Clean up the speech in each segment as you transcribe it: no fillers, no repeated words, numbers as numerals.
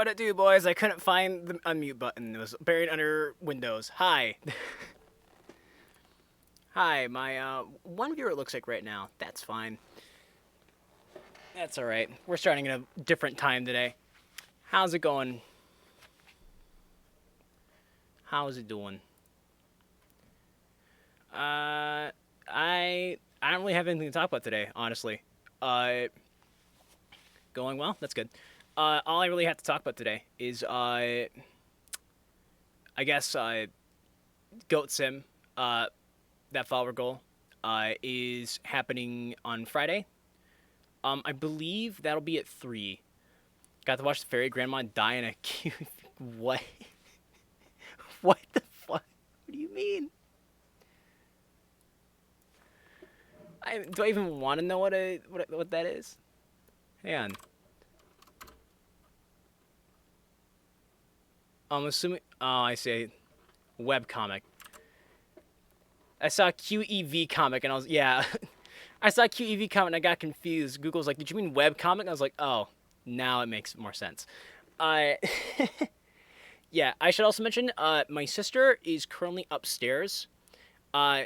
What it do, boys? I couldn't find the unmute button. It was buried under Windows. Hi. Hi, my one viewer it looks like right now. That's fine. That's all right. We're starting at a different time today. How's it going? How's it doing? I don't really have anything to talk about today, honestly. Going well. That's good. All I really have to talk about today is I guess Goat Sim, that follower goal, is happening on Friday. I believe that'll be at 3. Got to watch the fairy grandma die in a queue. What? What the fuck? What do you mean? Do I even want to know what that is? Hang on. I'm assuming. Oh, I see. Webcomic. I saw QEV comic and I was yeah. I saw QEV comic and I got confused. Google's like, "Did you mean webcomic?" I was like, "Oh, now it makes more sense." Yeah. I should also mention, my sister is currently upstairs.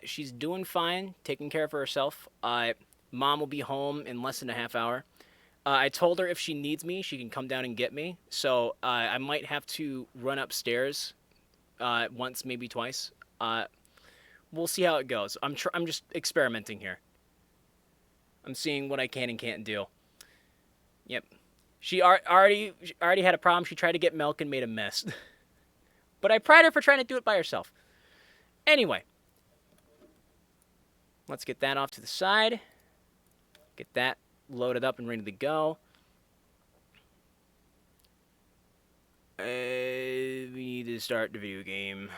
She's doing fine, taking care of herself. Mom will be home in less than a half hour. I told her if she needs me, she can come down and get me. So I might have to run upstairs once, maybe twice. We'll see how it goes. I'm just experimenting here. I'm seeing what I can and can't do. Yep. She already had a problem. She tried to get milk and made a mess. But I pride her for trying to do it by herself. Anyway. Let's get that off to the side. Get that loaded up and ready to go. We need to start the video game.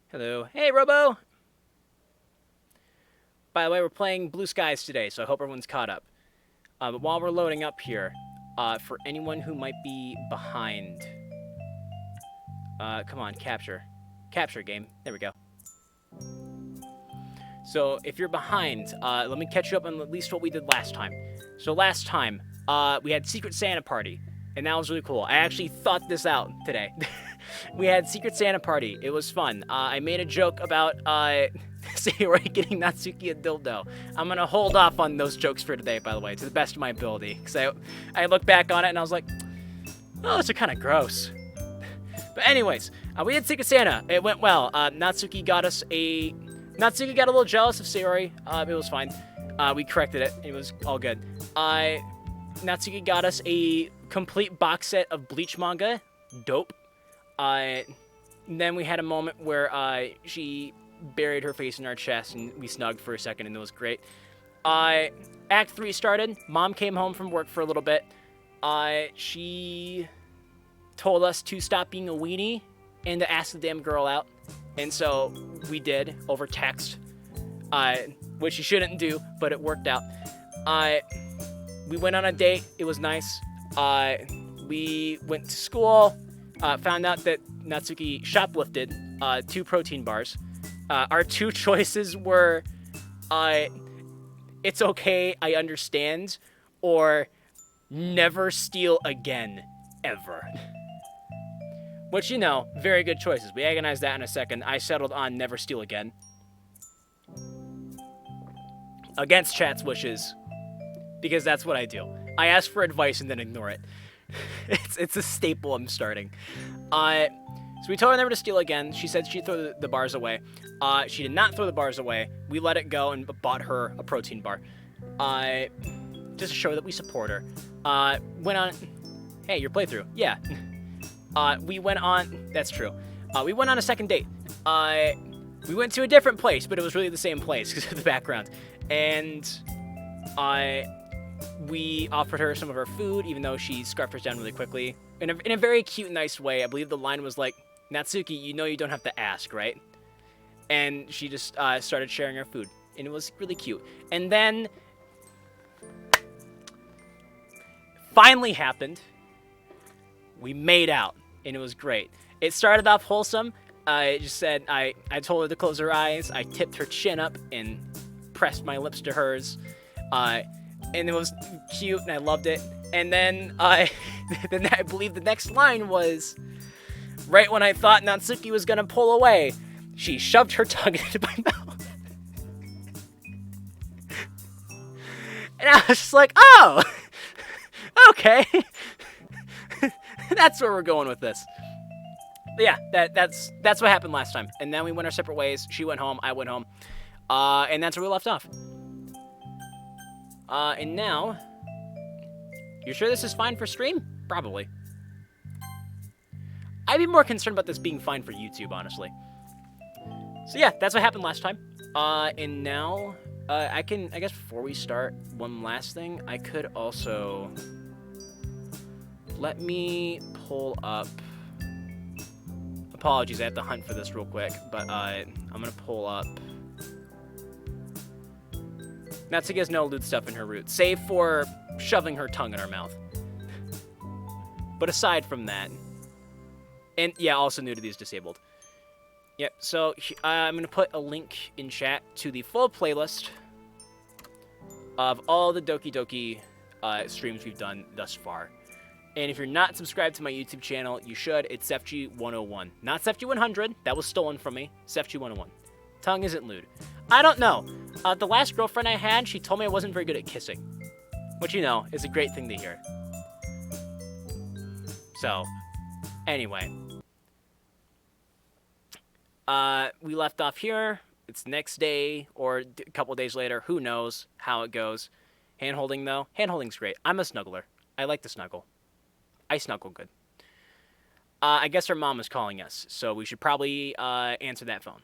Hello. Hey, Robo! By the way, we're playing Blue Skies today, so I hope everyone's caught up. But while we're loading up here, for anyone who might be behind... come on, capture. Capture game. There we go. So, if you're behind, let me catch you up on at least what we did last time. So last time, we had Secret Santa Party, and that was really cool. I actually thought this out today. We had Secret Santa Party. It was fun. I made a joke about, Sayori getting Natsuki a dildo. I'm gonna hold off on those jokes for today, by the way, to the best of my ability. Because I looked back on it, and I was like, oh, those are kind of gross. But anyways, we did Secret Santa. It went well. Natsuki got a little jealous of Sayori. It was fine. We corrected it. It was all good. Natsuki got us a complete box set of Bleach manga. Dope. Then we had a moment where she buried her face in our chest and we snugged for a second and it was great. Act 3 started. Mom came home from work for a little bit. She told us to stop being a weenie and to ask the damn girl out. And so we did over text, which you shouldn't do, but it worked out. We went on a date. It was nice. We went to school, found out that Natsuki shoplifted 2 protein bars. Our 2 choices were, it's okay, I understand, or never steal again, ever. Which, you know, very good choices. We agonized that in a second. I settled on never steal again. Against chat's wishes. Because that's what I do. I ask for advice and then ignore it. It's a staple I'm starting. So we told her never to steal again. She said she'd throw the bars away. She did not throw the bars away. We let it go and bought her a protein bar. Just to show that we support her. Went on... Hey, your playthrough. Yeah. We went on... That's true. We went on a second date. We went to a different place, but it was really the same place because of the background. And we offered her some of our food, even though she scarfed us down really quickly. In a very cute, nice way. I believe the line was like, Natsuki, you know you don't have to ask, right? And she just started sharing our food. And it was really cute. And then... finally happened. We made out. And it was great. It started off wholesome. I just said, I told her to close her eyes. I tipped her chin up and pressed my lips to hers. and it was cute, and I loved it. And then, then I believe the next line was, right when I thought Natsuki was gonna pull away, she shoved her tongue into my mouth. And I was just like, oh, okay. That's where we're going with this. But yeah, that's what happened last time. And then we went our separate ways. She went home, I went home. And that's where we left off. And now, you sure this is fine for stream? Probably. I'd be more concerned about this being fine for YouTube, honestly. So yeah, that's what happened last time. And now, I guess before we start, one last thing, I could also, let me pull up, apologies, I have to hunt for this real quick, but, I'm gonna pull up, Natsuki has no lewd stuff in her root, save for shoving her tongue in her mouth. But aside from that, and yeah, also nudity is disabled. Yep, so I'm going to put a link in chat to the full playlist of all the Doki Doki streams we've done thus far. And if you're not subscribed to my YouTube channel, you should. It's SefG101. Not SefG100. That was stolen from me. SefG101. Tongue isn't lewd. I don't know. The last girlfriend I had, she told me I wasn't very good at kissing. Which, you know, is a great thing to hear. So, anyway. We left off here. It's next day, or a couple days later. Who knows how it goes. Hand-holding, though. Hand-holding's great. I'm a snuggler. I like to snuggle. I snuggle good. I guess her mom is calling us, so we should probably answer that phone.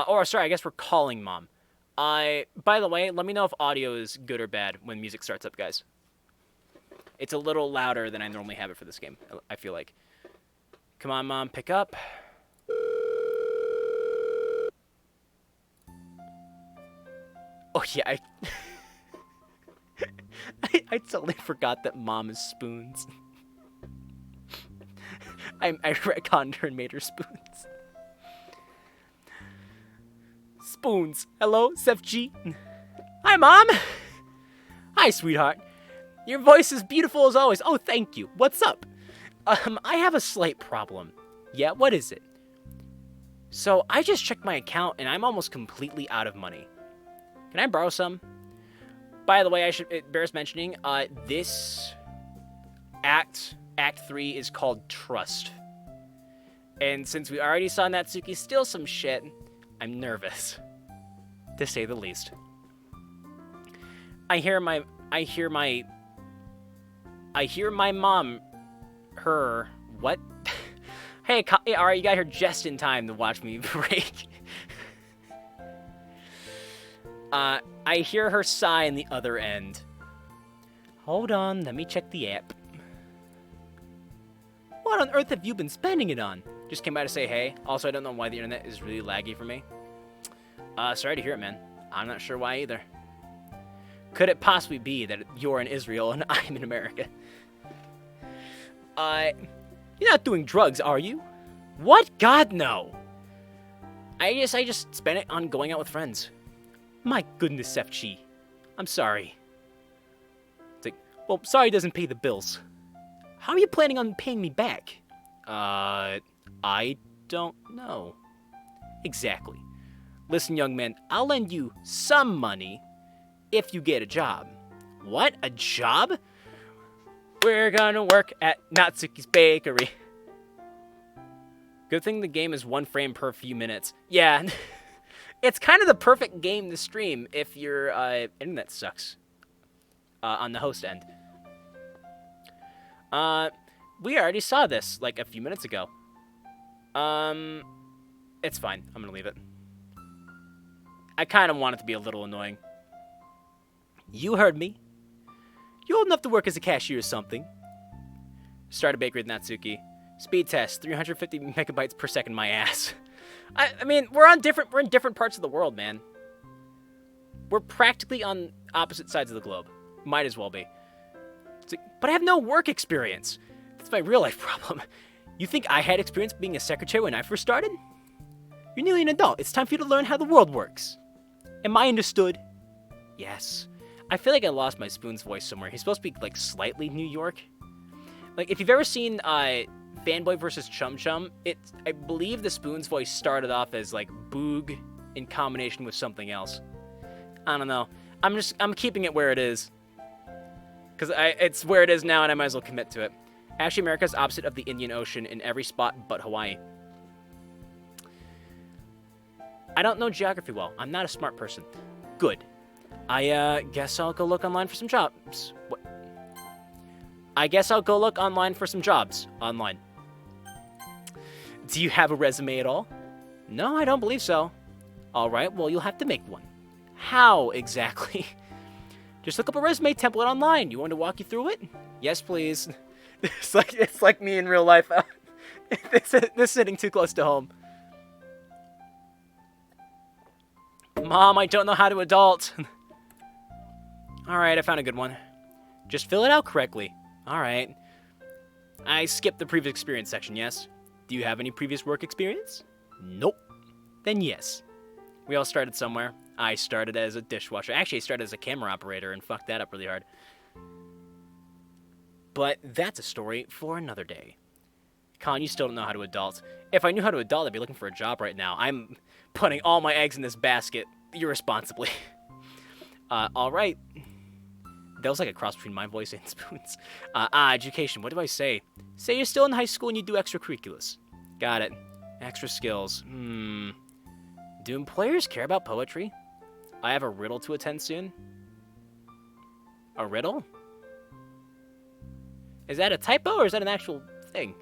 Or, sorry, I guess we're calling mom. By the way, let me know if audio is good or bad when music starts up, guys. It's a little louder than I normally have it for this game, I feel like. Come on, mom, pick up. Oh, yeah, I totally forgot that mom is spoons. I retconned her and made her spoons. Spoons. Hello, Sef G. Hi, Mom. Hi, sweetheart. Your voice is beautiful as always. Oh, thank you. What's up? I have a slight problem. Yeah, what is it? So, I just checked my account, and I'm almost completely out of money. Can I borrow some? By the way, it bears mentioning, this Act 3 is called Trust. And since we already saw Natsuki steal some shit, I'm nervous, to say the least. I hear my mom, her, what? Hey, alright, you got here just in time to watch me break. I hear her sigh in the other end. Hold on, let me check the app. What on earth have you been spending it on? Just came by to say hey. Also, I don't know why the internet is really laggy for me. Sorry to hear it, man. I'm not sure why either. Could it possibly be that you're in Israel and I'm in America? You're not doing drugs, are you? What? God, no. I just spent it on going out with friends. My goodness, FG. I'm sorry. It's like, well, sorry doesn't pay the bills. How are you planning on paying me back? I don't know. Exactly. Listen, young man, I'll lend you some money if you get a job. What? A job? We're gonna work at Natsuki's Bakery. Good thing the game is 1 frame per few minutes. Yeah, it's kind of the perfect game to stream if your internet sucks on the host end. We already saw this like a few minutes ago. It's fine. I'm gonna leave it. I kind of want it to be a little annoying. You heard me. You old enough to work as a cashier or something. Start a bakery with Natsuki. Speed test, 350 megabytes per second, my ass. I mean, we're in different parts of the world, man. We're practically on opposite sides of the globe. Might as well be. It's like, but I have no work experience. That's my real life problem. You think I had experience being a secretary when I first started? You're nearly an adult. It's time for you to learn how the world works. Am I understood? Yes. I feel like I lost my Spoon's voice somewhere. He's supposed to be, like, slightly New York. Like, if you've ever seen Fanboy vs. Chum Chum, I believe the Spoon's voice started off as, like, Boog in combination with something else. I don't know. I'm keeping it where it is. Because it's where it is now, and I might as well commit to it. Actually, America's opposite of the Indian Ocean in every spot but Hawaii. I don't know geography well. I'm not a smart person. Good. I guess I'll go look online for some jobs. What? I guess I'll go look online for some jobs. Online. Do you have a resume at all? No, I don't believe so. Alright, well, you'll have to make one. How exactly? Just look up a resume template online. You want to walk you through it? Yes, please. It's like me in real life. This is hitting too close to home. Mom, I don't know how to adult. Alright, I found a good one. Just fill it out correctly. Alright. I skipped the previous experience section, yes? Do you have any previous work experience? Nope. Then yes. We all started somewhere. I started as a dishwasher. Actually, I started as a camera operator and fucked that up really hard. But that's a story for another day. Colin, you still don't know how to adult. If I knew how to adult, I'd be looking for a job right now. I'm putting all my eggs in this basket irresponsibly. Alright. That was like a cross between my voice and Spoon's. Education. What do I say? Say you're still in high school and you do extracurriculars. Got it. Extra skills. Do employers care about poetry? I have a riddle to attend soon. A riddle? Is that a typo or is that an actual thing?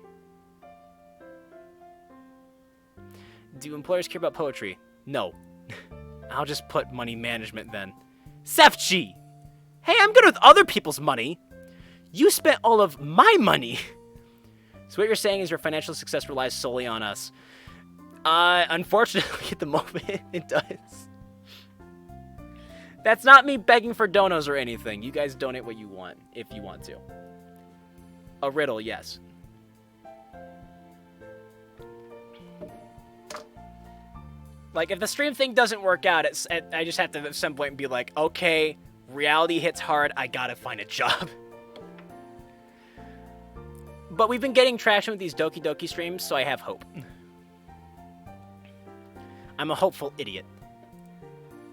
Do employers care about poetry? No. I'll just put money management then. Sefchi! Hey, I'm good with other people's money. You spent all of my money. So what you're saying is your financial success relies solely on us. Unfortunately, at the moment, it does. That's not me begging for donos or anything. You guys donate what you want, if you want to. A riddle, yes. Like, if the stream thing doesn't work out, I just have to at some point be like, okay, reality hits hard, I gotta find a job. But we've been getting traction with these Doki Doki streams, so I have hope. I'm a hopeful idiot.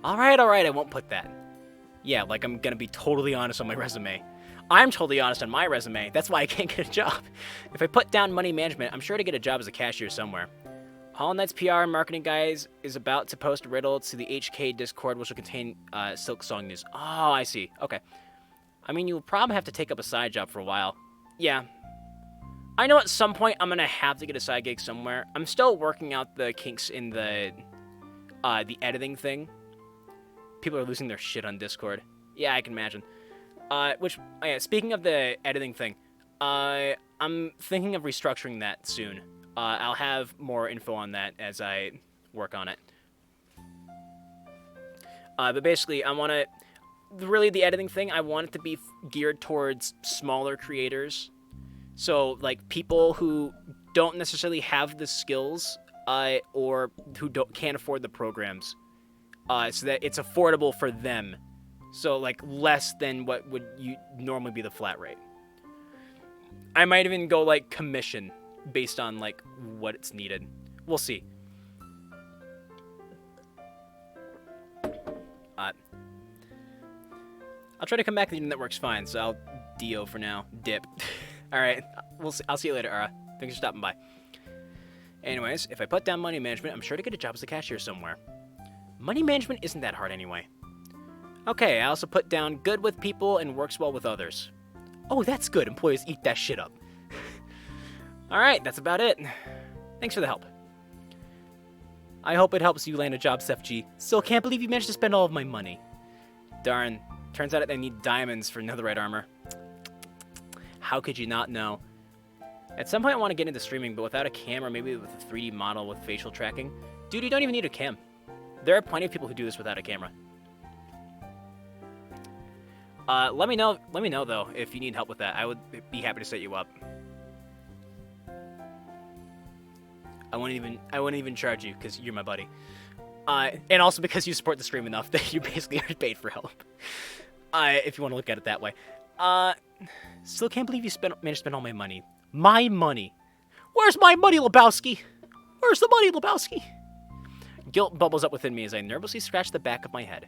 Alright, I won't put that. Yeah, like I'm gonna be totally honest on my resume. I'm totally honest on my resume. That's why I can't get a job. If I put down money management, I'm sure to get a job as a cashier somewhere. Hollow Knight's PR and marketing guys is about to post a riddle to the HK Discord, which will contain Silk Song news. Oh, I see. Okay. I mean, you'll probably have to take up a side job for a while. Yeah. I know at some point I'm gonna have to get a side gig somewhere. I'm still working out the kinks in the editing thing. People are losing their shit on Discord. Yeah, I can imagine. Speaking of the editing thing, I'm thinking of restructuring that soon. I'll have more info on that as I work on it. But basically, I want to... Really, the editing thing, I want it to be geared towards smaller creators. So, like, people who don't necessarily have the skills, or who can't afford the programs. So that it's affordable for them. So, like, less than what would normally be the flat rate. I might even go, like, commission based on, like, what it's needed. We'll see. I'll try to come back to the internet works fine, so I'll DO for now. Dip. Alright, I'll see you later, Ara. Thanks for stopping by. Anyways, if I put down money management, I'm sure to get a job as a cashier somewhere. Money management isn't that hard anyway. Okay, I also put down good with people and works well with others. Oh, that's good. Employees eat that shit up. Alright, that's about it. Thanks for the help. I hope it helps you land a job, Sefg. Still can't believe you managed to spend all of my money. Darn. Turns out I need diamonds for netherite armor. How could you not know? At some point I want to get into streaming, but without a cam or maybe with a 3D model with facial tracking. Dude, you don't even need a cam. There are plenty of people who do this without a camera. Let me know though if you need help with that. I would be happy to set you up. I wouldn't even charge you because you're my buddy. And also because you support the stream enough that you basically are paid for help. If you want to look at it that way. Still can't believe you managed to spend all my money. My money. Where's my money, Lebowski? Where's the money, Lebowski? Guilt bubbles up within me as I nervously scratch the back of my head.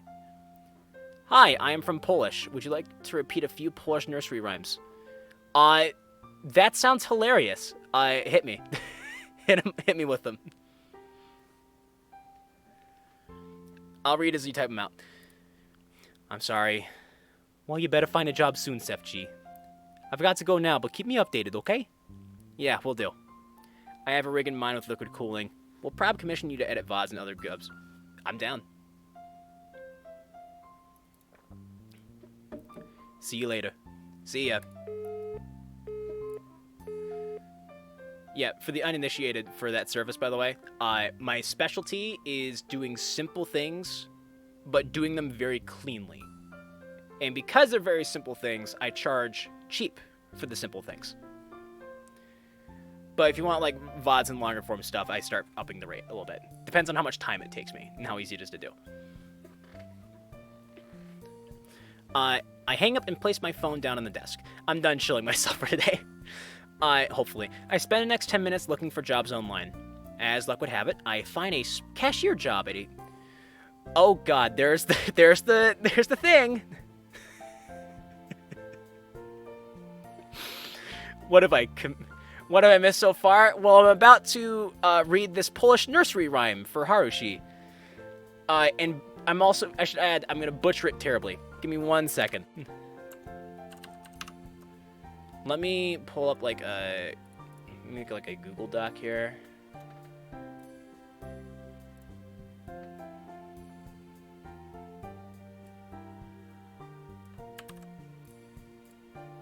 Hi, I am from Polish. Would you like to repeat a few Polish nursery rhymes? That sounds hilarious. Hit me. Hit me with them. I'll read as you type them out. I'm sorry. Well, you better find a job soon, Sefchi. I've got to go now, but keep me updated, okay? Yeah, will do. I have a rig in mind with liquid cooling. We'll probably commission you to edit VODs and other gubs. I'm down. See you later. See ya. Yeah, for the uninitiated for that service, by the way, my specialty is doing simple things, but doing them very cleanly. And because they're very simple things, I charge cheap for the simple things. But if you want, like, VODs and longer form stuff, I start upping the rate a little bit. Depends on how much time it takes me and how easy it is to do. I hang up and place my phone down on the desk. I'm done chilling myself for today. Hopefully. I spend the next 10 minutes looking for jobs online. As luck would have it, I find a cashier job at a... Oh god, there's the thing! What have I missed so far? Well, I'm about to read this Polish nursery rhyme for Harushi. And I should add, I'm gonna butcher it terribly. Give me 1 second. Let me pull up like a Google Doc here.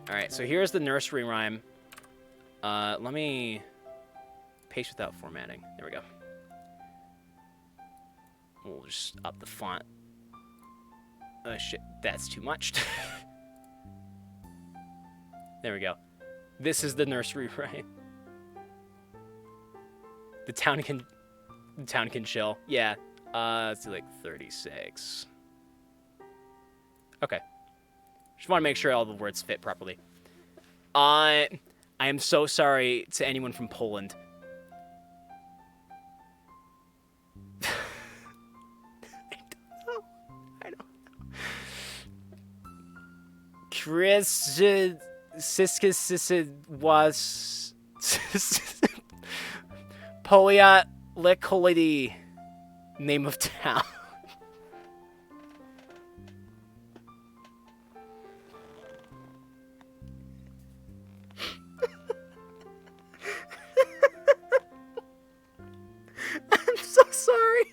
Alright, so here's the nursery rhyme. Let me paste without formatting. There we go. We'll just up the font. Oh shit, that's too much. There we go. This is the nursery rhyme. The town can chill. Yeah. Let's do like 36. Okay. Just want to make sure all the words fit properly. I am so sorry to anyone from Poland. I don't know. Chris Siskis was Polia Lekolidi, name of town. I'm so sorry.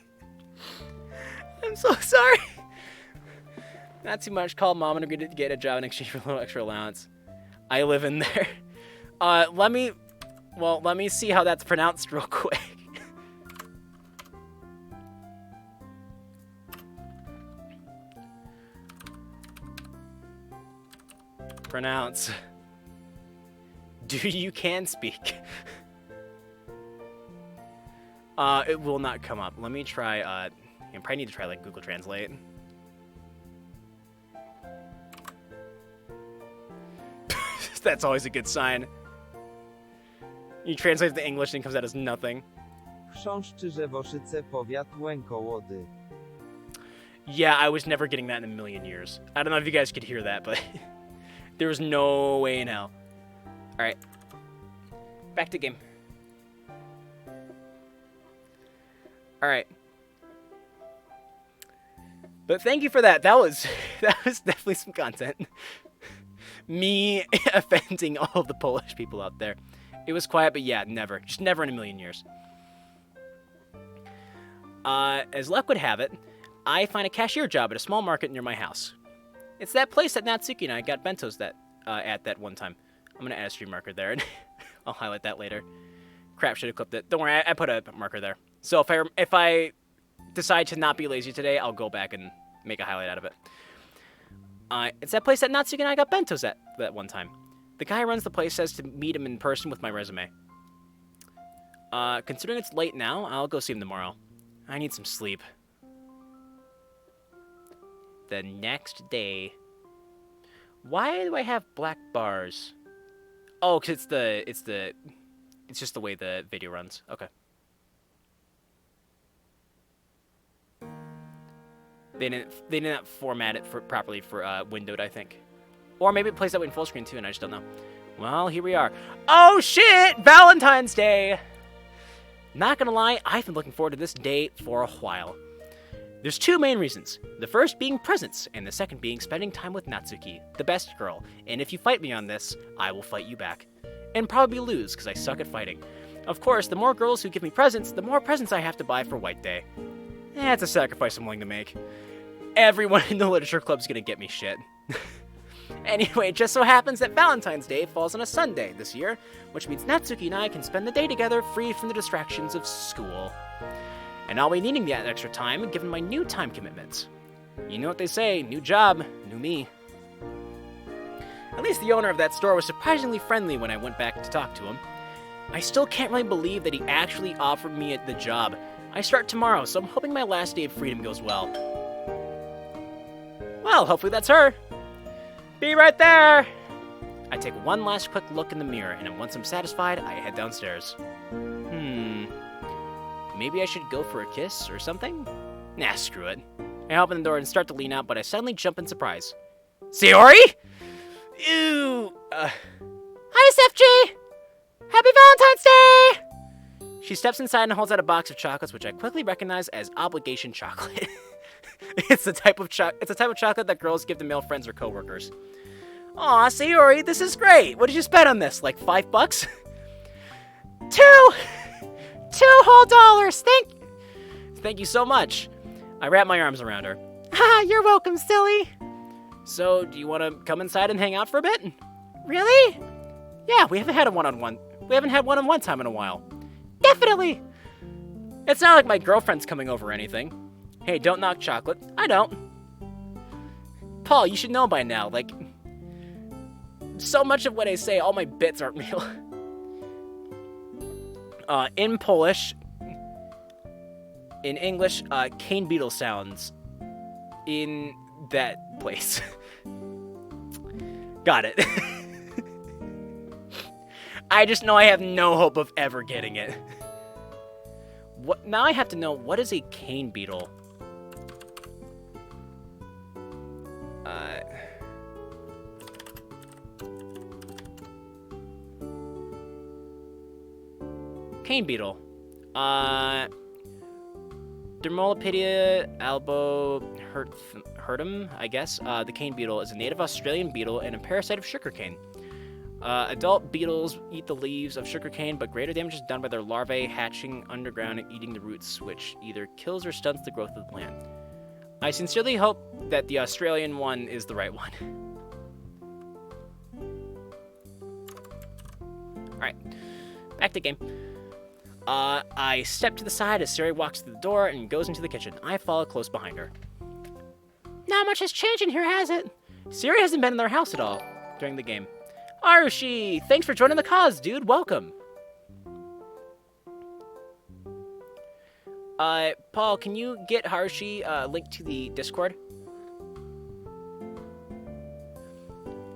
I'm so sorry. Not too much. Call mom and agree to get a job in exchange for a little extra allowance. I live in there. Let me see how that's pronounced real quick. Pronounce. Do you can speak? It will not come up. Let me try, I probably need to try, like, Google Translate. That's always a good sign. You translate the English and it comes out as nothing. Yeah, I was never getting that in a million years. I don't know if you guys could hear that, but there was no way in hell. Alright. Back to game. Alright. But thank you for that. That was definitely some content. Me offending all of the Polish people out there. It was quiet, but yeah, never. Just never in a million years. As luck would have it, I find a cashier job at a small market near my house. It's that place that Natsuki and I got bentos at that one time. I'm going to add a stream marker there, and I'll highlight that later. Crap, should have clipped it. Don't worry, I put a marker there. So if I decide to not be lazy today, I'll go back and make a highlight out of it. It's that place that Natsuki and I got bentos at that one time. The guy who runs the place says to meet him in person with my resume. Considering it's late now, I'll go see him tomorrow. I need some sleep. the next day. Why do I have black bars? Oh, cause it's just the way the video runs. Okay. They didn't format it properly for windowed, I think. Or maybe it plays that way in full screen too, and I just don't know. Well, here we are. Oh shit! Valentine's Day! Not gonna lie, I've been looking forward to this day for a while. There's two main reasons. The first being presents, and the second being spending time with Natsuki, the best girl. And if you fight me on this, I will fight you back. And probably lose, because I suck at fighting. Of course, the more girls who give me presents, the more presents I have to buy for White Day. It's a sacrifice I'm willing to make. Everyone in the literature club's gonna get me shit. Anyway, it just so happens that Valentine's Day falls on a Sunday this year, which means Natsuki and I can spend the day together free from the distractions of school. And I'll be needing that extra time given my new time commitments. You know what they say, new job, new me. At least the owner of that store was surprisingly friendly when I went back to talk to him. I still can't really believe that he actually offered me the job. I start tomorrow, so I'm hoping my last day of freedom goes well. Well, hopefully that's her. Be right there! I take one last quick look in the mirror, and once I'm satisfied, I head downstairs. Maybe I should go for a kiss or something? Nah, screw it. I open the door and start to lean out, but I suddenly jump in surprise. Sayori? Ew! Hi, SFG! Happy Valentine's Day! She steps inside and holds out a box of chocolates, which I quickly recognize as obligation chocolate. It's the type of chocolate that girls give to male friends or coworkers. Aw, Sayori, this is great. What did you spend on this? Like $5? Two whole dollars. Thank you so much. I wrap my arms around her. Ha, you're welcome, silly. So, do you want to come inside and hang out for a bit? Really? Yeah, we haven't had a one-on-one. We haven't had one-on-one time in a while. Definitely. It's not like my girlfriend's coming over or anything. Hey, don't knock chocolate. I don't. Paul, you should know by now, like, so much of what I say, all my bits aren't real. In Polish, in English, cane beetle sounds in that place. Got it. I just know I have no hope of ever getting it. What? Now I have to know, what is a cane beetle? Cane beetle. Dermolopedia albohurtum, I guess. The cane beetle is a native Australian beetle and a parasite of sugarcane. Adult beetles eat the leaves of sugarcane, but greater damage is done by their larvae hatching underground and eating the roots, which either kills or stunts the growth of the plant. I sincerely hope that the Australian one is the right one. Alright, back to game. I step to the side as Sayori walks through the door and goes into the kitchen. I follow close behind her. Not much has changed in here, has it? Sayori hasn't been in their house at all during the game. Arushi, thanks for joining the cause, dude. Welcome. Paul, can you get Harushi linked to the Discord?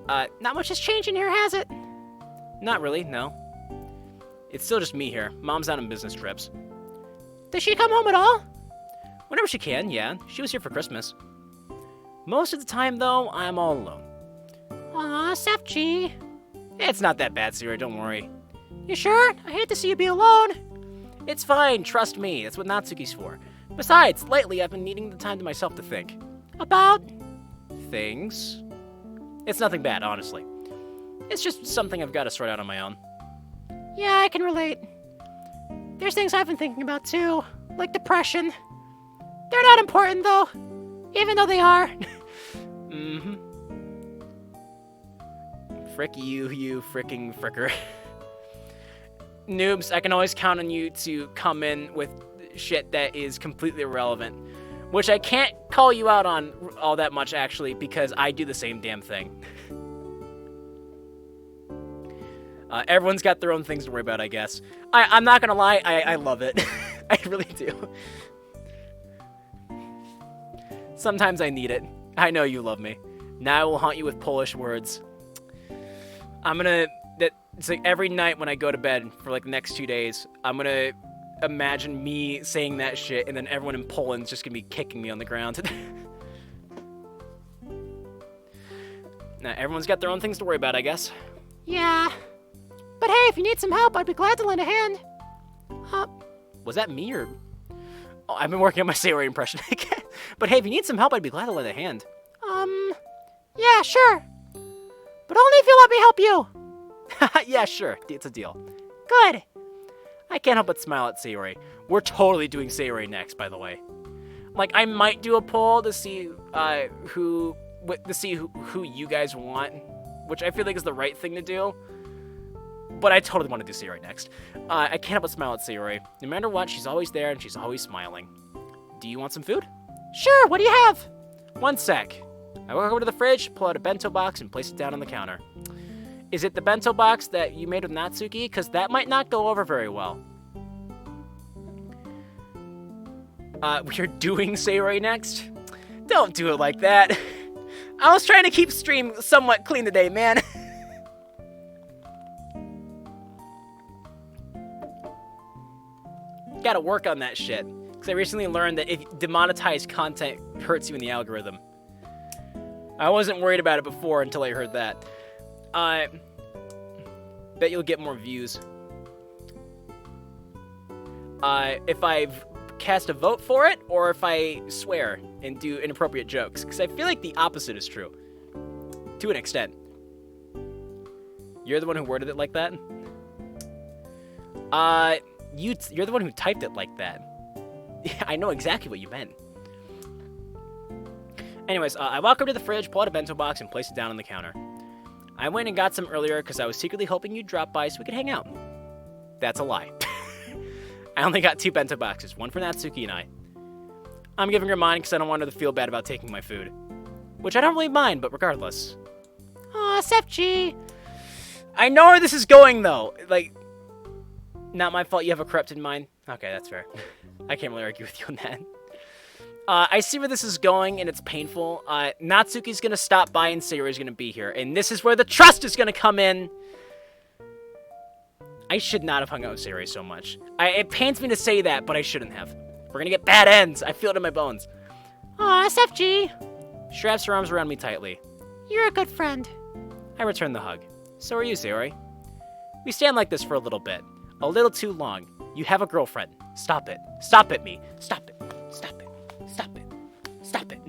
Not much has changed in here, has it? Not really, no. It's still just me here. Mom's out on business trips. Does she come home at all? Whenever she can, yeah. She was here for Christmas. Most of the time, though, I'm all alone. Aw, SFG. It's not that bad, Sayori, don't worry. You sure? I hate to see you be alone. It's fine, trust me. That's what Natsuki's for. Besides, lately I've been needing the time to myself to think. About? Things. It's nothing bad, honestly. It's just something I've got to sort out on my own. Yeah, I can relate. There's things I've been thinking about too, like depression. They're not important though, even though they are. Mm-hmm. Frick you, you fricking fricker. Noobs, I can always count on you to come in with shit that is completely irrelevant. Which I can't call you out on all that much, actually, because I do the same damn thing. Everyone's got their own things to worry about, I guess. I'm not gonna lie, I love it. I really do. Sometimes I need it. I know you love me. Now I will haunt you with Polish words. It's like every night when I go to bed for like the next 2 days, I'm gonna imagine me saying that shit, and then everyone in Poland's just gonna be kicking me on the ground. Now, everyone's got their own things to worry about, I guess. Yeah. But hey, if you need some help, I'd be glad to lend a hand. Was that me or... Oh, I've been working on my Sayori impression again. But hey, if you need some help, I'd be glad to lend a hand. Yeah, sure. But only if you let me help you. Yeah, sure. It's a deal. Good. I can't help but smile at Sayori. We're totally doing Sayori next, by the way. Like, I might do a poll to see who you guys want, which I feel like is the right thing to do. But I totally want to do Sayori next. I can't help but smile at Sayori. No matter what, she's always there and she's always smiling. Do you want some food? Sure, what do you have? One sec. I walk over to the fridge, pull out a bento box, and place it down on the counter. Is it the bento box that you made with Natsuki? Because that might not go over very well. We're doing Sayori next? Don't do it like that. I was trying to keep stream somewhat clean today, man. Gotta work on that shit. Because I recently learned that if demonetized content hurts you in the algorithm. I wasn't worried about it before until I heard that. Bet you'll get more views. If I cast a vote for it, or if I swear and do inappropriate jokes. Because I feel like the opposite is true. To an extent. You're the one who worded it like that? You're the one who typed it like that. Yeah, I know exactly what you meant. Anyways, I walk over to the fridge, pull out a bento box, and place it down on the counter. I went and got some earlier because I was secretly hoping you'd drop by so we could hang out. That's a lie. I only got 2 bento boxes, one for Natsuki and I. I'm giving her mine because I don't want her to feel bad about taking my food. Which I don't really mind, but regardless. Aw, Sefchi. I know where this is going, though. Like, not my fault you have a corrupted mind. Okay, that's fair. I can't really argue with you on that. I see where this is going, and it's painful. Natsuki's gonna stop by, and Sayori's gonna be here. And this is where the trust is gonna come in. I should not have hung out with Sayori so much. It pains me to say that, but I shouldn't have. We're gonna get bad ends. I feel it in my bones. Aw, Sefchi. She wraps her arms around me tightly. You're a good friend. I return the hug. So are you, Sayori. We stand like this for a little bit. A little too long. You have a girlfriend. Stop it. Stop it, me. Stop it. Stop it. Stop it. Stop it.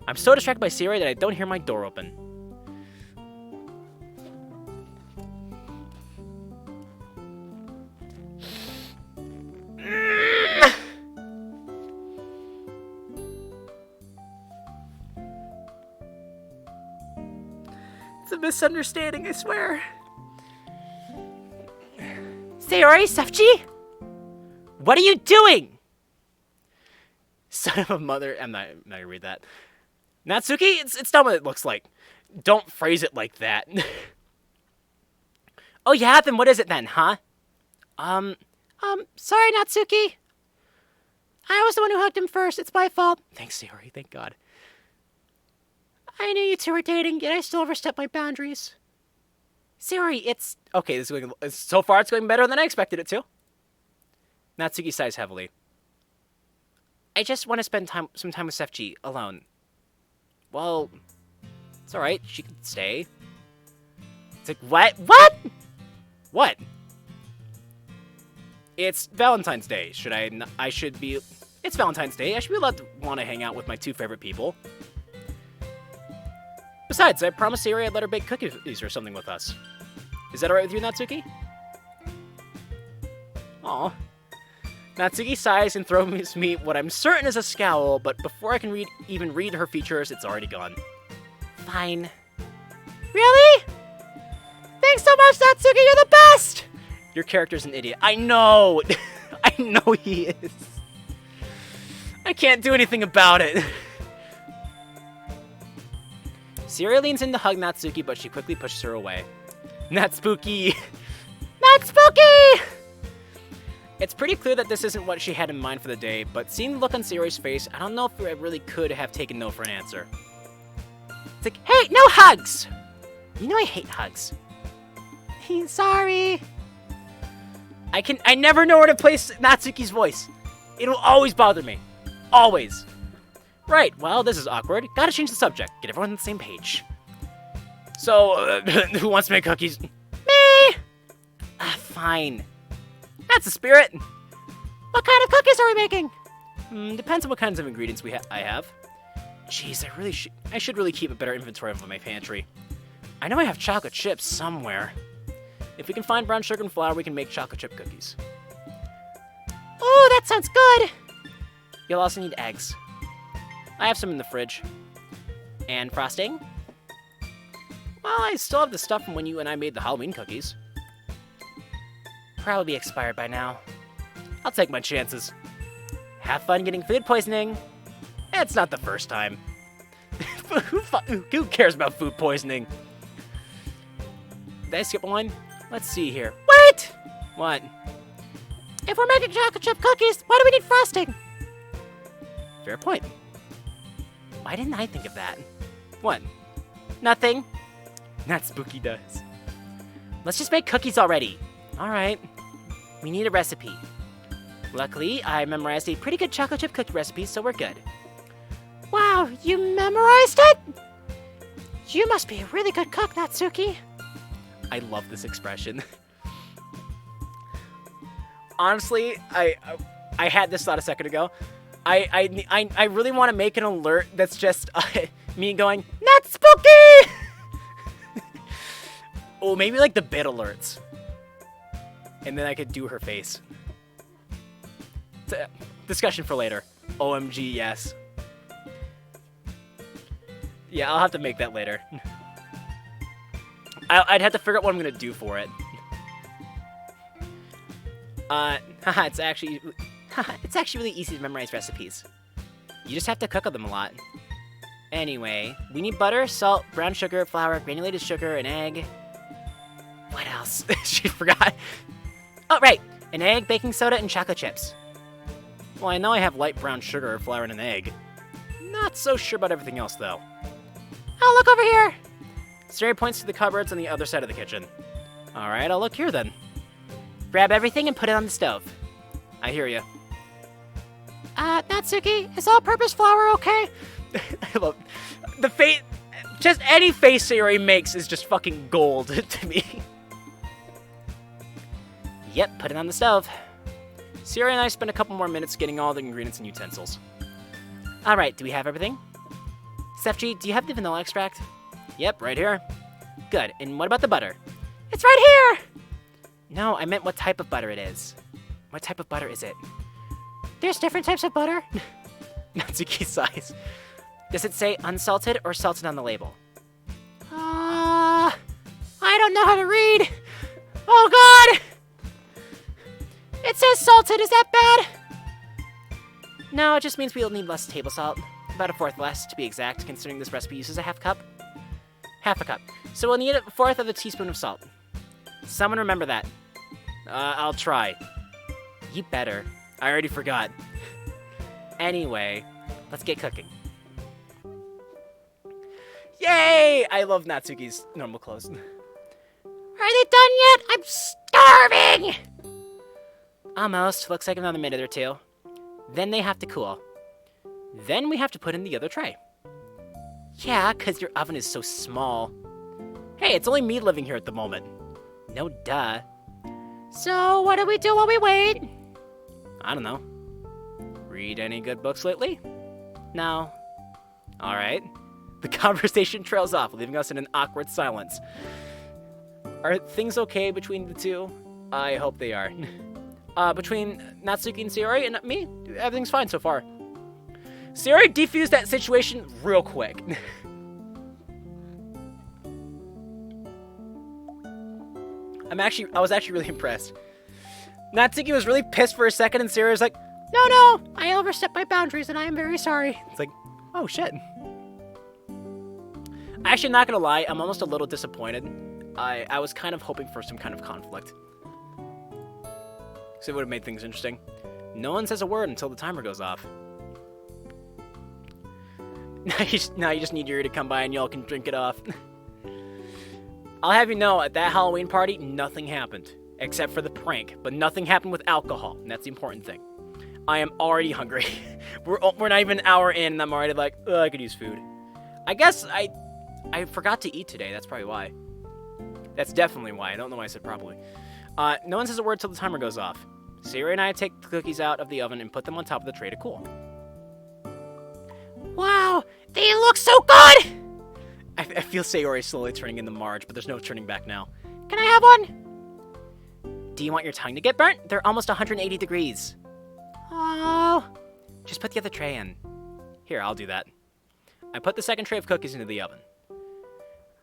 I'm so distracted by Sayori that I don't hear my door open. It's a misunderstanding, I swear. Sayori, Sefchi? What are you doing? Son of a mother. I'm not gonna read that. Natsuki, it's not what it looks like. Don't phrase it like that. Oh yeah, then what is it then, huh? Sorry, Natsuki. I was the one who hugged him first. It's my fault. Thanks, Sayori. Thank God. I knew you two were dating, yet I still overstepped my boundaries. Sayori, it's... Okay, so far it's going better than I expected it to. Natsuki sighs heavily. I just want to spend some time with Sefchi, alone. Well, it's alright. She can stay. It's like, what? What? What? It's Valentine's Day. It's Valentine's Day. I should be allowed to want to hang out with my 2 favorite people. Besides, I promised Sayori I'd let her bake cookies or something with us. Is that alright with you, Natsuki? Aw. Natsuki sighs and throws me what I'm certain is a scowl, but before I can even read her features, it's already gone. Fine. Really? Thanks so much, Natsuki, you're the best! Your character's an idiot. I know! I know he is. I can't do anything about it. Sayori leans in to hug Natsuki, but she quickly pushes her away. Not spooky. Not spooky! It's pretty clear clear that this isn't what she had in mind for the day, but seeing the look on Sayori's face, I don't know if I really could have taken no for an answer. It's like, hey, no hugs! You know I hate hugs. Sorry. I never know where to place Natsuki's voice. It'll always bother me. Always. Right, well, this is awkward. Gotta change the subject. Get everyone on the same page. So, who wants to make cookies? Me! Fine. That's the spirit. What kind of cookies are we making? Depends on what kinds of ingredients I have. Jeez, I should really keep a better inventory of my pantry. I know I have chocolate chips somewhere. If we can find brown sugar and flour, we can make chocolate chip cookies. Oh, that sounds good. You'll also need eggs. I have some in the fridge. And frosting? Well, I still have the stuff from when you and I made the Halloween cookies. Probably expired by now. I'll take my chances. Have fun getting food poisoning. It's not the first time. Who cares about food poisoning? Did I skip one? Let's see here. Wait! What? If we're making chocolate chip cookies, why do we need frosting? Fair point. Why didn't I think of that? What? Nothing. Not Spooky does. Let's just make cookies already. Alright. We need a recipe. Luckily, I memorized a pretty good chocolate chip cookie recipe, so we're good. Wow, you memorized it? You must be a really good cook, Natsuki. I love this expression. Honestly, I had this thought a second ago. I really want to make an alert that's just me going, "Not spooky!" Oh, maybe like the bit alerts. And then I could do her face. It's a discussion for later. OMG, yes. Yeah, I'll have to make that later. I'd have to figure out what I'm gonna do for it. It's actually really easy to memorize recipes. You just have to cook them a lot. Anyway, we need butter, salt, brown sugar, flour, granulated sugar, an egg. What else? She forgot. Oh, right. An egg, baking soda, and chocolate chips. Well, I know I have light brown sugar, flour, and an egg. Not so sure about everything else, though. Oh, look over here. Sari points to the cupboards on the other side of the kitchen. Alright, I'll look here then. Grab everything and put it on the stove. I hear you. Natsuki, is all-purpose flour okay? I love the face. Just any face Sayori makes is just fucking gold to me. Yep, put it on the stove. Sayori and I spent a couple more minutes getting all the ingredients and utensils. Alright, do we have everything? Sefji, do you have the vanilla extract? Yep, right here. Good, and what about the butter? It's right here! No, I meant what type of butter it is. What type of butter is it? There's different types of butter. Natsuki sighs. Does it say unsalted or salted on the label? I don't know how to read. Oh god! It says salted, is that bad? No, it just means we'll need less table salt. About a fourth less, to be exact, considering this recipe uses a half cup. Half a cup. So we'll need a fourth of a teaspoon of salt. Someone remember that. I'll try. You better. I already forgot. Anyway, let's get cooking. Yay! I love Natsuki's normal clothes. Are they done yet? I'm starving! Almost. Looks like another minute or two. Then they have to cool. Then we have to put in the other tray. Yeah, because your oven is so small. Hey, it's only me living here at the moment. No duh. So, what do we do while we wait? I don't know. Read any good books lately? No. Alright. The conversation trails off, leaving us in an awkward silence. Are things okay between the two? I hope they are. Between Natsuki and Sayori and me, everything's fine so far. Sayori defused that situation real quick. I was actually really impressed. Natsuki was really pissed for a second, and Sayori was like, No, I overstepped my boundaries and I am very sorry. It's like, oh shit. Actually, not gonna lie, I'm almost a little disappointed. I was kind of hoping for some kind of conflict. So it would have made things interesting. No one says a word until the timer goes off. Now you just need Yuri to come by and y'all can drink it off. I'll have you know, at that Halloween party, nothing happened. Except for the prank. But nothing happened with alcohol. And that's the important thing. I am already hungry. We're not even an hour in and I'm already like, ugh, I could use food. I guess I forgot to eat today. That's probably why. That's definitely why. I don't know why I said probably. No one says a word till the timer goes off. Sayori and I take the cookies out of the oven and put them on top of the tray to cool. Wow, they look so good! I feel Sayori slowly turning into Marge, but there's no turning back now. Can I have one? Do you want your tongue to get burnt? They're almost 180 degrees. Oh. Just put the other tray in. Here, I'll do that. I put the second tray of cookies into the oven.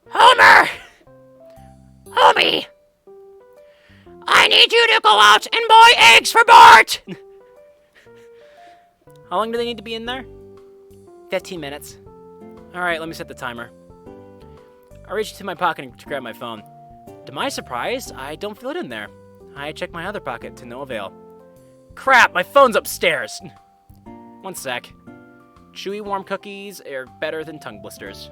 Homer! Homie! I need you to go out and buy eggs for Bart! How long do they need to be in there? 15 minutes. Alright, let me set the timer. I reach into my pocket to grab my phone. To my surprise, I don't feel it in there. I check my other pocket to no avail. Crap, my phone's upstairs! One sec. Chewy warm cookies are better than tongue blisters.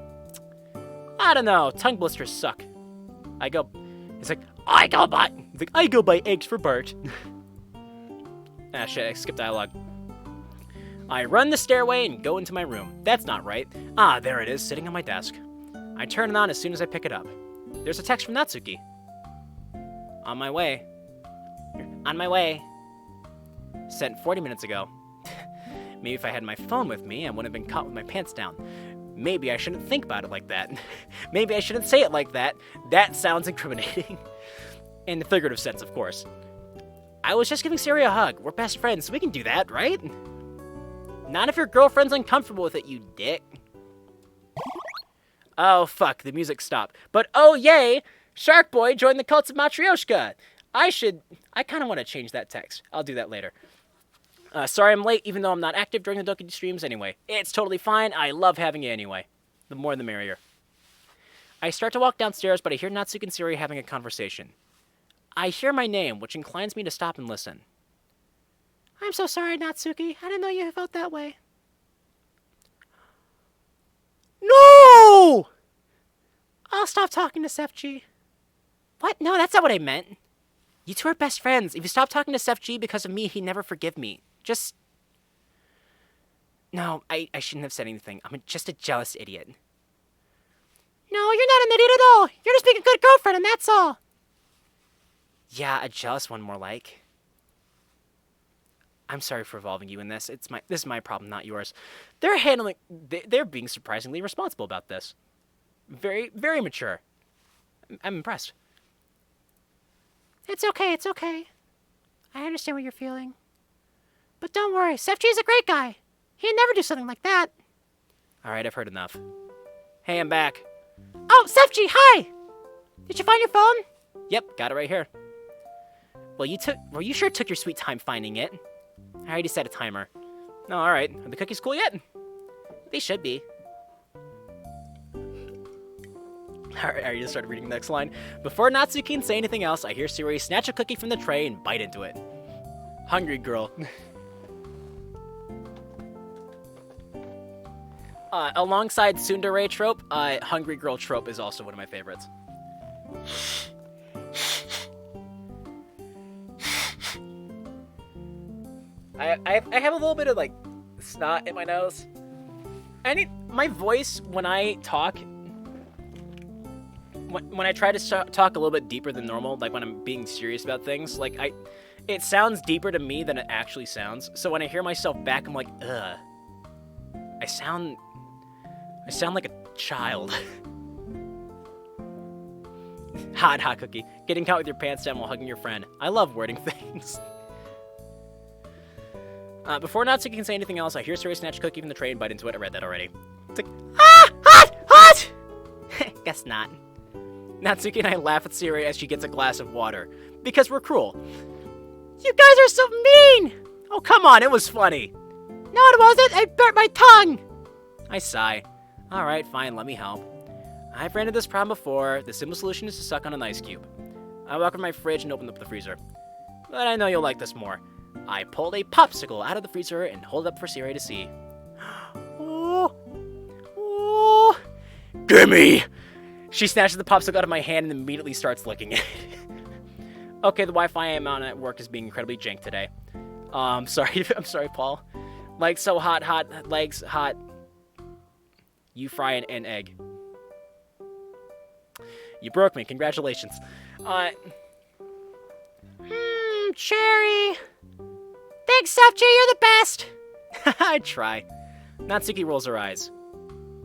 I don't know, tongue blisters suck. He's like, I go buy eggs for Bart. Ah shit, I skipped dialogue. I run the stairway and go into my room. That's not right. Ah, there it is, sitting on my desk. I turn it on as soon as I pick it up. There's a text from Natsuki. On my way. On my way. Sent 40 minutes ago. Maybe if I had my phone with me, I wouldn't have been caught with my pants down. Maybe I shouldn't think about it like that. Maybe I shouldn't say it like that. That sounds incriminating. In the figurative sense, of course. I was just giving Siri a hug. We're best friends, so we can do that, right? Not if your girlfriend's uncomfortable with it, you dick. Oh, fuck, the music stopped. But oh, yay! Shark Boy joined the Cults of Matryoshka. I kind of want to change that text. I'll do that later. Sorry I'm late, even though I'm not active during the Doki streams anyway. It's totally fine. I love having you anyway. The more the merrier. I start to walk downstairs, but I hear Natsuki and Siri having a conversation. I hear my name, which inclines me to stop and listen. I'm so sorry, Natsuki. I didn't know you felt that way. No! I'll stop talking to Sef G. What? No, that's not what I meant. You two are best friends. If you stop talking to Sef G because of me, he'd never forgive me. Just... No, I shouldn't have said anything. I'm just a jealous idiot. No, you're not an idiot at all. You're just being a good girlfriend, and that's all. Yeah, a jealous one more like. I'm sorry for involving you in this. This is my problem, not yours. They're being surprisingly responsible about this. Very, very mature. I'm impressed. It's okay, it's okay. I understand what you're feeling. But don't worry, Sef G's a great guy. He'd never do something like that. Alright, I've heard enough. Hey, I'm back. Oh, Sef G, hi! Did you find your phone? Yep, got it right here. Well, you sure took your sweet time finding it. I already set a timer. No, alright. Are the cookies cool yet? They should be. Alright, I just started reading the next line. Before Natsuki can say anything else, I hear Siri snatch a cookie from the tray and bite into it. Hungry girl. Alongside tsundere trope, hungry girl trope is also one of my favorites. I have a little bit of, like, snot in my nose. My voice, when I talk, when I try to talk a little bit deeper than normal, like when I'm being serious about things, like, it sounds deeper to me than it actually sounds. So when I hear myself back, I'm like, ugh. I sound like a child. Hot cookie. Getting caught with your pants down while hugging your friend. I love wording things. Before Natsuki can say anything else, I hear Siri snatch a cookie from the tray and bite into it. I read that already. It's like, ah! Hot! Guess not. Natsuki and I laugh at Siri as she gets a glass of water. Because we're cruel. You guys are so mean! Oh, come on, it was funny. No, it wasn't. I burnt my tongue. I sigh. Alright, fine, let me help. I've ran into this problem before. The simple solution is to suck on an ice cube. I walk over to my fridge and open up the freezer. But I know you'll like this more. I pulled a popsicle out of the freezer and hold it up for Siri to see. Oh, oh, gimme! She snatches the popsicle out of my hand and immediately starts licking it. Okay, the Wi-Fi I'm on at work is being incredibly jank today. I'm sorry, Paul. Legs so hot, legs hot. You fry an egg. You broke me, congratulations. Cherry. Thanks, Sefji, you're the best. I try. Natsuki rolls her eyes.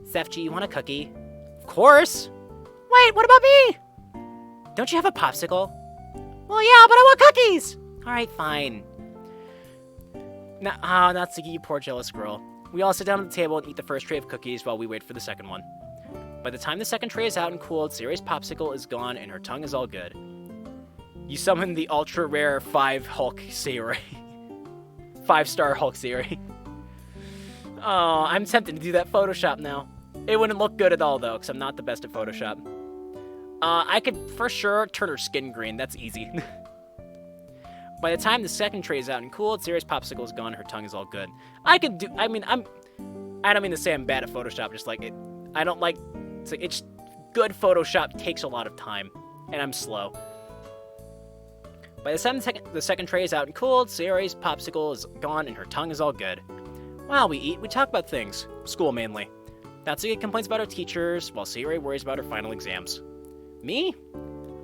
Sefji, you want a cookie? Of course. Wait, what about me? Don't you have a popsicle? Well, yeah, but I want cookies. Alright, fine. Natsuki, you poor jealous girl. We all sit down at the table and eat the first tray of cookies while we wait for the second one. By the time the second tray is out and cooled, Siri's popsicle is gone and her tongue is all good. You summon the ultra-rare 5 Hulk Siri. 5-star Hulk Siri. Oh, I'm tempted to do that Photoshop now. It wouldn't look good at all, though, because I'm not the best at Photoshop. I could, for sure, turn her skin green. That's easy. By the time the second tray is out and cooled, Siri's popsicle is gone, her tongue is all good. I don't mean to say I'm bad at Photoshop, just like, I don't like, it's good Photoshop takes a lot of time, and I'm slow. By the time the second tray is out and cooled, Siri's popsicle is gone, and her tongue is all good. While we eat, we talk about things. School, mainly. Natsuki complains about her teachers, while Siri worries about her final exams. Me?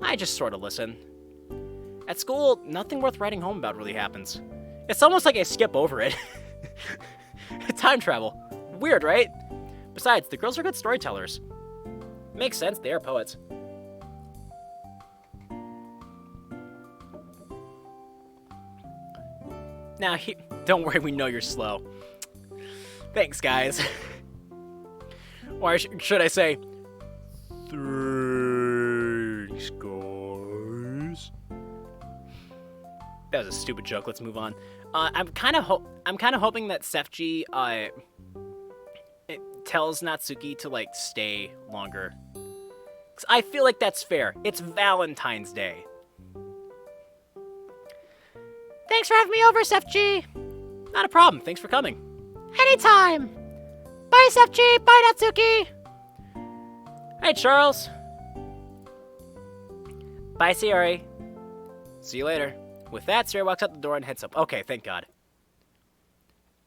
I just sort of listen. At school, nothing worth writing home about really happens. It's almost like I skip over it. Time travel. Weird, right? Besides, the girls are good storytellers. Makes sense, they are poets. Now, don't worry, we know you're slow. Thanks, guys. Or should I say, thanks, guys. That was a stupid joke. Let's move on. I'm kind of hoping that Sefji it tells Natsuki to like stay longer. 'Cause I feel like that's fair. It's Valentine's Day. Thanks for having me over, Sefji. Not a problem. Thanks for coming. Anytime. Bye, Sefji. Bye, Natsuki. Hey, Charles. Bye, Siri. See you later. With that, Siri walks out the door and heads up. Okay, thank God.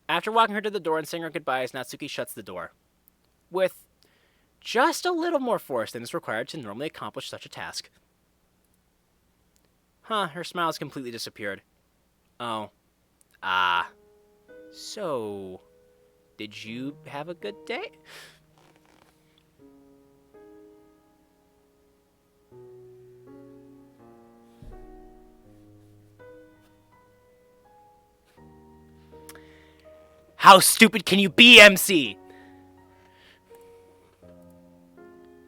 After walking her to the door and saying her goodbyes, Natsuki shuts the door. With just a little more force than is required to normally accomplish such a task. Huh, her smile has completely disappeared. Oh. So, did you have a good day? How stupid can you be, MC?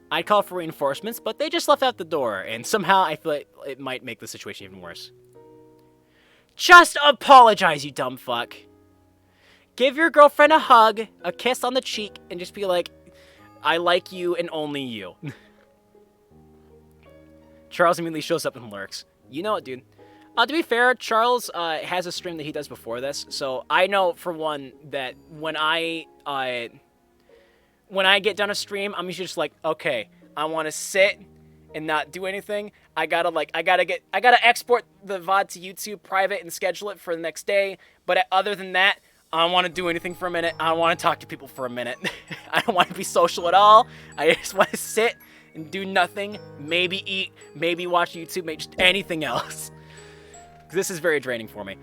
I'd call for reinforcements, but they just left out the door, and somehow I feel like it might make the situation even worse. Just apologize, you dumb fuck. Give your girlfriend a hug, a kiss on the cheek, and just be like, I like you and only you. Charles immediately shows up and lurks. You know what, dude? To be fair, Charles has a stream that he does before this, so I know, for one, that when I get done a stream, I'm usually just like, okay, I want to sit and not do anything. I gotta export the VOD to YouTube private and schedule it for the next day, but other than that, I don't want to do anything for a minute. I don't want to talk to people for a minute. I don't want to be social at all. I just want to sit and do nothing, maybe eat, maybe watch YouTube, maybe just anything else. This is very draining for me.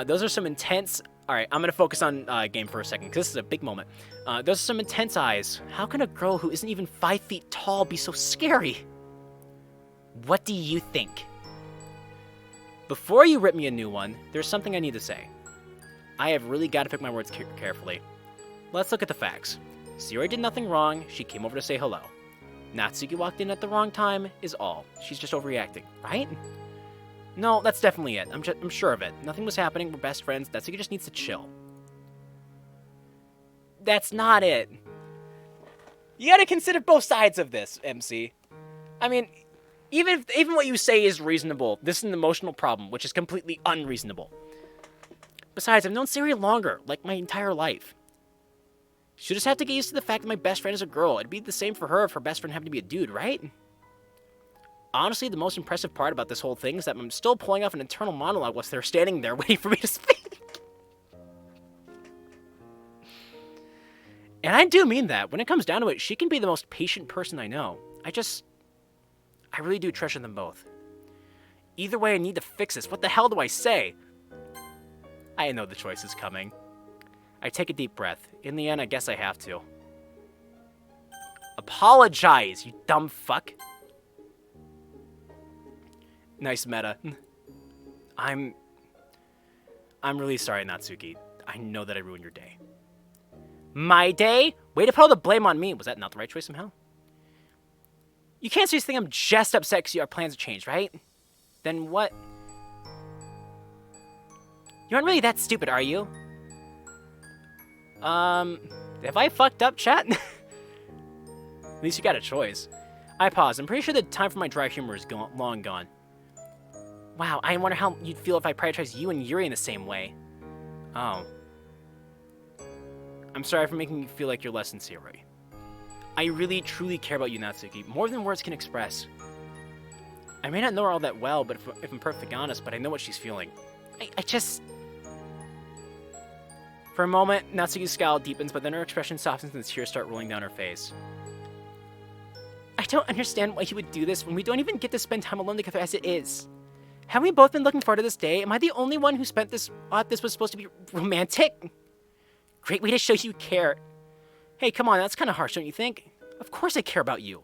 Those are some intense... Alright, I'm going to focus on game for a second, because this is a big moment. Those are some intense eyes. How can a girl who isn't even 5 feet tall be so scary? What do you think? Before you rip me a new one, there's something I need to say. I have really got to pick my words carefully. Let's look at the facts. Siri did nothing wrong. She came over to say hello. Natsuki walked in at the wrong time is all. She's just overreacting, right? No, that's definitely it. I'm sure of it. Nothing was happening. We're best friends. Natsuki just needs to chill. That's not it. You gotta consider both sides of this, MC. I mean, even what you say is reasonable, this is an emotional problem, which is completely unreasonable. Besides, I've known Sayori longer, like my entire life. She'll just have to get used to the fact that my best friend is a girl. It'd be the same for her if her best friend happened to be a dude, right? Honestly, the most impressive part about this whole thing is that I'm still pulling off an internal monologue whilst they're standing there waiting for me to speak. And I do mean that. When it comes down to it, she can be the most patient person I know. I really do treasure them both. Either way, I need to fix this. What the hell do I say? I know the choice is coming. I take a deep breath. In the end, I guess I have to. Apologize, you dumb fuck. Nice meta. I'm really sorry, Natsuki. I know that I ruined your day. My day? Way to put all the blame on me. Was that not the right choice somehow? You can't seriously think I'm just upset because our plans have changed, right? Then what? You aren't really that stupid, are you? Have I fucked up, chat? At least you got a choice. I pause. I'm pretty sure the time for my dry humor is long gone. Wow, I wonder how you'd feel if I prioritized you and Yuri in the same way. Oh. I'm sorry for making you feel like you're less than Sayori. I really, truly care about you, Natsuki, more than words can express. I may not know her all that well, but if I'm perfectly honest, but I know what she's feeling. I just... For a moment, Natsuki's scowl deepens, but then her expression softens and the tears start rolling down her face. I don't understand why you would do this when we don't even get to spend time alone together as it is. Haven't we both been looking forward to this day? Am I the only one who thought this was supposed to be romantic? Great way to show you care. Hey, come on, that's kind of harsh, don't you think? Of course I care about you.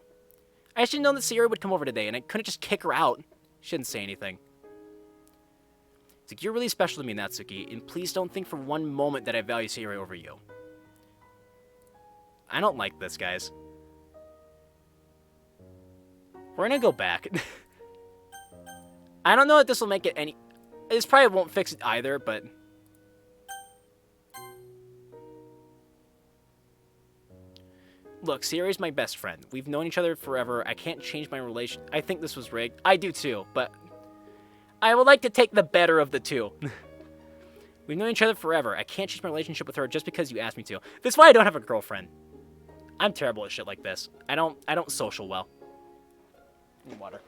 I just didn't know that Sayori would come over today, and I couldn't just kick her out. She didn't say anything. It's like, you're really special to me, Natsuki, and please don't think for one moment that I value Sayori over you. I don't like this, guys. We're gonna go back. I don't know if this will make it any... This probably won't fix it either, but... Look, Sayori's my best friend. We've known each other forever. I can't change my relation. I think this was rigged. I do too, but... I would like to take the better of the two. We've known each other forever. I can't change my relationship with her just because you asked me to. That's why I don't have a girlfriend. I'm terrible at shit like this. I don't social well. Need water.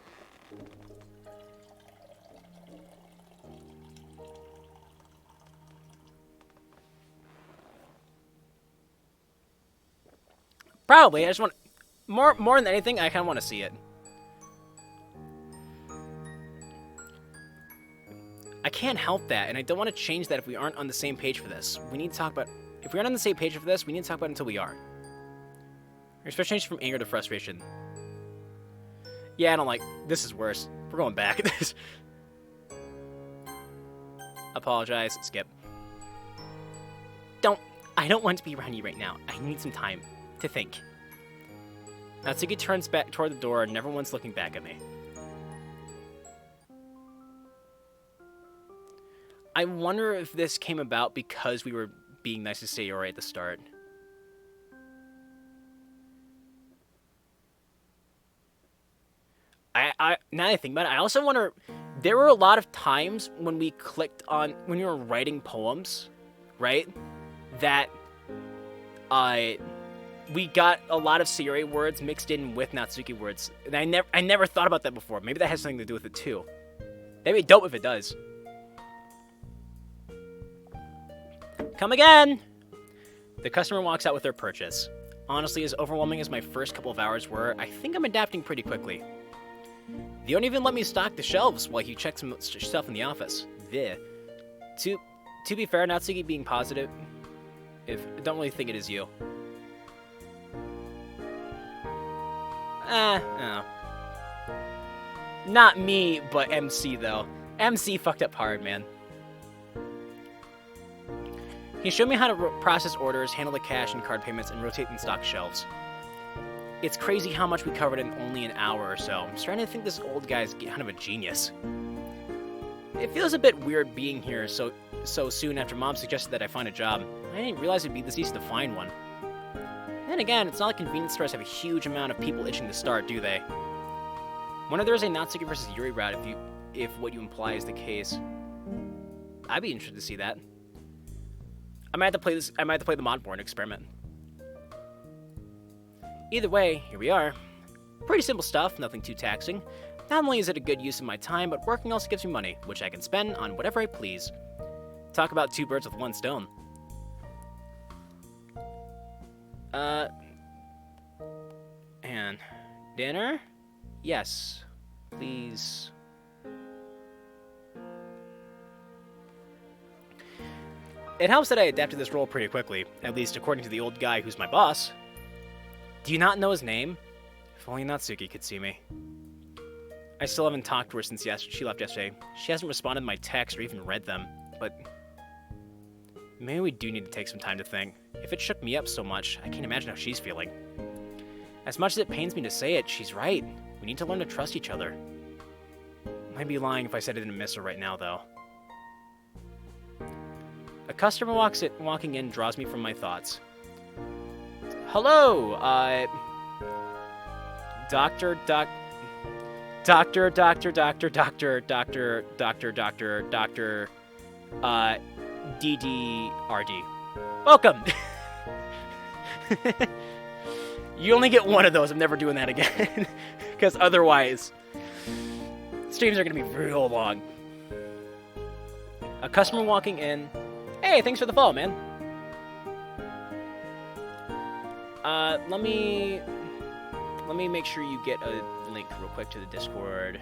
Probably. I just want... More than anything, I kind of want to see it. I can't help that, and I don't want to change that if we aren't on the same page for this. We need to talk about... If we aren't on the same page for this, we need to talk about it until we are. Your expression changes from anger to frustration. Yeah, I don't like... This is worse. We're going back. Apologize. Skip. I don't want to be around you right now. I need some time to think. Natsuki turns back toward the door and never once looking back at me. I wonder if this came about because we were being nice to Sayori at the start. Now that I think about it, I also wonder, there were a lot of times when we clicked on, when you were writing poems, right, that we got a lot of Sayori words mixed in with Natsuki words. And I never thought about that before. Maybe that has something to do with it too. That'd be dope if it does. Come again! The customer walks out with their purchase. Honestly, as overwhelming as my first couple of hours were, I think I'm adapting pretty quickly. They don't even let me stock the shelves while he checks some stuff in the office. Bleh. To be fair, Natsuki being positive, I don't really think it is you. No. Not me, but MC though. MC fucked up hard, man. He showed me how to process orders, handle the cash and card payments, and rotate and stock shelves. It's crazy how much we covered in only an hour or so. I'm starting to think this old guy's kind of a genius. It feels a bit weird being here so soon after Mom suggested that I find a job. I didn't realize it'd be this easy to find one. Then again, it's not like convenience stores have a huge amount of people itching to start, do they? Wonder if there's a Natsuki versus Yuri route if what you imply is the case. I'd be interested to see that. I might have to play this. I might have to play the Modborn experiment. Either way, here we are. Pretty simple stuff, nothing too taxing. Not only is it a good use of my time, but working also gives me money, which I can spend on whatever I please. Talk about two birds with one stone. And dinner? Yes, please. It helps that I adapted this role pretty quickly, at least according to the old guy who's my boss. Do you not know his name? If only Natsuki could see me. I still haven't talked to her since she left yesterday. She hasn't responded to my texts or even read them, but maybe we do need to take some time to think. If it shook me up so much, I can't imagine how she's feeling. As much as it pains me to say it, she's right. We need to learn to trust each other. I'd be lying if I said I didn't miss her right now, though. A customer walking in draws me from my thoughts. Hello, Doctor, DDRD. Welcome! You only get one of those. I'm never doing that again. Because otherwise, streams are going to be real long. A customer walking in. Hey, thanks for the follow, man. Let me make sure you get a link real quick to the Discord.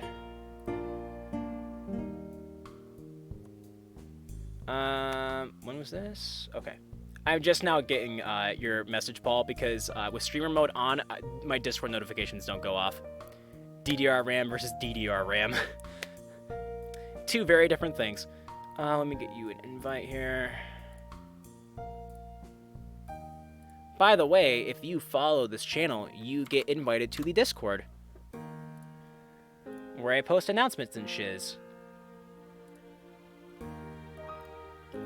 When was this? Okay. I'm just now getting your message, Paul, because with streamer mode on, my Discord notifications don't go off. DDR RAM versus DDR RAM. Two very different things. Let me get you an invite here. By the way, if you follow this channel, you get invited to the Discord, where I post announcements and shiz.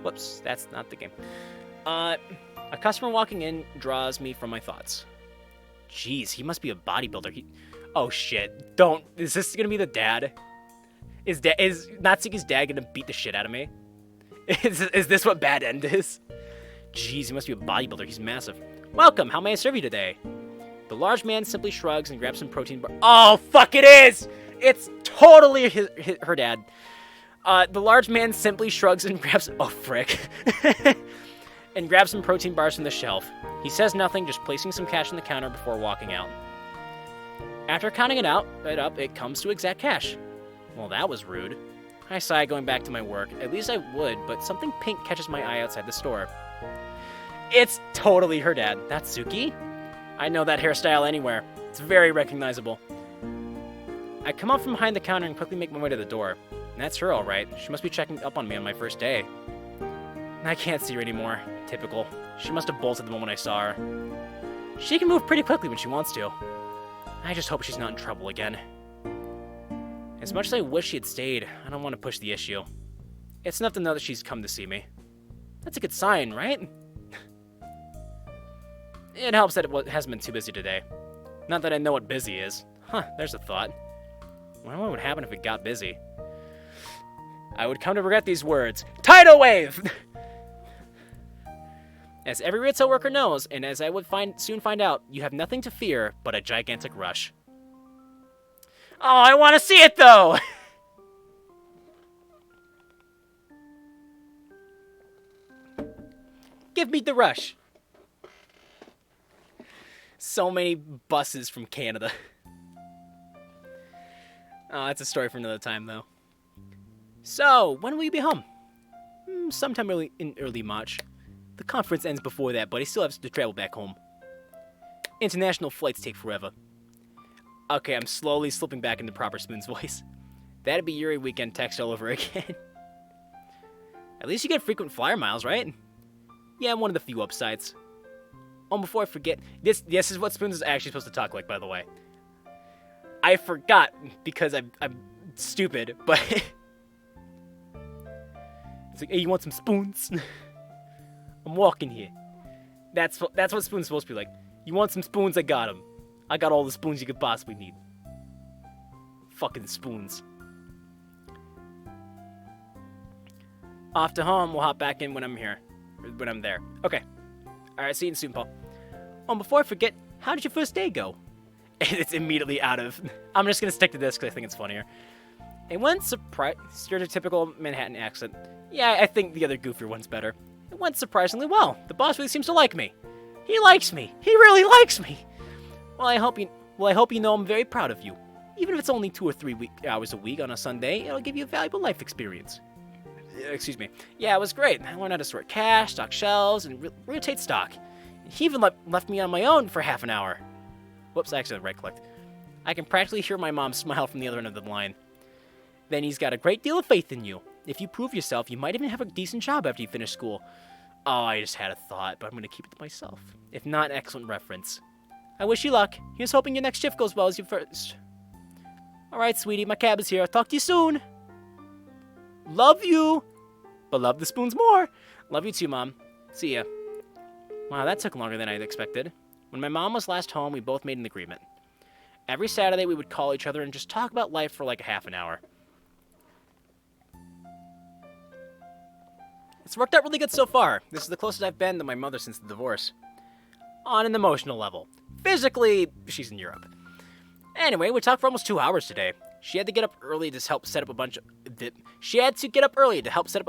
Whoops, that's not the game. A customer walking in draws me from my thoughts. Jeez, he must be a bodybuilder. Oh shit, don't. Is this gonna be the dad? Is Natsuki's dad gonna beat the shit out of me? Is this what bad end is? Jeez, he must be a bodybuilder. He's massive. Welcome, how may I serve you today? The large man simply shrugs and grabs some protein bar. Oh, fuck, it is! It's totally her dad. The large man simply shrugs and grabs... Oh, frick. And grabs some protein bars from the shelf. He says nothing, just placing some cash on the counter before walking out. After counting it up, it comes to exact cash. Well, that was rude. I sigh, going back to my work. At least I would, but something pink catches my eye outside the store. It's totally her dad. Natsuki? I know that hairstyle anywhere. It's very recognizable. I come up from behind the counter and quickly make my way to the door. That's her, all right. She must be checking up on me on my first day. I can't see her anymore. Typical. She must have bolted the moment I saw her. She can move pretty quickly when she wants to. I just hope she's not in trouble again. As much as I wish she had stayed, I don't want to push the issue. It's enough to know that she's come to see me. That's a good sign, right? It helps that it hasn't been too busy today. Not that I know what busy is. Huh, there's a thought. I wonder what would happen if it got busy. I would come to regret these words. Tidal wave! As every retail worker knows, and as I would soon find out, you have nothing to fear but a gigantic rush. Oh, I want to see it, though! Give me the rush. So many buses from Canada. Oh, that's a story for another time, though. So, when will you be home? Sometime in early March. The conference ends before that, but I still have to travel back home. International flights take forever. Okay, I'm slowly slipping back into proper Spoon's voice. That'd be Yuri weekend text all over again. At least you get frequent flyer miles, right? Yeah, one of the few upsides. Oh, before I forget, this is what Spoons is actually supposed to talk like, by the way. I forgot because I'm stupid, but it's like, hey, you want some spoons? I'm walking here. That's what Spoon's supposed to be like. You want some spoons? I got them. I got all the spoons you could possibly need. Fucking spoons. Off to home. We'll hop back in when I'm here. when I'm there. Okay. All right, see you soon, Paul. Oh, before I forget, how did your first day go? And it's immediately out of... I'm just going to stick to this because I think it's funnier. It went stereotypical Manhattan accent. Yeah, I think the other goofier one's better. It went surprisingly well. The boss really seems to like me. He likes me. He really likes me. Well, I hope you know I'm very proud of you. Even if it's only 2 or 3 hours a week on a Sunday, it'll give you a valuable life experience. Excuse me. Yeah, it was great. I learned how to sort cash, stock shelves, and rotate stock. He even left me on my own for half an hour. Whoops, I accidentally right-clicked. I can practically hear my mom smile from the other end of the line. Then he's got a great deal of faith in you. If you prove yourself, you might even have a decent job after you finish school. Oh, I just had a thought, but I'm going to keep it to myself. If not, an excellent reference. I wish you luck. Here's hoping your next shift goes well as your first. Alright, sweetie, my cab is here. I'll talk to you soon. Love you. But love the spoons more. Love you too, Mom. See ya. Wow, that took longer than I expected. When my mom was last home, we both made an agreement. Every Saturday, we would call each other and just talk about life for like a half an hour. It's worked out really good so far. This is the closest I've been to my mother since the divorce. On an emotional level. Physically, she's in Europe. Anyway, we talked for almost 2 hours today. She had to get up early to help set up a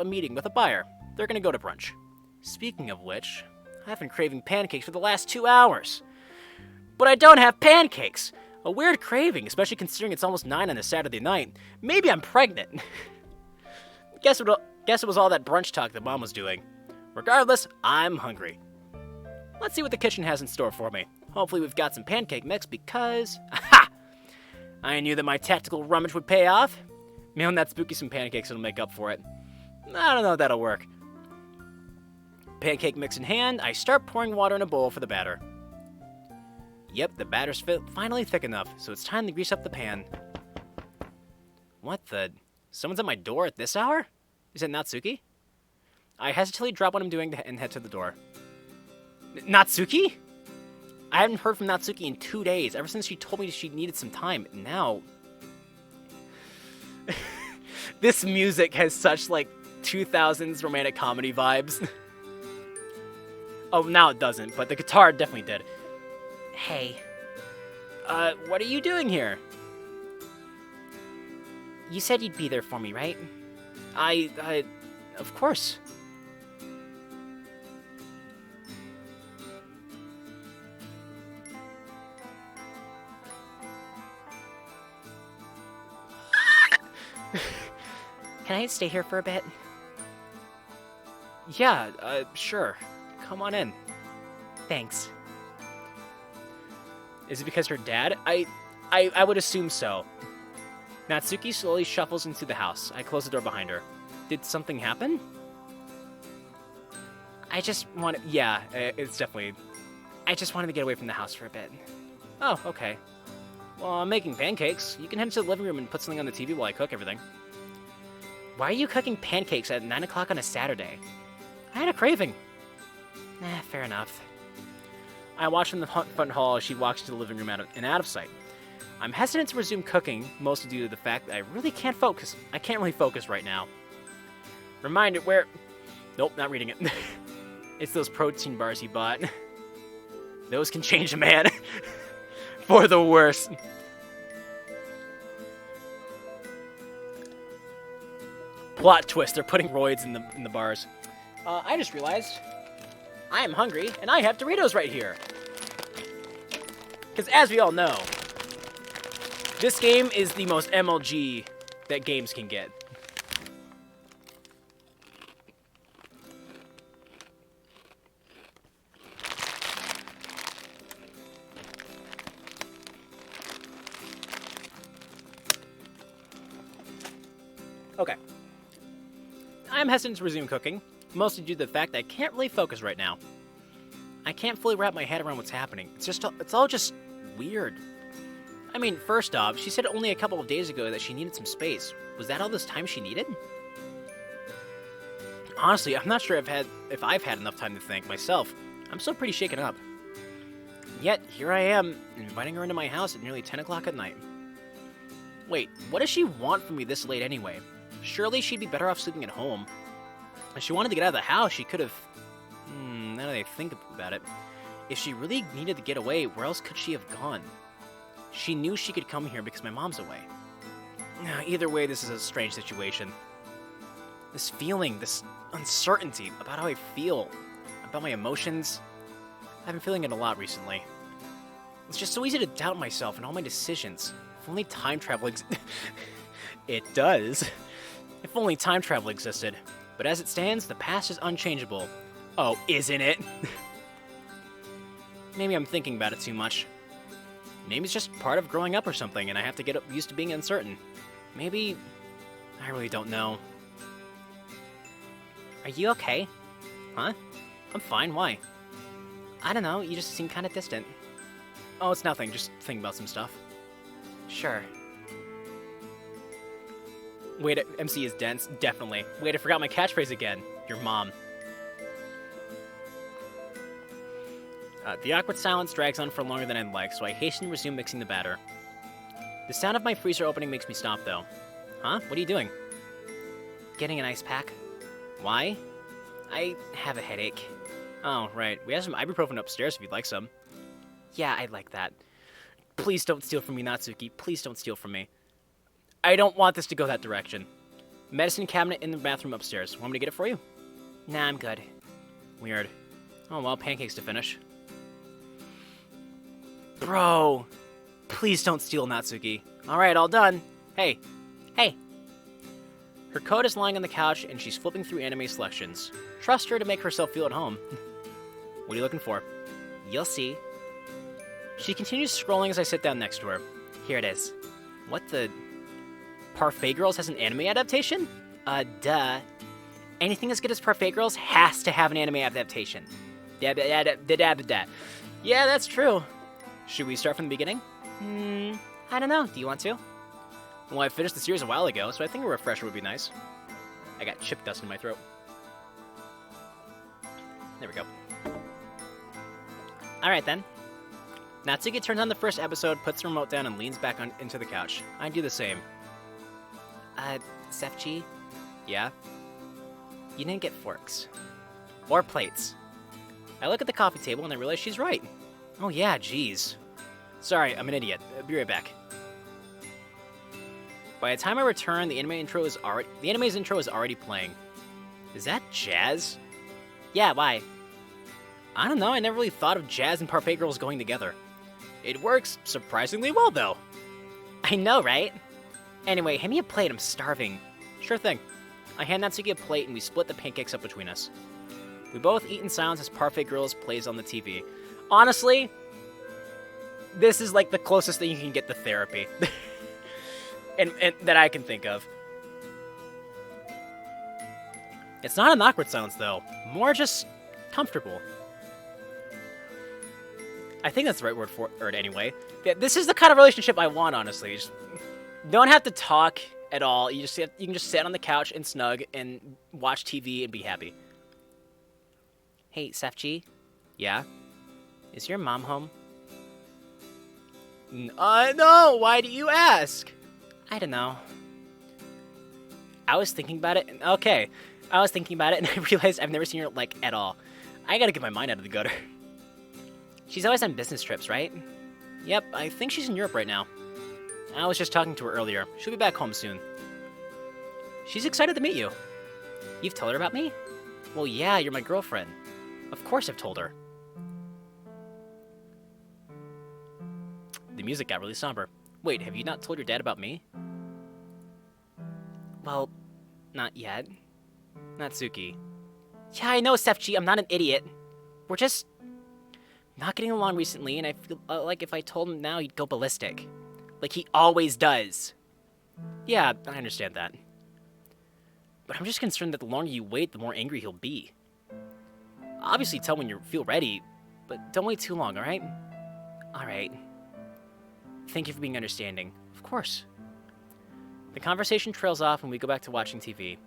meeting with a buyer. They're gonna go to brunch. Speaking of which, I've been craving pancakes for the last 2 hours. But I don't have pancakes. A weird craving, especially considering it's almost 9 on a Saturday night. Maybe I'm pregnant. Guess it was all that brunch talk that Mom was doing. Regardless, I'm hungry. Let's see what the kitchen has in store for me. Hopefully we've got some pancake mix because... Aha! I knew that my tactical rummage would pay off. Man, that spooky some pancakes will make up for it. I don't know if that'll work. Pancake mix in hand, I start pouring water in a bowl for the batter. Yep, the batter's finally thick enough, so it's time to grease up the pan. What the... Someone's at my door at this hour? Is it Natsuki? I hesitantly drop what I'm doing and head to the door. Natsuki? I haven't heard from Natsuki in 2 days, ever since she told me she needed some time. Now... This music has such, like, 2000s romantic comedy vibes. Oh, now it doesn't, but the guitar definitely did. Hey. What are you doing here? You said you'd be there for me, right? Of course. Can I stay here for a bit? Yeah, sure. Come on in. Thanks. Is it because her dad? I would assume so. Natsuki slowly shuffles into the house. I close the door behind her. Did something happen? I just want to... Yeah, it's definitely... I just wanted to get away from the house for a bit. Oh, okay. Well, I'm making pancakes. You can head to the living room and put something on the TV while I cook everything. Why are you cooking pancakes at 9 o'clock on a Saturday? I had a craving. Fair enough. I watch from the front hall as she walks to the living room and out of sight. I'm hesitant to resume cooking, mostly due to the fact that I really can't focus. I can't really focus right now. Reminder where... Nope, not reading it. It's those protein bars he bought. Those can change a man. For the worse. Plot twist, they're putting roids in the bars. I just realized I am hungry, and I have Doritos right here. Because as we all know, this game is the most MLG that games can get. Okay. I'm hesitant to resume cooking, mostly due to the fact that I can't really focus right now. I can't fully wrap my head around what's happening. It's all just weird. I mean, first off, she said only a couple of days ago that she needed some space. Was that all this time she needed? Honestly, I'm not sure if I've had enough time to think myself. I'm still pretty shaken up. Yet, here I am, inviting her into my house at nearly 10 o'clock at night. Wait, what does she want from me this late anyway? Surely she'd be better off sleeping at home. If she wanted to get out of the house, she could have... now that I think about it, if she really needed to get away, where else could she have gone? She knew she could come here because my mom's away. Either way, this is a strange situation. This feeling, this uncertainty about how I feel, about my emotions, I've been feeling it a lot recently. It's just so easy to doubt myself and all my decisions. If only time travel It does. If only time travel existed. But as it stands, the past is unchangeable. Oh, isn't it? Maybe I'm thinking about it too much. Maybe it's just part of growing up or something, and I have to get used to being uncertain. Maybe... I really don't know. Are you okay? Huh? I'm fine, why? I don't know, you just seem kind of distant. Oh, it's nothing, just thinking about some stuff. Sure. Wait, MC is dense, definitely. Wait, I forgot my catchphrase again. Your mom. The awkward silence drags on for longer than I'd like, so I hasten to resume mixing the batter. The sound of my freezer opening makes me stop, though. Huh? What are you doing? Getting an ice pack. Why? I have a headache. Oh, right. We have some ibuprofen upstairs if you'd like some. Yeah, I'd like that. Please don't steal from me, Natsuki. Please don't steal from me. I don't want this to go that direction. Medicine cabinet in the bathroom upstairs. Want me to get it for you? Nah, I'm good. Weird. Oh, well, pancakes to finish. Bro! Please don't steal, Natsuki. Alright, all done. Hey. Hey. Her coat is lying on the couch, and she's flipping through anime selections. Trust her to make herself feel at home. What are you looking for? You'll see. She continues scrolling as I sit down next to her. Here it is. What the... Parfait Girls has an anime adaptation? Duh. Anything as good as Parfait Girls has to have an anime adaptation. Yeah, that's true. Should we start from the beginning? I don't know. Do you want to? Well, I finished the series a while ago, so I think a refresher would be nice. I got chip dust in my throat. There we go. Alright then. Natsuki turns on the first episode, puts the remote down, and leans back into the couch. I do the same. Sefchi? Yeah? You didn't get forks. Or plates. I look at the coffee table and I realize she's right. Oh yeah, jeez. Sorry, I'm an idiot. Be right back. By the time I return, the anime's intro is already playing. Is that jazz? Yeah, why? I don't know, I never really thought of jazz and Parfait Girls going together. It works surprisingly well, though. I know, right? Anyway, hand me a plate, I'm starving. Sure thing. I hand Natsuki a plate and we split the pancakes up between us. We both eat in silence as Parfait Girls plays on the TV. Honestly, this is like the closest thing you can get to therapy. and that I can think of. It's not an awkward silence, though. More just comfortable. I think that's the right word for it anyway. Yeah, this is the kind of relationship I want, honestly. You just don't have to talk at all. You can just sit on the couch and snug and watch TV and be happy. Hey, Sefchi? Yeah? Is your mom home? No! Why do you ask? I don't know. I was thinking about it, and I was thinking about it, and I realized I've never seen her, like, at all. I gotta get my mind out of the gutter. She's always on business trips, right? Yep, I think she's in Europe right now. I was just talking to her earlier. She'll be back home soon. She's excited to meet you. You've told her about me? Well, yeah, you're my girlfriend. Of course I've told her. The music got really somber. Wait, have you not told your dad about me? Well, not yet. Natsuki. Yeah, I know, Sefchi, I'm not an idiot. We're just not getting along recently, and I feel like if I told him now, he'd go ballistic. Like he always does. Yeah, I understand that. But I'm just concerned that the longer you wait, the more angry he'll be. Obviously tell when you feel ready, but don't wait too long, alright? Alright. Thank you for being understanding. Of course. The conversation trails off and we go back to watching TV.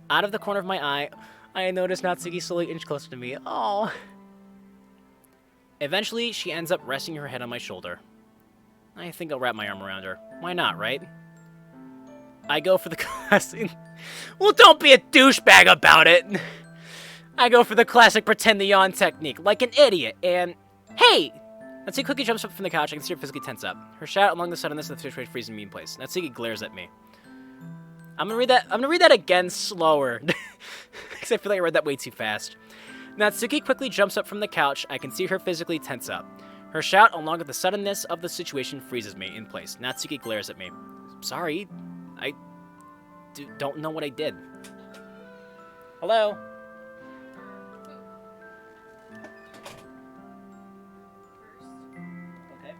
Out of the corner of my eye, I notice Natsuki slowly inch closer to me. Oh. Eventually, she ends up resting her head on my shoulder. I think I'll wrap my arm around her. Why not, right? I go for the classic. Well, don't be a douchebag about it! I go for the classic pretend the yawn technique, like an idiot, and... Hey! Natsuki quickly jumps up from the couch. I can see her physically tense up. Her shout along the suddenness of the situation freezing me in place. Natsuki glares at me. I'm gonna read that again slower. Because I feel like I read that way too fast. Natsuki quickly jumps up from the couch. I can see her physically tense up. Her shout, along with the suddenness of the situation, freezes me in place. Natsuki glares at me. Sorry. I don't know what I did. Hello? Okay.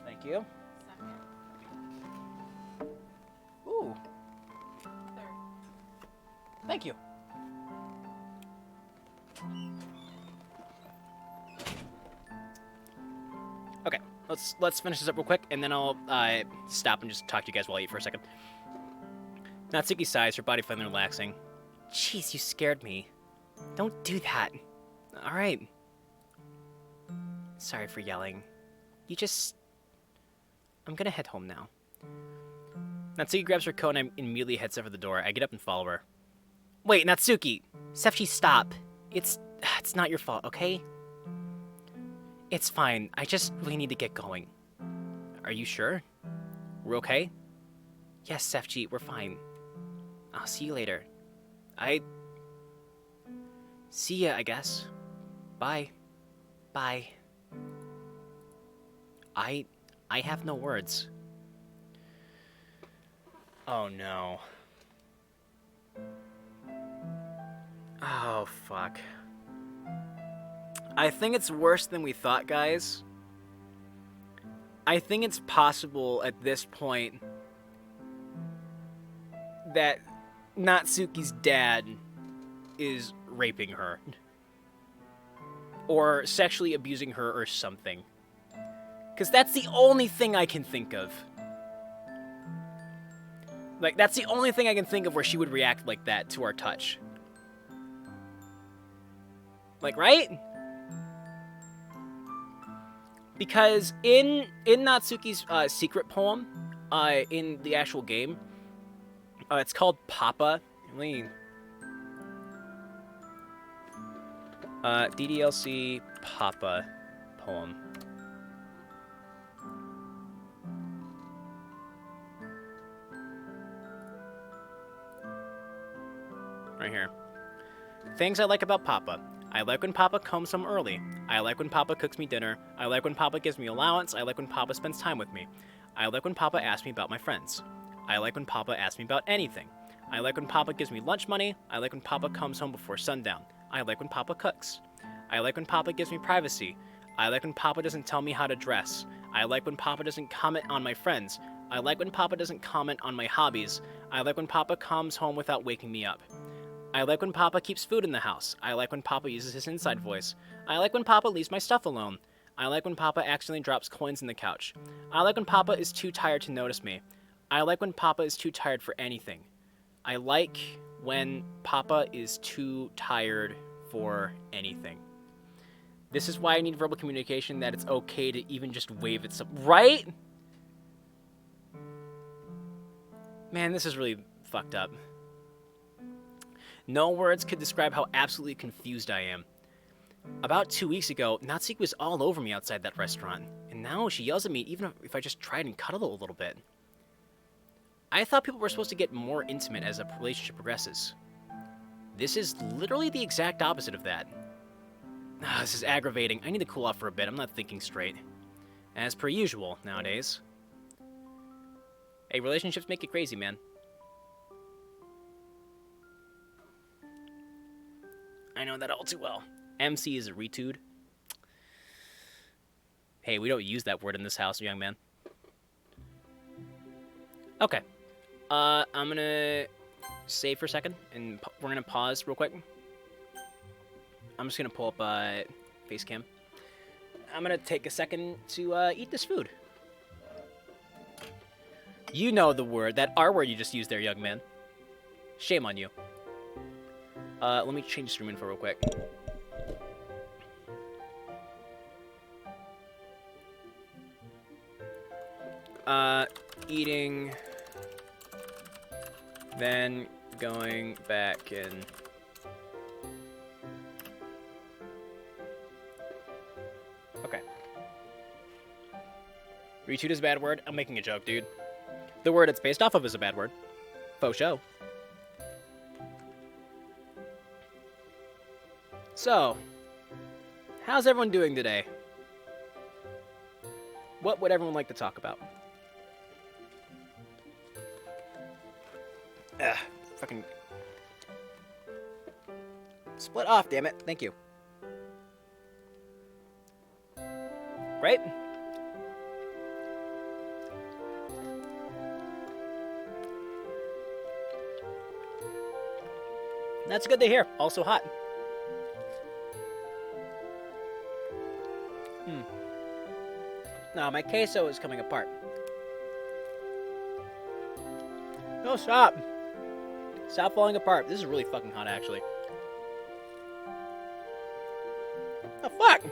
Thank you. Ooh. Thank you. Okay, let's finish this up real quick, and then I'll stop and just talk to you guys while I eat for a second. Natsuki sighs, her body finally relaxing. Jeez, you scared me. Don't do that. All right. Sorry for yelling. I'm gonna head home now. Natsuki grabs her coat and immediately heads over the door. I get up and follow her. Wait, Natsuki! Sefchi, stop. It's not your fault, okay? It's fine. I just really need to get going. Are you sure? We're okay? Yes, Sefchi, we're fine. I'll see you later. See ya, I guess. Bye. Bye. I have no words. Oh no. Oh, fuck. I think it's worse than we thought, guys. I think it's possible at this point that Natsuki's dad is raping her. Or sexually abusing her or something. Because that's the only thing I can think of. Like, that's the only thing I can think of where she would react like that to our touch. Like, right? Because in Natsuki's secret poem, in the actual game, it's called Papa. ddlc Papa poem. Right here. Things I like about Papa. I like when Papa comes home early. I like when Papa cooks me dinner. I like when Papa gives me allowance. I like when Papa spends time with me. I like when Papa asks me about my friends. I like when Papa asks me about anything. I like when Papa gives me lunch money. I like when Papa comes home before sundown. I like when Papa cooks. I like when Papa gives me privacy. I like when Papa doesn't tell me how to dress. I like when Papa doesn't comment on my friends. I like when Papa doesn't comment on my hobbies. I like when Papa comes home without waking me up. I like when Papa keeps food in the house. I like when Papa uses his inside voice. I like when Papa leaves my stuff alone. I like when Papa accidentally drops coins in the couch. I like when Papa is too tired to notice me. I like when Papa is too tired for anything. I like when Papa is too tired for anything. This is why I need verbal communication, that it's okay to even just wave at some... Right? Man, this is really fucked up. No words could describe how absolutely confused I am. About 2 weeks ago, Natsuki was all over me outside that restaurant, and now she yells at me even if I just tried and cuddle a little bit. I thought people were supposed to get more intimate as a relationship progresses. This is literally the exact opposite of that. This is aggravating. I need to cool off for a bit. I'm not thinking straight. As per usual nowadays. Hey, relationships make you crazy, man. I know that all too well. MC is a retude. Hey, we don't use that word in this house, young man. Okay. I'm gonna save for a second, and we're gonna pause real quick. I'm just gonna pull up face cam. I'm gonna take a second to eat this food. You know the word, that R word you just used there, young man. Shame on you. Let me change stream info real quick. Eating, then going back and Retweet is a bad word? I'm making a joke, dude. The word it's based off of is a bad word. Faux show. So, how's everyone doing today? What would everyone like to talk about? Fucking... Split off, damn it. Thank you. Right? That's good to hear. Also hot. No, my queso is coming apart. No, stop. Stop falling apart. This is really fucking hot, actually. Oh, fuck!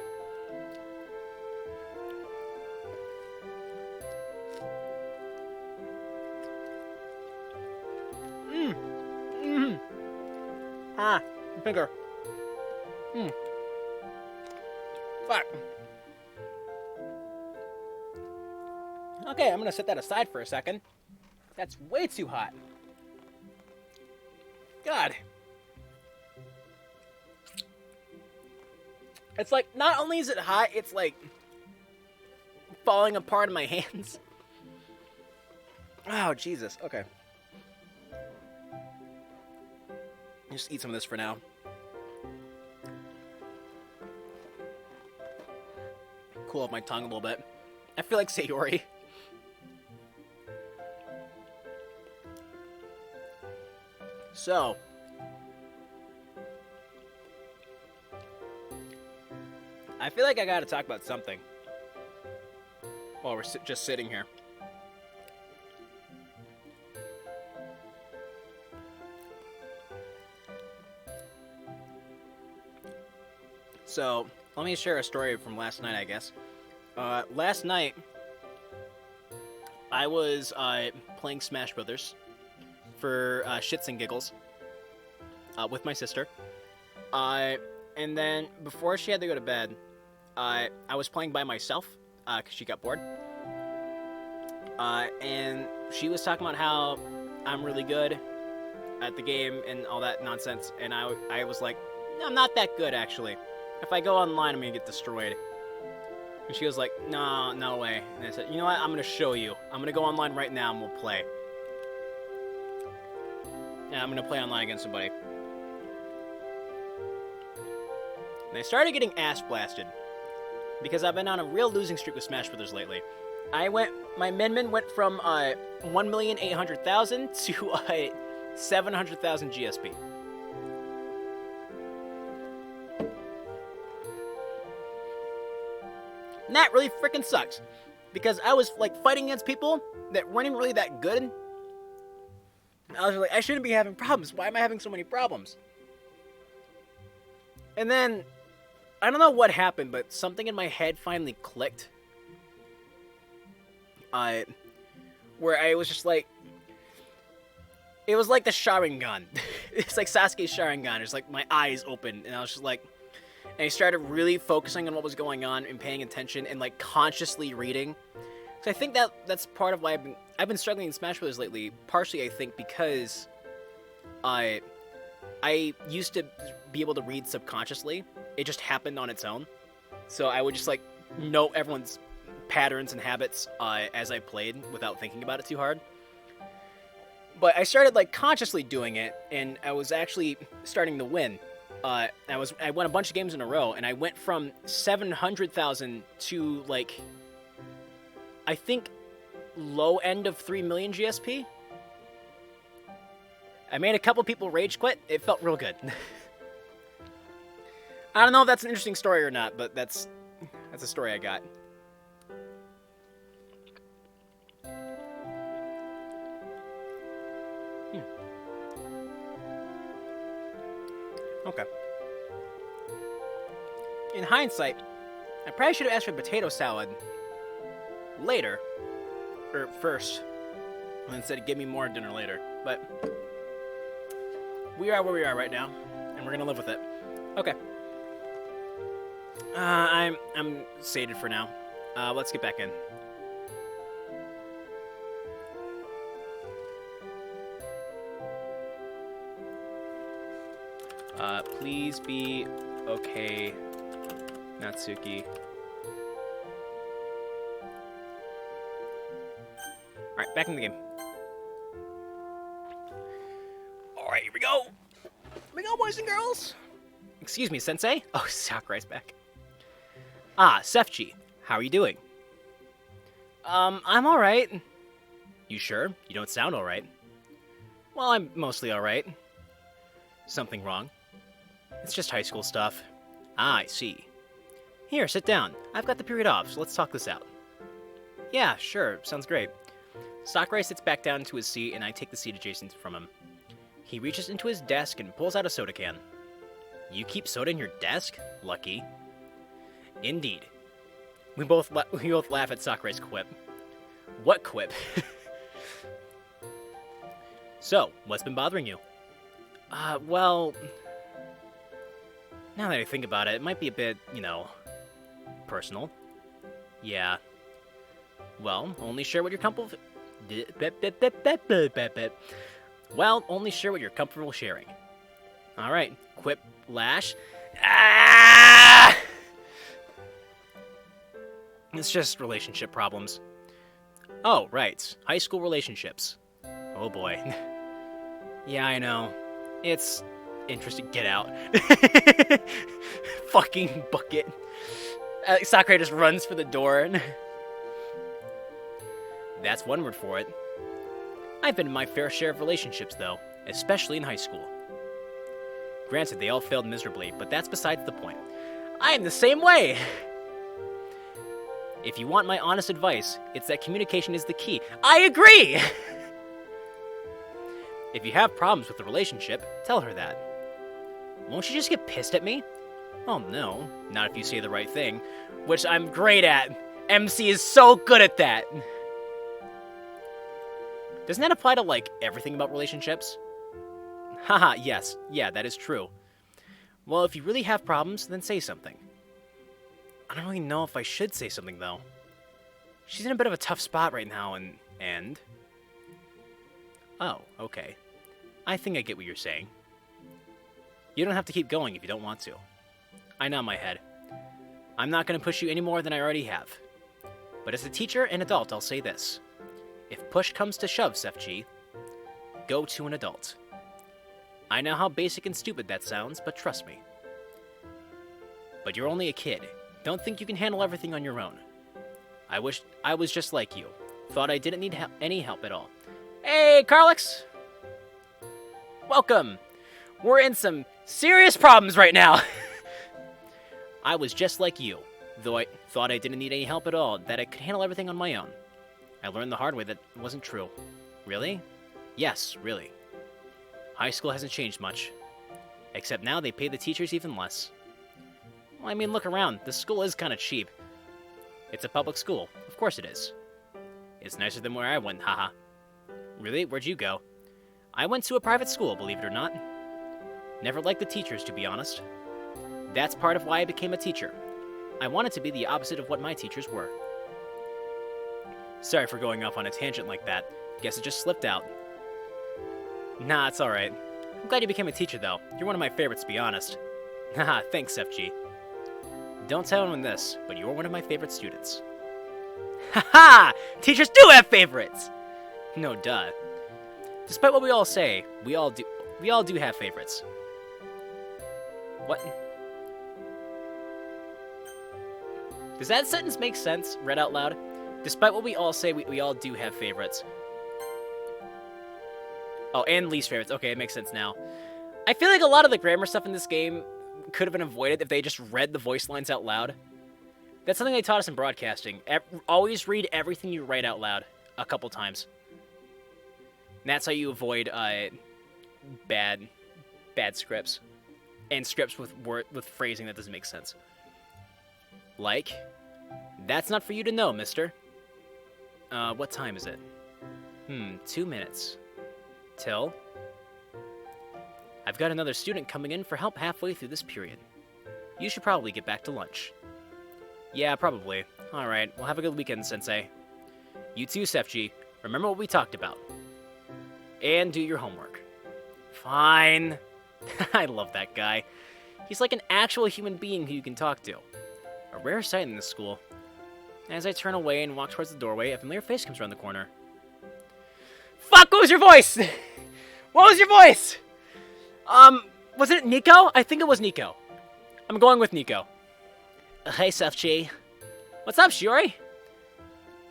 Ah, finger. Fuck. Okay, I'm gonna set that aside for a second. That's way too hot. God. It's like, not only is it hot, it's like falling apart in my hands. Oh, Jesus. Okay. Just eat some of this for now. Cool off my tongue a little bit. I feel like Sayori. So, I feel like I gotta talk about something while we're just sitting here. So, let me share a story from last night, I guess. Last night, I was playing Smash Brothers for shits and giggles with my sister. And then, before she had to go to bed, I was playing by myself because she got bored. And she was talking about how I'm really good at the game and all that nonsense. And I was like, no, I'm not that good, actually. If I go online, I'm going to get destroyed. And she was like, no way. And I said, you know what? I'm going to show you. I'm going to go online right now and we'll play. And I'm going to play online against somebody. And I started getting ass blasted. Because I've been on a real losing streak with Smash Brothers lately. My min went from 1,800,000 to 700,000 GSP. And that really freaking sucks. Because I was like fighting against people that weren't even really that good. I was like, I shouldn't be having problems. Why am I having so many problems? And then, I don't know what happened, but something in my head finally clicked. Where I was just like, it was like the Sharingan. It's like Sasuke's Sharingan. It's like my eyes opened, and I was just like, and I started really focusing on what was going on and paying attention and like consciously reading. So I think that's part of why I've been struggling in Smash Bros. Lately. Partially, I think, because I used to be able to read subconsciously. It just happened on its own. So I would just like know everyone's patterns and habits as I played without thinking about it too hard. But I started like consciously doing it, and I was actually starting to win. I won a bunch of games in a row, and I went from 700,000 to like, I think, low end of 3 million GSP. I made a couple people rage quit. It felt real good. I don't know if that's an interesting story or not, but that's a story I got. Okay. In hindsight, I probably should have asked for potato salad later, or first, and instead give me more dinner later. But we are where we are right now, and we're gonna live with it. Okay. I'm sated for now. Let's get back in. Please be okay, Natsuki. Alright, back in the game. Alright, here we go. Here we go, boys and girls. Excuse me, Sensei. Oh, Sakurai's back. Ah, Sefchi. How are you doing? I'm alright. You sure? You don't sound alright. Well, I'm mostly alright. Something wrong? It's just high school stuff. Ah, I see. Here, sit down. I've got the period off, so let's talk this out. Yeah, sure. Sounds great. Sakurai sits back down into his seat, and I take the seat adjacent from him. He reaches into his desk and pulls out a soda can. You keep soda in your desk? Lucky. Indeed. We both laugh at Sakurai's quip. What quip? So, what's been bothering you? Well... Now that I think about it, it might be a bit, personal. Yeah. Well, only share what you're comfortable... Well, only share what you're comfortable sharing. Alright, quip, lash. Ah! It's just relationship problems. Oh, right. High school relationships. Oh boy. Yeah, I know. It's interesting. Get out. Fucking bucket. Sakurai just runs for the door. That's one word for it. I've been in my fair share of relationships, though, especially in high school. Granted, they all failed miserably, but that's besides the point. I am the same way! If you want my honest advice, it's that communication is the key. I agree! If you have problems with the relationship, tell her that. Won't she just get pissed at me? Oh no, not if you say the right thing, which I'm great at. MC is so good at that. Doesn't that apply to, like, everything about relationships? Haha, yes. Yeah, that is true. Well, if you really have problems, then say something. I don't really know if I should say something, though. She's in a bit of a tough spot right now, and... Oh, okay. I think I get what you're saying. You don't have to keep going if you don't want to. I nod my head. I'm not going to push you any more than I already have. But as a teacher and adult, I'll say this. If push comes to shove, Sefchi, go to an adult. I know how basic and stupid that sounds, but trust me. But you're only a kid. Don't think you can handle everything on your own. I wish I was just like you. Thought I didn't need any help at all. Hey, Carlix! Welcome! We're in some serious problems right now! I was just like you. Though I thought I didn't need any help at all, that I could handle everything on my own. I learned the hard way that wasn't true. Really? Yes, really. High school hasn't changed much. Except now they pay the teachers even less. Well, I mean, look around. The school is kind of cheap. It's a public school. Of course it is. It's nicer than where I went, haha. Really? Where'd you go? I went to a private school, believe it or not. Never liked the teachers, to be honest. That's part of why I became a teacher. I wanted to be the opposite of what my teachers were. Sorry for going off on a tangent like that. Guess it just slipped out. Nah, it's alright. I'm glad you became a teacher, though. You're one of my favorites, to be honest. Haha, thanks, FG. Don't tell anyone this, but you're one of my favorite students. Haha! Teachers do have favorites! No, duh. Despite what we all say, we all do have favorites. What? Does that sentence make sense, read out loud? Despite what we all say, we all do have favorites. Oh, and least favorites. Okay, it makes sense now. I feel like a lot of the grammar stuff in this game could have been avoided if they just read the voice lines out loud. That's something they taught us in broadcasting. Always read everything you write out loud a couple times. And that's how you avoid bad scripts. And scripts with phrasing that doesn't make sense. Like, that's not for you to know, mister. What time is it? 2 minutes. Till? I've got another student coming in for help halfway through this period. You should probably get back to lunch. Yeah, probably. Alright, well have a good weekend, Sensei. You too, Sefji. Remember what we talked about. And do your homework. Fine. I love that guy. He's like an actual human being who you can talk to. A rare sight in this school. As I turn away and walk towards the doorway, a familiar face comes around the corner. Fuck, what was your voice? What was your voice? Was it Nico? I think it was Nico. I'm going with Nico. Hey, Sefchi. What's up, Shiori?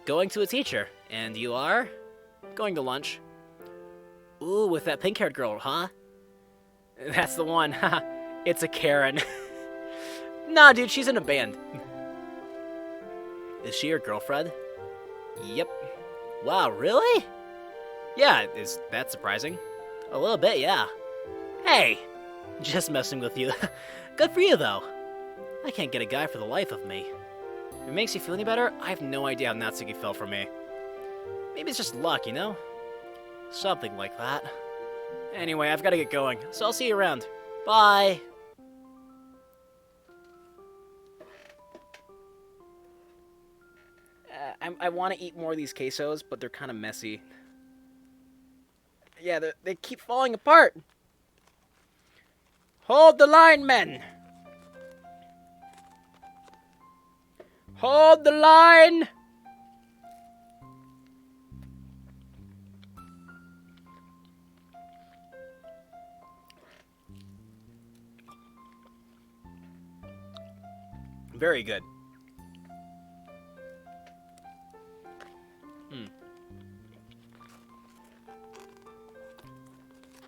Going to a teacher. And you are? Going to lunch. Ooh, with that pink-haired girl, huh? That's the one. It's a Karen. Nah, dude, she's in a band. Is she your girlfriend? Yep. Wow, really? Yeah, is that surprising? A little bit, yeah. Hey! Just messing with you. Good for you, though. I can't get a guy for the life of me. If it makes you feel any better, I have no idea how Natsuki fell for me. Maybe it's just luck, you know? Something like that. Anyway, I've got to get going, so I'll see you around. Bye! I want to eat more of these quesos, but they're kind of messy. Yeah, they keep falling apart. Hold the line, men! Hold the line! Very good.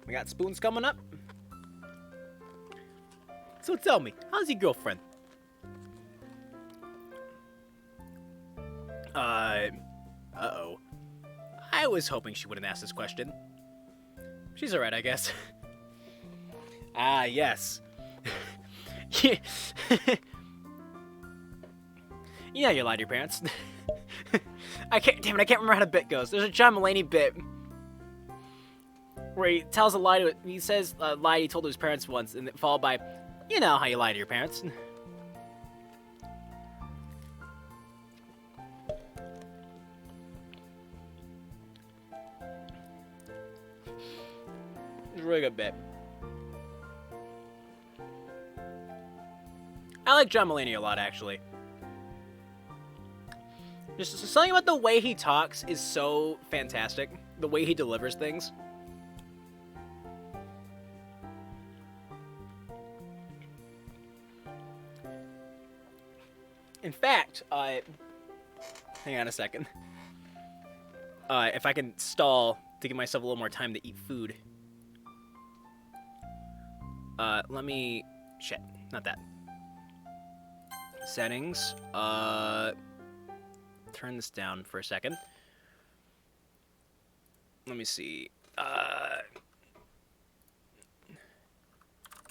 We got spoons coming up. So tell me, how's your girlfriend? Uh-oh. I was hoping she wouldn't ask this question. She's alright, I guess. Ah, yes. You know you lied to your parents. I can't remember how the bit goes. There's a John Mulaney bit where he tells a lie he says a lie he told to his parents once, and followed by, you know how you lie to your parents. It's a really good bit. I like John Mulaney a lot, actually. Just something about the way he talks is so fantastic. The way he delivers things. In fact, hang on a second. If I can stall to give myself a little more time to eat food. Let me... Shit, not that. Settings. Turn this down for a second. Let me see.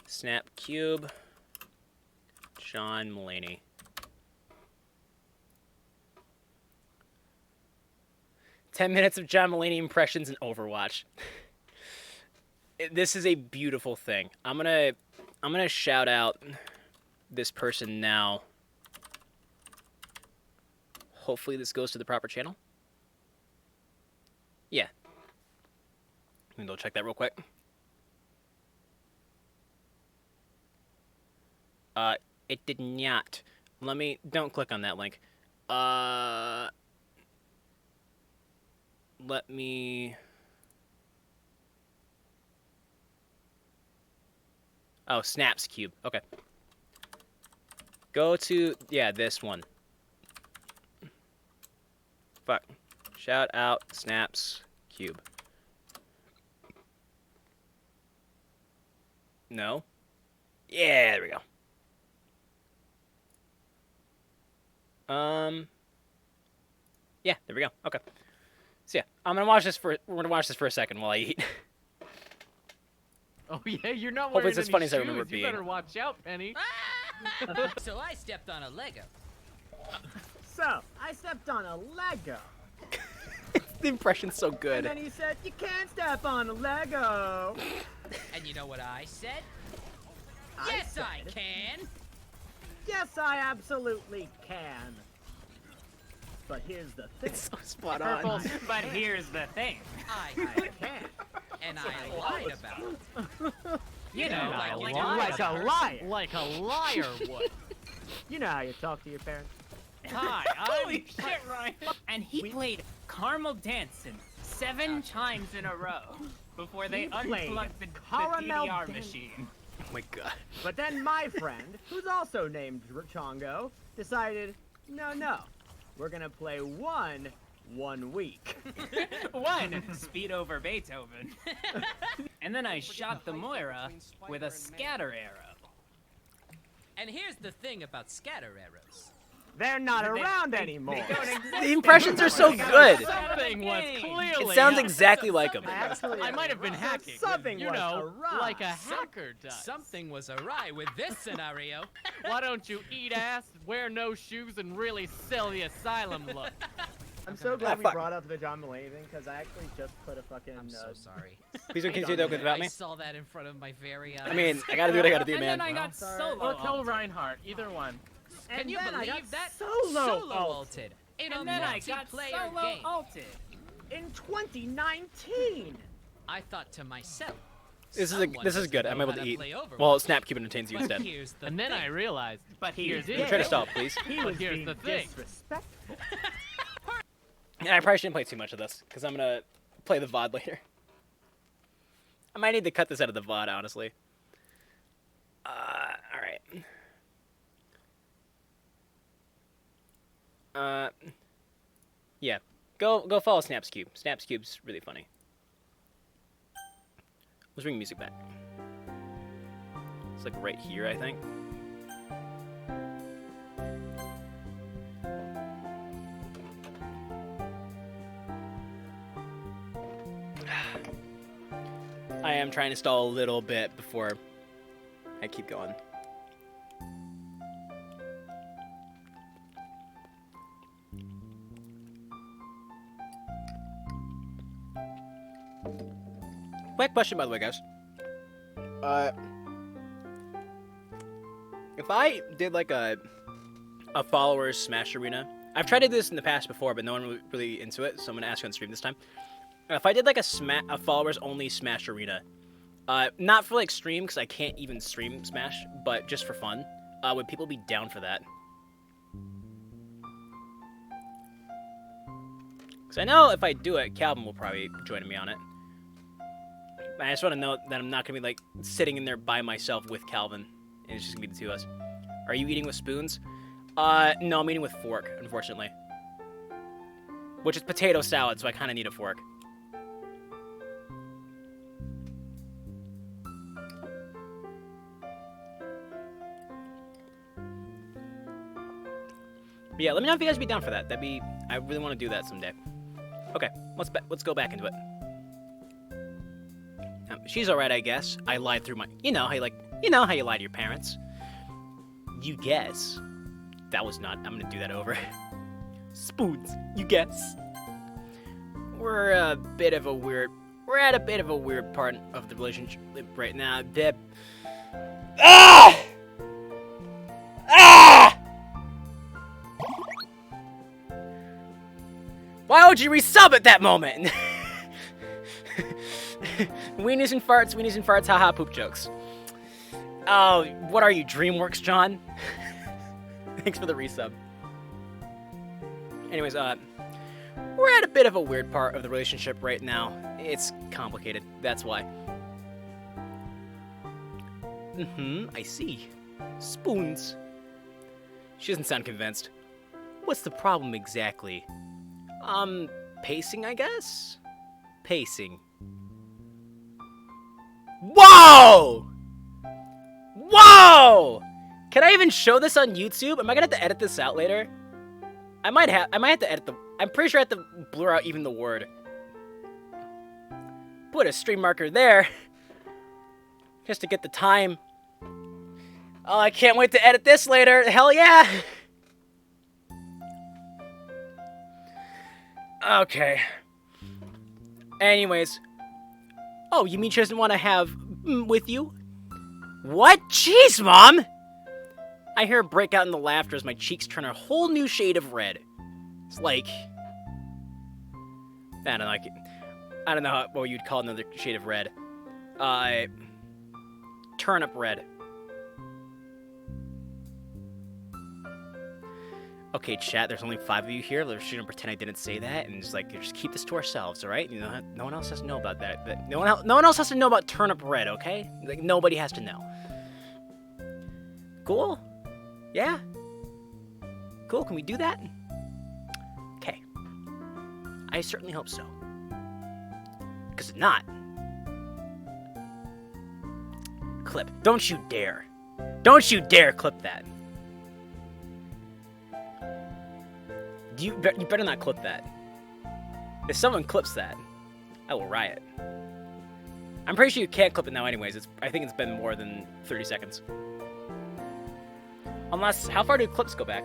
Snap Cube. John Mulaney. "10 minutes of John Mulaney impressions in Overwatch." This is a beautiful thing. I'm gonna shout out this person now. Hopefully this goes to the proper channel. Yeah. Let me go check that real quick. It did not. Don't click on that link. Let me... Oh, Snaps Cube. Okay. Go to, yeah, this one. Fuck. Shout out Snaps Cube. No? Yeah, there we go. Yeah, there we go. Okay. So yeah, we're gonna watch this for a second while I eat. Oh yeah, you're not Hopefully wearing it's as any funny as I shoes. remember it You being. better watch out, Penny. So I stepped on a Lego. So, I stepped on a Lego. The impression's so good. And then he said, you can't step on a Lego. And you know what I said? I Yes, I said, can. Yes, I absolutely can. But here's the thing. It's so spot Purple, on. but here's the thing. I I can. can. And I lied about it. You know, like a liar. Like a liar would. You know how you talk to your parents. Hi, Holy shit, Ryan! And he played Caramel Dancing 7 times in a row before they He played unplugged the Caramel DDR Dan- machine. Oh my god. But then my friend, who's also named Chongo, decided, no, we're gonna play one week. 1 speed over Beethoven. And then I shot the Moira with a scatter arrow. And here's the thing about scatter arrows. They're not around anymore. They don't exist The impressions are so anymore. good. something was clearly. It sounds up. exactly like him. Actually, I might have been hacking. Something you was know, awry. like a hacker does. Something was awry with this scenario. Why don't you eat ass, wear no shoes, and really sell the asylum look? I'm so glad Ah, we fuck. brought up the John Mulaney thing because I actually just put a fucking. I'm so sorry. Please don't continue talking about I me. saw that in front of my very eyes. I mean, I gotta do what I gotta do, And man. then I got sorry. solo. Or kill ulted. Reinhardt, either one. Can And you then I got believe that? solo ulted in a And then I got multiplayer solo game. ulted. in 2019. I thought to myself. This is someone this is doesn't good. know I'm able how to eat. play Overwatch. Well, Snap Cube entertains you But instead. here's the And then I thing. realized, But he Here's did. the Try to stop, please. He But was here's being the thing. disrespectful. Yeah, I probably shouldn't play too much of this because I'm gonna play the VOD later. I might need to cut this out of the VOD, honestly. All right. Yeah. Go follow Snaps Cube. Snaps Cube's really funny. Let's bring music back. It's like right here, I think. I am trying to stall a little bit before I keep going. Quick question, by the way, guys. If I did like a followers Smash Arena, I've tried to do this in the past before, but no one was really into it, so I'm gonna ask you on stream this time. If I did like a followers only Smash Arena, not for like stream because I can't even stream Smash, but just for fun, would people be down for that? Because I know if I do it, Calvin will probably join me on it. I just want to know that I'm not going to be, like, sitting in there by myself with Calvin. And it's just going to be the two of us. Are you eating with spoons? No, I'm eating with fork, unfortunately. Which is potato salad, so I kind of need a fork. But yeah, let me know if you guys would be down for that. I really want to do that someday. Okay, let's go back into it. She's alright, I guess. I lied through my... You know how you lie to your parents. You guess. That was not... I'm gonna do that over. Spoons. You guess. We're at a bit of a weird part of the relationship right now. Deb. Ah! Ah! Why would you resub at that moment? Weenies and farts, haha, poop jokes. Oh, what are you, DreamWorks, John? Thanks for the resub. Anyways, we're at a bit of a weird part of the relationship right now. It's complicated, that's why. I see. Spoons. She doesn't sound convinced. What's the problem exactly? Pacing, I guess? Pacing. Whoa! Whoa! Can I even show this on YouTube? Am I gonna have to edit this out later? I might have to edit I'm pretty sure I have to blur out even the word. Put a stream marker there. Just to get the time. Oh, I can't wait to edit this later. Hell yeah! Okay. Anyways. Oh, you mean she doesn't want to have with you? What? Jeez, Mom! I hear her break out in the laughter as my cheeks turn a whole new shade of red. It's like... I don't know what you'd call another shade of red. turnip red. Okay, chat, there's only 5 of you here. We're just gonna pretend I didn't say that, and just keep this to ourselves, all right? You know, no one else has to know about that. No one else has to know about turnip red, okay? Like, nobody has to know. Cool? Yeah? Cool, can we do that? Okay. I certainly hope so. Because if not... Clip. Don't you dare. Don't you dare clip that. You better not clip that. If someone clips that, I will riot. I'm pretty sure you can't clip it now anyways. I think it's been more than 30 seconds. Unless, how far do clips go back?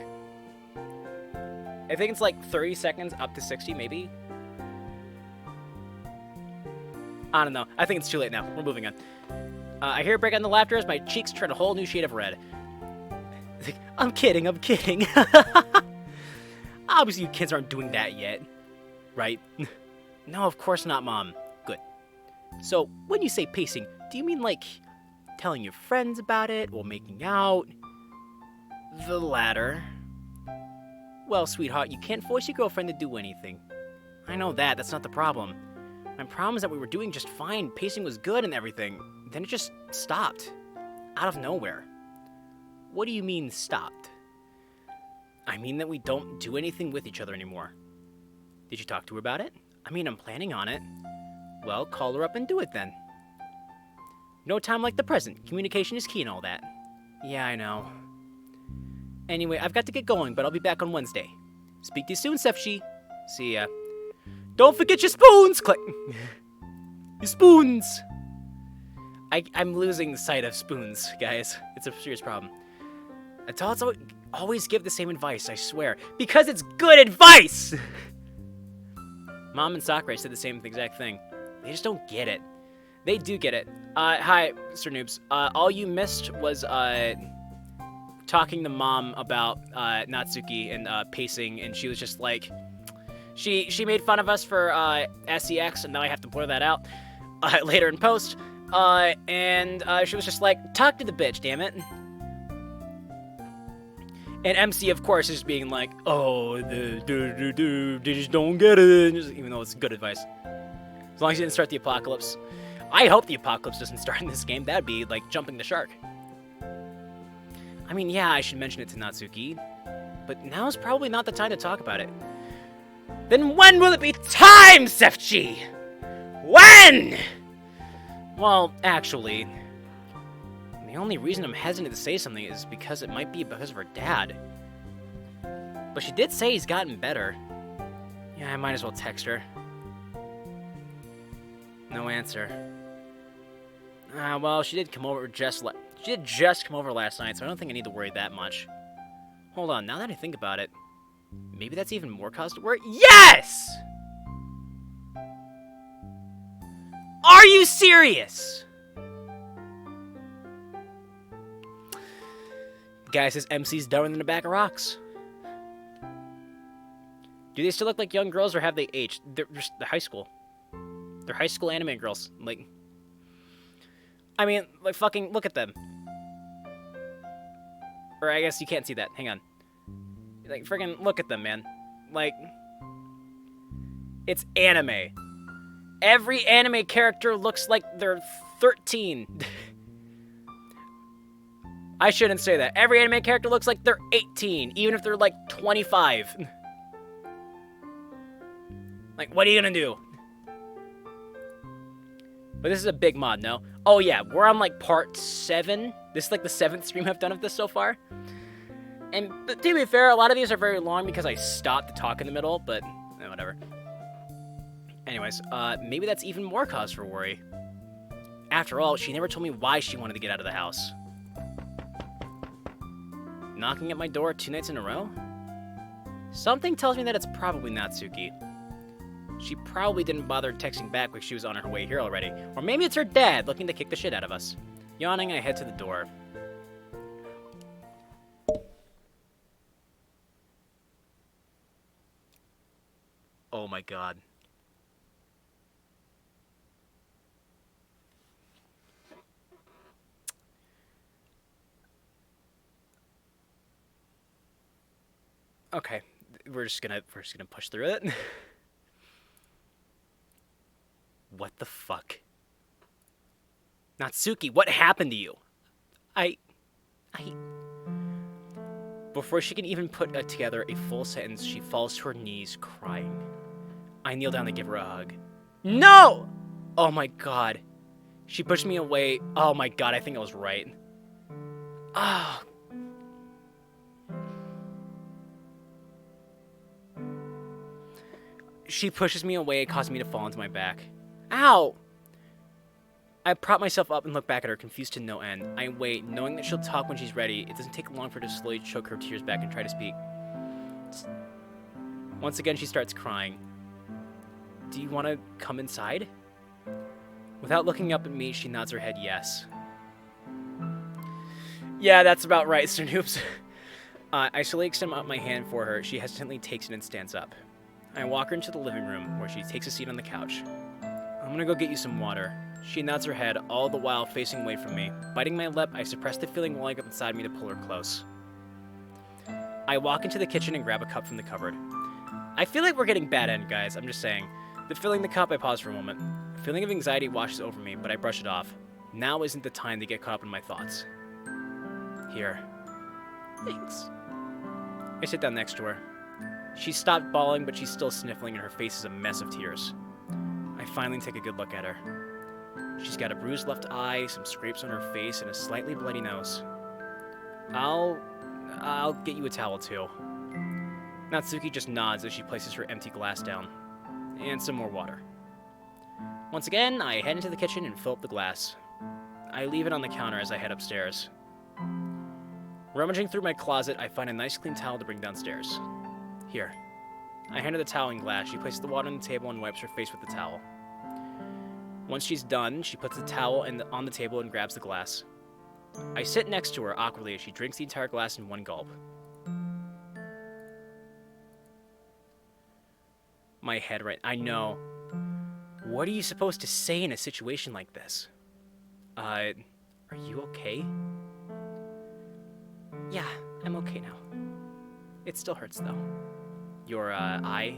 I think it's like 30 seconds up to 60, maybe? I don't know. I think it's too late now. We're moving on. I hear a break on the laughter as my cheeks turn a whole new shade of red. I'm kidding, I'm kidding. Obviously, you kids aren't doing that yet, right? No, of course not, Mom. Good. So, when you say pacing, do you mean, like, telling your friends about it, or making out? The latter. Well, sweetheart, you can't force your girlfriend to do anything. I know that, that's not the problem. My problem is that we were doing just fine, pacing was good and everything. Then it just stopped. Out of nowhere. What do you mean, stopped? I mean that we don't do anything with each other anymore. Did you talk to her about it? I mean, I'm planning on it. Well, call her up and do it then. No time like the present. Communication is key and all that. Yeah, I know. Anyway, I've got to get going, but I'll be back on Wednesday. Speak to you soon, Sefchi. See ya. Don't forget your spoons! Click. Your spoons! I'm losing sight of spoons, guys. It's a serious problem. Adults always give the same advice, I swear. Because it's good advice! Mom and Sakurai said the same exact thing. They just don't get it. They do get it. Hi, Mr. Noobs. All you missed was, talking to Mom about, Natsuki and, pacing, and she was just like... She made fun of us for, SEX, and now I have to blur that out, later in post. And she was just like, talk to the bitch, damn it. And MC, of course, is being like, oh, they just don't get it, even though it's good advice. As long as you didn't start the apocalypse. I hope the apocalypse doesn't start in this game. That'd be like jumping the shark. I mean, yeah, I should mention it to Natsuki, but now's probably not the time to talk about it. Then when will it be time, Sefchi? When? Well, actually, the only reason I'm hesitant to say something is because it might be because of her dad. But she did say he's gotten better. Yeah, I might as well text her. No answer. Well, she did come over just come over last night, so I don't think I need to worry that much. Hold on, now that I think about it, maybe that's even more cause to worry. Yes! Are you serious? Guy says MC's dumber than a bag of rocks. Do they still look like young girls or have they aged? They're high school. They're high school anime girls. Like, I mean, like, fucking look at them. Or I guess you can't see that. Hang on. Like, friggin' look at them, man. Like, it's anime. Every anime character looks like they're 13. I shouldn't say that. Every anime character looks like they're 18, even if they're like 25. Like, what are you gonna do? But this is a big mod, no? Oh yeah, we're on like part 7. This is like the 7th stream I've done of this so far. And but to be fair, a lot of these are very long because I stopped to talk in the middle, but whatever. Anyways, maybe that's even more cause for worry. After all, she never told me why she wanted to get out of the house. Knocking at my door 2 nights in a row? Something tells me that it's probably Natsuki. She probably didn't bother texting back when she was on her way here already. Or maybe it's her dad looking to kick the shit out of us. Yawning, I head to the door. Oh my god. Okay, we're just gonna push through it. What the fuck? Natsuki, what happened to you? I... Before she can even put together a full sentence, she falls to her knees, crying. I kneel down to give her a hug. No! Oh my god. She pushed me away. Oh my god, I think I was right. Ah. She pushes me away, causing me to fall onto my back. Ow! I prop myself up and look back at her, confused to no end. I wait, knowing that she'll talk when she's ready. It doesn't take long for her to slowly choke her tears back and try to speak. Once again, she starts crying. Do you want to come inside? Without looking up at me, she nods her head yes. Yeah, that's about right, Sir Noobs. I slowly extend out my hand for her. She hesitantly takes it and stands up. I walk her into the living room, where she takes a seat on the couch. I'm gonna go get you some water. She nods her head, all the while facing away from me. Biting my lip, I suppress the feeling welling up inside me to pull her close. I walk into the kitchen and grab a cup from the cupboard. I feel like we're getting bad end, guys, I'm just saying. Filling the cup, I pause for a moment. A feeling of anxiety washes over me, but I brush it off. Now isn't the time to get caught up in my thoughts. Here. Thanks. I sit down next to her. She's stopped bawling, but she's still sniffling, and her face is a mess of tears. I finally take a good look at her. She's got a bruised left eye, some scrapes on her face, and a slightly bloody nose. I'll get you a towel, too. Natsuki just nods as she places her empty glass down. And some more water. Once again, I head into the kitchen and fill up the glass. I leave it on the counter as I head upstairs. Rummaging through my closet, I find a nice clean towel to bring downstairs. Here. I hand her the towel and glass. She places the water on the table and wipes her face with the towel. Once she's done, she puts the towel on the table and grabs the glass. I sit next to her awkwardly as she drinks the entire glass in one gulp. My head right. I know. What are you supposed to say in a situation like this? Are you okay? Yeah, I'm okay now. It still hurts though. Your eye?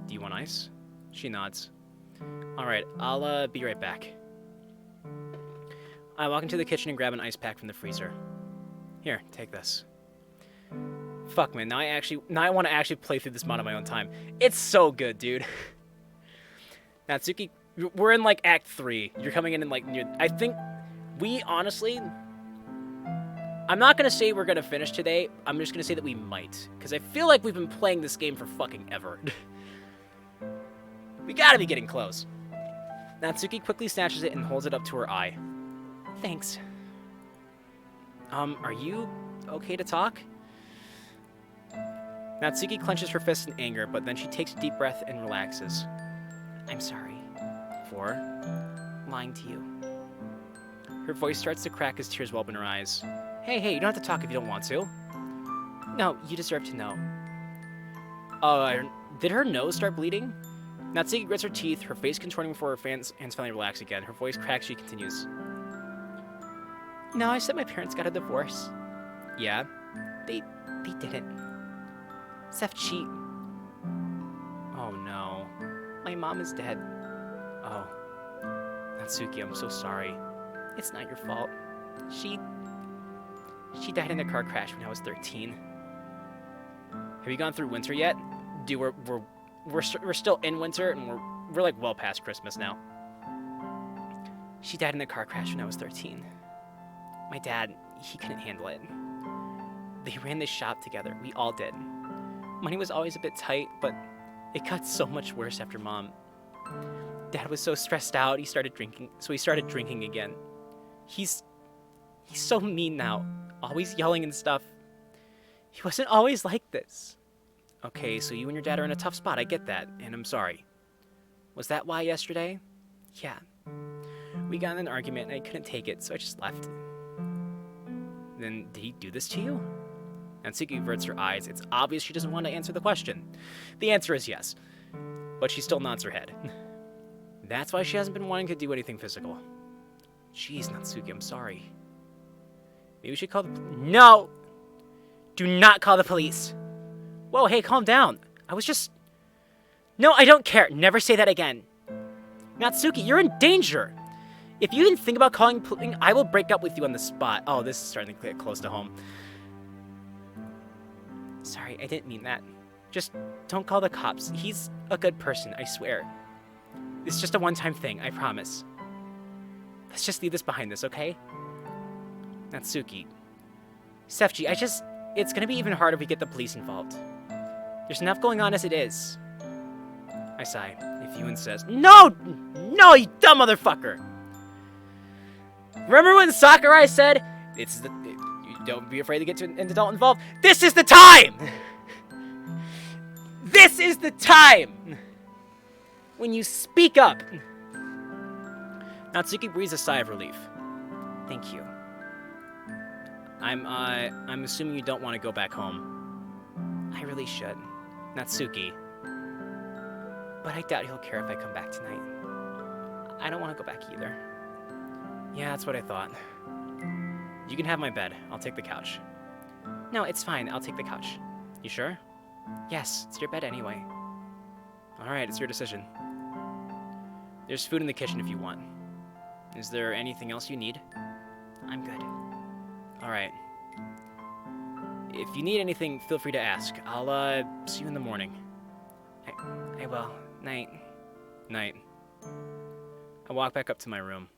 Do you want ice? She nods. Alright, I'll be right back. I walk into the kitchen and grab an ice pack from the freezer. Here, take this. Fuck, man, now I want to actually play through this mod on my own time. It's so good, dude. Natsuki, we're in, like, Act 3. You're coming in like, I think we, honestly, I'm not going to say we're going to finish today. I'm just going to say that we might. Because I feel like we've been playing this game for fucking ever. We gotta be getting close. Natsuki quickly snatches it and holds it up to her eye. Thanks. Are you okay to talk? Natsuki clenches her fist in anger, but then she takes a deep breath and relaxes. I'm sorry. For lying to you. Her voice starts to crack as tears well up in her eyes. Hey, you don't have to talk if you don't want to. No, you deserve to know. Did her nose start bleeding? Natsuki grits her teeth, her face contorting before her hands finally relax again. Her voice cracks, she continues. No, I said my parents got a divorce. Yeah? They didn't. Seth cheat. Oh no. My mom is dead. Oh. Natsuki, I'm so sorry. It's not your fault. She died in a car crash when I was 13. Have you gone through winter yet? Dude, we're still in winter, and we're like well past Christmas now. She died in a car crash when I was 13. My dad, he couldn't handle it. They ran this shop together. We all did. Money was always a bit tight, but it got so much worse after Mom. Dad was so stressed out, he started drinking again. He's so mean now, always yelling and stuff. He wasn't always like this. Okay, so you and your dad are in a tough spot, I get that, and I'm sorry. Was that why yesterday? Yeah. We got in an argument and I couldn't take it, so I just left. Then, did he do this to you? Natsuki averts her eyes. It's obvious she doesn't want to answer the question. The answer is yes, but she still nods her head. That's why she hasn't been wanting to do anything physical. Jeez, Natsuki, I'm sorry. Maybe we should call the... No! Do not call the police! Whoa, hey, calm down. I was just... No, I don't care. Never say that again. Natsuki, you're in danger. If you even think about calling police, I will break up with you on the spot. Oh, this is starting to get close to home. Sorry, I didn't mean that. Just don't call the cops. He's a good person, I swear. It's just a one-time thing, I promise. Let's just leave this behind us, okay? Natsuki. Sefji, it's gonna be even harder if we get the police involved. There's enough going on as it is. I sigh, if you insist. No! No, you dumb motherfucker! Remember when Sakurai said, you don't be afraid to get an adult involved? This is the time! This is the time! When you speak up. Natsuki breathes a sigh of relief. Thank you. I'm assuming you don't want to go back home. I really should. Natsuki. But I doubt he'll care if I come back tonight. I don't want to go back either. Yeah, that's what I thought. You can have my bed. I'll take the couch. No, it's fine. I'll take the couch. You sure? Yes, it's your bed anyway. Alright, it's your decision. There's food in the kitchen if you want. Is there anything else you need? I'm good. Alright. If you need anything, feel free to ask. I'll, see you in the morning. I will. Night. Night. I walk back up to my room.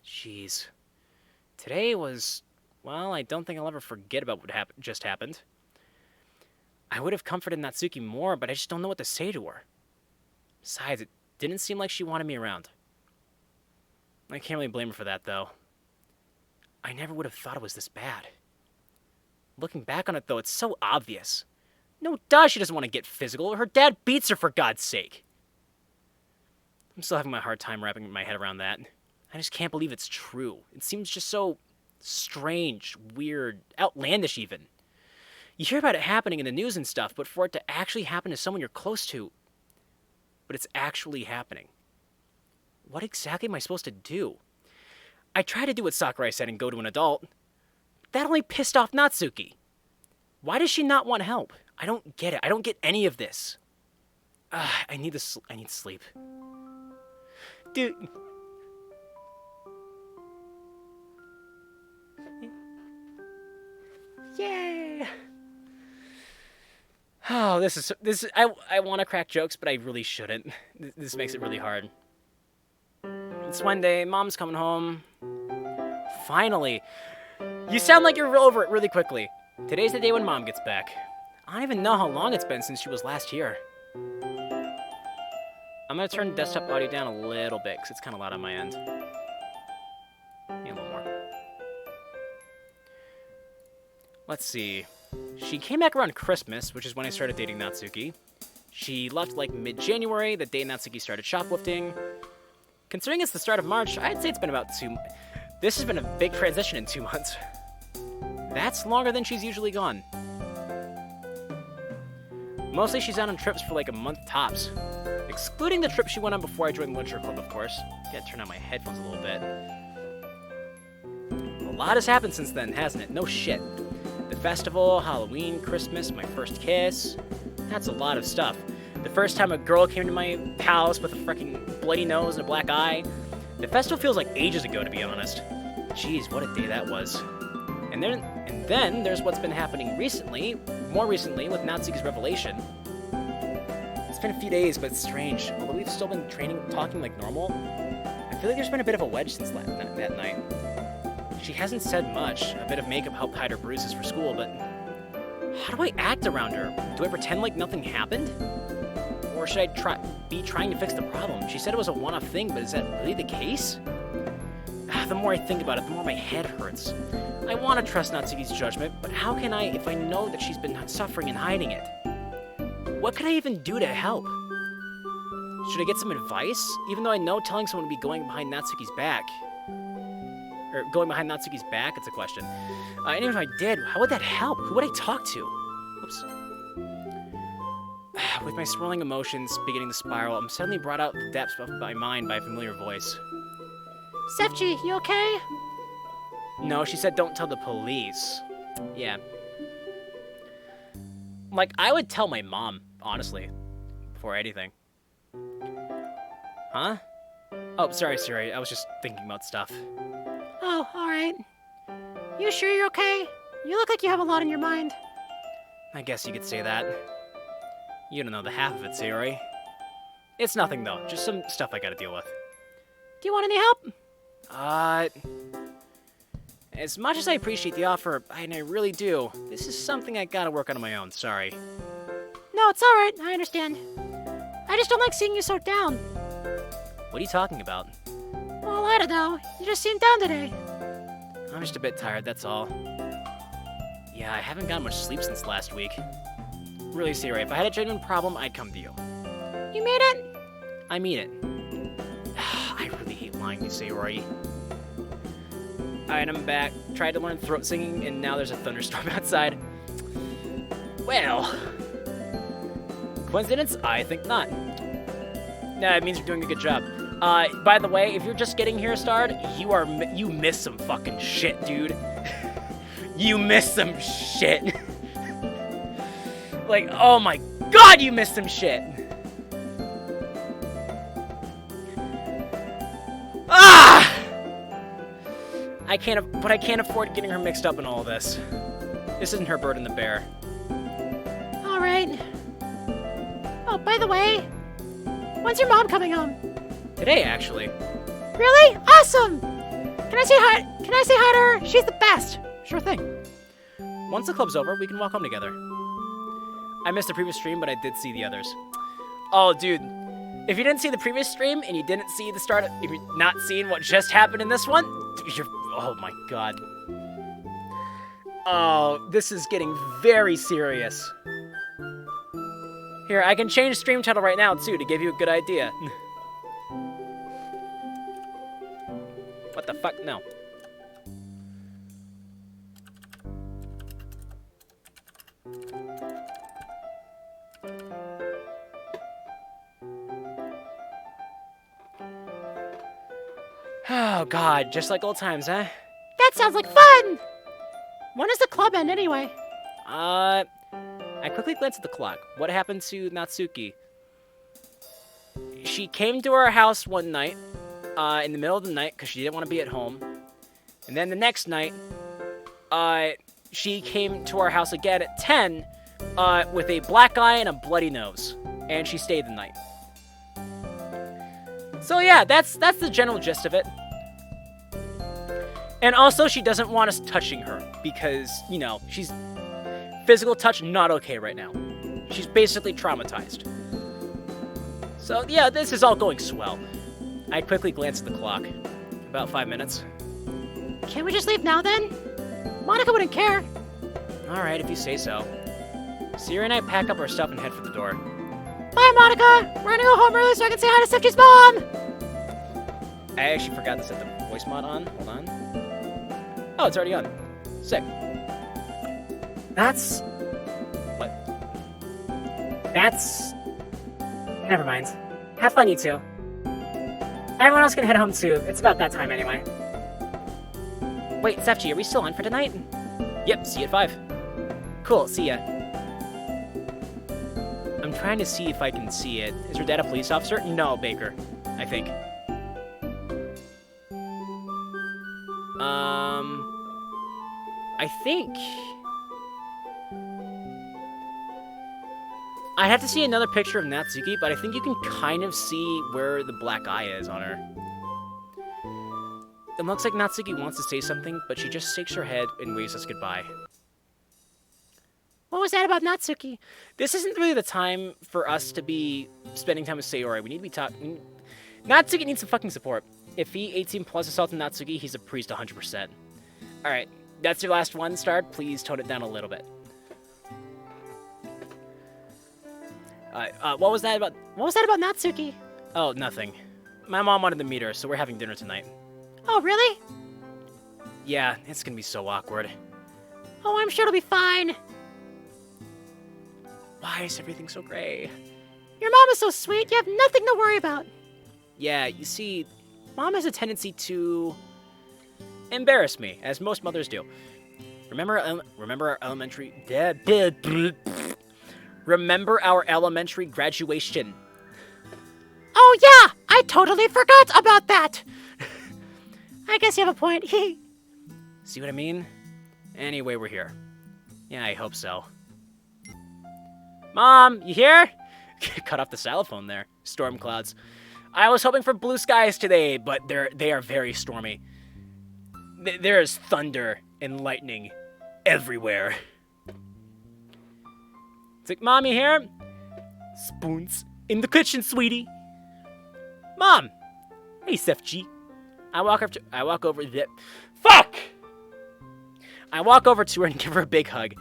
Jeez. Today was... Well, I don't think I'll ever forget about what just happened. I would have comforted Natsuki more, but I just don't know what to say to her. Besides, it didn't seem like she wanted me around. I can't really blame her for that, though. I never would have thought it was this bad. Looking back on it, though, it's so obvious. No duh, she doesn't want to get physical. Her dad beats her, for God's sake. I'm still having a hard time wrapping my head around that. I just can't believe it's true. It seems just so strange, weird, outlandish even. You hear about it happening in the news and stuff, but for it to actually happen to someone you're close to... But it's actually happening. What exactly am I supposed to do? I tried to do what Sakurai said and go to an adult. That only pissed off Natsuki. Why does she not want help? I don't get it. I don't get any of this. I need sleep. Dude... Yay! Oh, this is I want to crack jokes, but I really shouldn't. This makes it really hard. It's Monday, Mom's coming home. Finally! You sound like you're over it really quickly. Today's the day when Mom gets back. I don't even know how long it's been since she was last here. I'm gonna turn desktop audio down a little bit, because it's kind of loud on my end. Yeah, a little more. Let's see. She came back around Christmas, which is when I started dating Natsuki. She left like mid-January, the day Natsuki started shoplifting. Considering it's the start of March, I'd say it's been about 2 months. This has been a big transition in 2 months. That's longer than she's usually gone. Mostly she's out on trips for like a month tops. Excluding the trip she went on before I joined the Literature Club, of course. Gotta turn on my headphones a little bit. A lot has happened since then, hasn't it? No shit. The festival, Halloween, Christmas, my first kiss. That's a lot of stuff. The first time a girl came to my house with a freaking bloody nose and a black eye. The festival feels like ages ago, to be honest. Jeez, what a day that was. And then there's what's been happening recently, more recently, with Natsuki's revelation. It's been a few days, but it's strange. Although we've still been talking like normal, I feel like there's been a bit of a wedge since that night. She hasn't said much. A bit of makeup helped hide her bruises for school, but how do I act around her? Do I pretend like nothing happened? Or should I be trying to fix the problem? She said it was a one-off thing, but is that really the case? The more I think about it, the more my head hurts. I want to trust Natsuki's judgment, but how can I if I know that she's been suffering and hiding it? What could I even do to help? Should I get some advice? Even though I know telling someone would be going behind Natsuki's back. Or going behind Natsuki's back, it's a question. And even if I did, how would that help? Who would I talk to? Oops. With my swirling emotions beginning to spiral, I'm suddenly brought out the depths of my mind by a familiar voice. Sefji, you okay? No, she said don't tell the police. Yeah. Like, I would tell my mom, honestly, before anything. Huh? Oh, sorry. I was just thinking about stuff. Oh, alright. You sure you're okay? You look like you have a lot on your mind. I guess you could say that. You don't know the half of it, Sayori. It's nothing, though. Just some stuff I gotta deal with. Do you want any help? As much as I appreciate the offer, and I really do, this is something I gotta work on my own, sorry. No, it's alright. I understand. I just don't like seeing you so down. What are you talking about? Well, I don't know. You just seem down today. I'm just a bit tired, that's all. Yeah, I haven't gotten much sleep since last week. Really, Sayori, if I had a genuine problem, I'd come to you. You made it? I mean it. I really hate lying to you, Sayori. Alright, I'm back. Tried to learn throat singing, and now there's a thunderstorm outside. Well... Coincidence? I think not. Nah, it means you're doing a good job. By the way, if you're just getting here, Starred, you missed some fucking shit, dude. You missed some shit. Like, oh my god, you missed some shit. Ah! I can't afford getting her mixed up in all this. This isn't her burden to bear. Alright. Oh, by the way, when's your mom coming home? Today, actually. Really? Awesome! Can I say hi to her? She's the best! Sure thing. Once the club's over, we can walk home together. I missed the previous stream, but I did see the others. Oh, dude. If you didn't see the previous stream, and you didn't see the start of... If you're not seeing what just happened in this one, you're... Oh my god. Oh, this is getting very serious. Here, I can change stream title right now, too, to give you a good idea. What the fuck? No. Oh god, just like old times, huh? That sounds like fun! When does the club end anyway? I quickly glanced at the clock. What happened to Natsuki? She came to our house one night, in the middle of the night, because she didn't want to be at home. And then the next night, she came to our house again at 10, with a black eye and a bloody nose. And she stayed the night. So yeah, that's the general gist of it. And also, she doesn't want us touching her, because, you know, she's... Physical touch, not okay right now. She's basically traumatized. So, yeah, this is all going swell. I quickly glanced at the clock. About 5 minutes. Can't we just leave now then? Monica wouldn't care. Alright, if you say so. Sierra and I pack up our stuff and head for the door. Bye, Monica! We're gonna go home early so I can say hi to Sifty's mom! I actually forgot to set the voice mod on. Hold on. Oh, it's already on. Sick. That's... What? That's... Never mind. Have fun, you two. Everyone else can head home too. It's about that time anyway. Wait, Sefchi, are we still on for tonight? Yep, see you at 5. Cool, see ya. I'm trying to see if I can see it. Is her dad a police officer? No, Baker. I think. I think... I have to see another picture of Natsuki, but I think you can kind of see where the black eye is on her. It looks like Natsuki wants to say something, but she just shakes her head and waves us goodbye. What was that about Natsuki? This isn't really the time for us to be spending time with Sayori. We need to be talking... Natsuki needs some fucking support. If he 18 plus assaulted Natsuki, he's a priest 100%. Alright, that's your last one, Starred. Please tone it down a little bit. What was that about? What was that about Natsuki? Oh, nothing. My mom wanted to meet her, so we're having dinner tonight. Oh, really? Yeah, it's gonna be so awkward. Oh, I'm sure it'll be fine. Why is everything so gray? Your mom is so sweet, you have nothing to worry about. Yeah, you see, Mom has a tendency to embarrass me, as most mothers do. Remember our elementary... Remember our elementary graduation. Oh yeah, I totally forgot about that. I guess you have a point. See what I mean? Anyway, we're here. Yeah, I hope so. Mom, you here? Cut off the cell phone there. Storm clouds. I was hoping for blue skies today, but they are very stormy. There is thunder and lightning everywhere. It's like, Mom, you here? Spoons in the kitchen, sweetie. Mom! Hey, Seth G. I walk over to Fuck! I walk over to her and give her a big hug.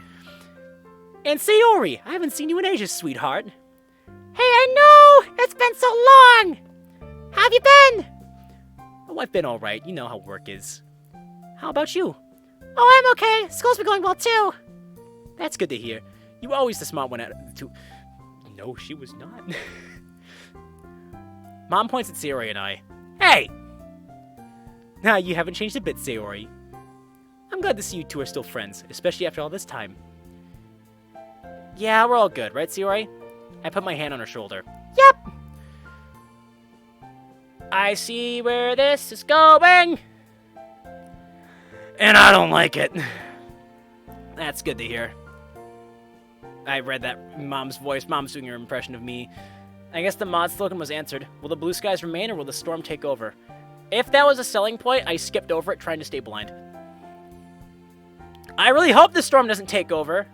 And Sayori, I haven't seen you in ages, sweetheart. Hey, I know! It's been so long! How have you been? Oh, I've been alright. You know how work is. How about you? Oh, I'm okay. School's been going well, too. That's good to hear. You were always the smart one out of the two. No, she was not. Mom points at Sayori and I. Hey! Nah, you haven't changed a bit, Sayori. I'm glad to see you two are still friends, especially after all this time. Yeah, we're all good, right, Sayori? I put my hand on her shoulder. Yep. I see where this is going. And I don't like it. That's good to hear. I read that Mom's voice. Mom's doing her impression of me. I guess the mod slogan was answered. Will the blue skies remain or will the storm take over? If that was a selling point, I skipped over it trying to stay blind. I really hope the storm doesn't take over.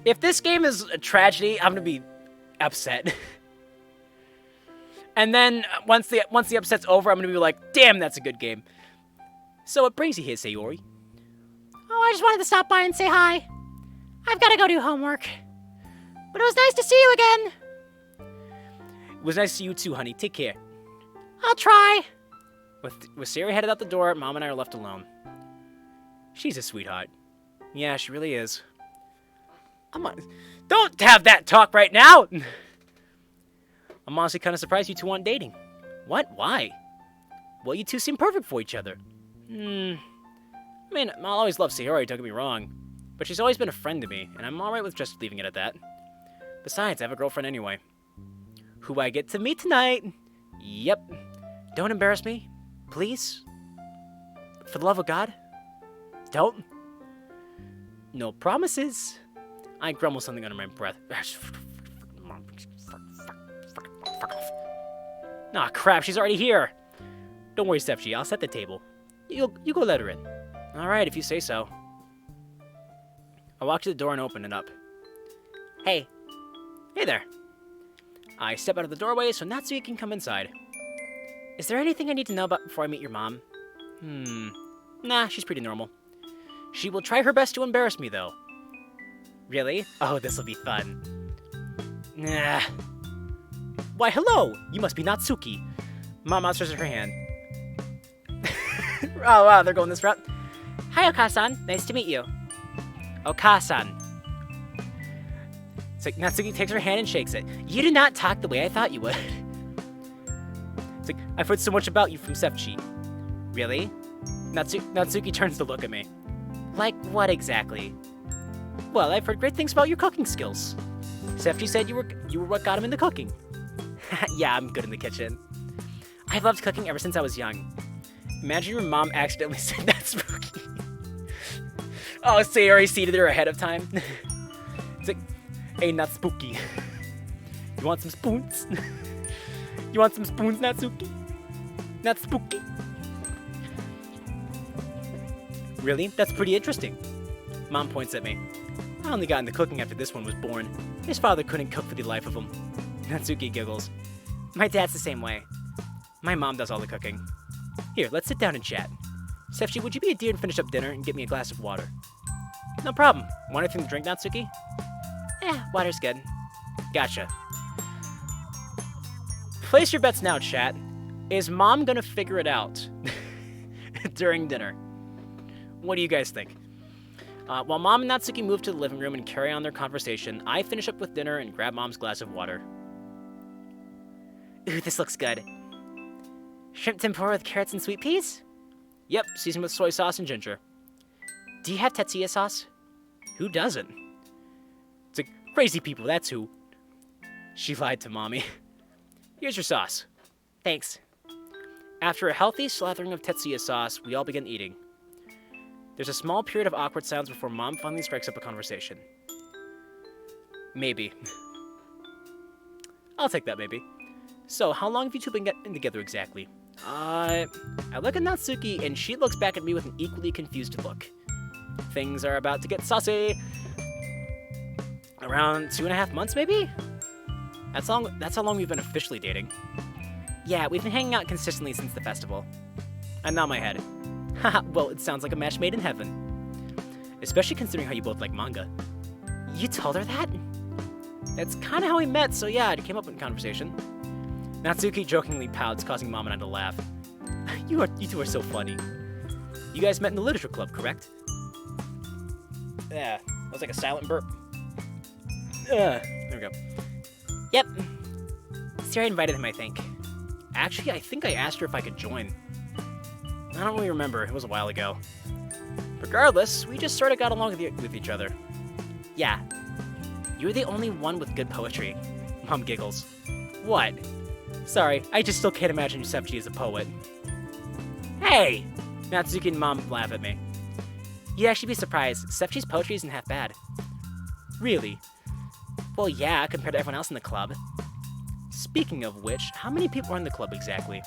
If this game is a tragedy, I'm gonna be upset. And then once the upset's over, I'm gonna be like, damn, that's a good game. So what brings you here, Sayori? Oh, I just wanted to stop by and say hi. I've got to go do homework. But it was nice to see you again. It was nice to see you too, honey. Take care. I'll try. With Sayori headed out the door, Mom and I are left alone. She's a sweetheart. Yeah, she really is. Don't have that talk right now! I'm honestly kind of surprised you two aren't dating. What? Why? Well, you two seem perfect for each other. I mean, I'll always love Sayori, don't get me wrong. But she's always been a friend to me, and I'm alright with just leaving it at that. Besides, I have a girlfriend anyway. Who I get to meet tonight. Yep. Don't embarrass me. Please. For the love of God. Don't. No promises. I grumble something under my breath. Fuck off. Nah, crap, she's already here. Don't worry, Steph G, I'll set the table. You go let her in. Alright, if you say so. I walk to the door and open it up. Hey. Hey there. I step out of the doorway so Natsuki can come inside. Is there anything I need to know about before I meet your mom? Nah, she's pretty normal. She will try her best to embarrass me, though. Really? Oh, this'll be fun. Nah. Why, hello! You must be Natsuki. Mom stretches her hand. Oh, wow, they're going this route. Hi, Okasan. Nice to meet you. Okasan. It's like Natsuki takes her hand and shakes it. You do not talk the way I thought you would. It's like, I've heard so much about you from Sefchi. Really? Natsuki turns to look at me. Like what exactly? Well, I've heard great things about your cooking skills. Sefchi said you were what got him into cooking. Yeah, I'm good in the kitchen. I've loved cooking ever since I was young. Imagine your mom accidentally said that spooky. Oh, Sayori seated her ahead of time. It's like, hey, not spooky. You want some spoons? You want some spoons, Natsuki? Not spooky? Really? That's pretty interesting. Mom points at me. I only got into cooking after this one was born. His father couldn't cook for the life of him. Natsuki giggles. My dad's the same way. My mom does all the cooking. Here, let's sit down and chat. Sefchi, would you be a dear and finish up dinner and get me a glass of water? No problem. Want anything to drink, Natsuki? Water's good. Gotcha. Place your bets now, chat. Is Mom gonna figure it out during dinner? What do you guys think? While Mom and Natsuki move to the living room and carry on their conversation, I finish up with dinner and grab Mom's glass of water. Ooh, this looks good. Shrimp tempura with carrots and sweet peas? Yep, seasoned with soy sauce and ginger. Do you have tetsuya sauce? Who doesn't? It's like, Crazy people, that's who. She lied to Mommy. Here's your sauce. Thanks. After a healthy slathering of Tetsuya sauce, we all begin eating. There's a small period of awkward silence before Mom finally strikes up a conversation. Maybe. I'll take that, maybe. So, how long have you two been getting together exactly? I look at Natsuki, and she looks back at me with an equally confused look. Things are about to get saucy. Around 2.5 months, maybe? That's how long we've been officially dating. Yeah, we've been hanging out consistently since the festival. I nod my head. Haha, well, it sounds like a match made in heaven. Especially considering how you both like manga. You told her that? That's kind of how we met, so yeah, it came up in conversation. Natsuki jokingly pouts, causing Mom and I to laugh. You two are so funny. You guys met in the literature club, correct? Yeah, that was like a silent burp. There we go. Yep. Sarah invited him, I think. Actually, I think I asked her if I could join. I don't really remember, it was a while ago. Regardless, we just sort of got along with each other. Yeah. You're the only one with good poetry. Mom giggles. What? Sorry, I just still can't imagine Yusefji as a poet. Hey! Natsuki and Mom laugh at me. You'd actually be surprised. Sefchi's poetry isn't half bad. Really? Well, yeah, compared to everyone else in the club. Speaking of which, how many people are in the club exactly?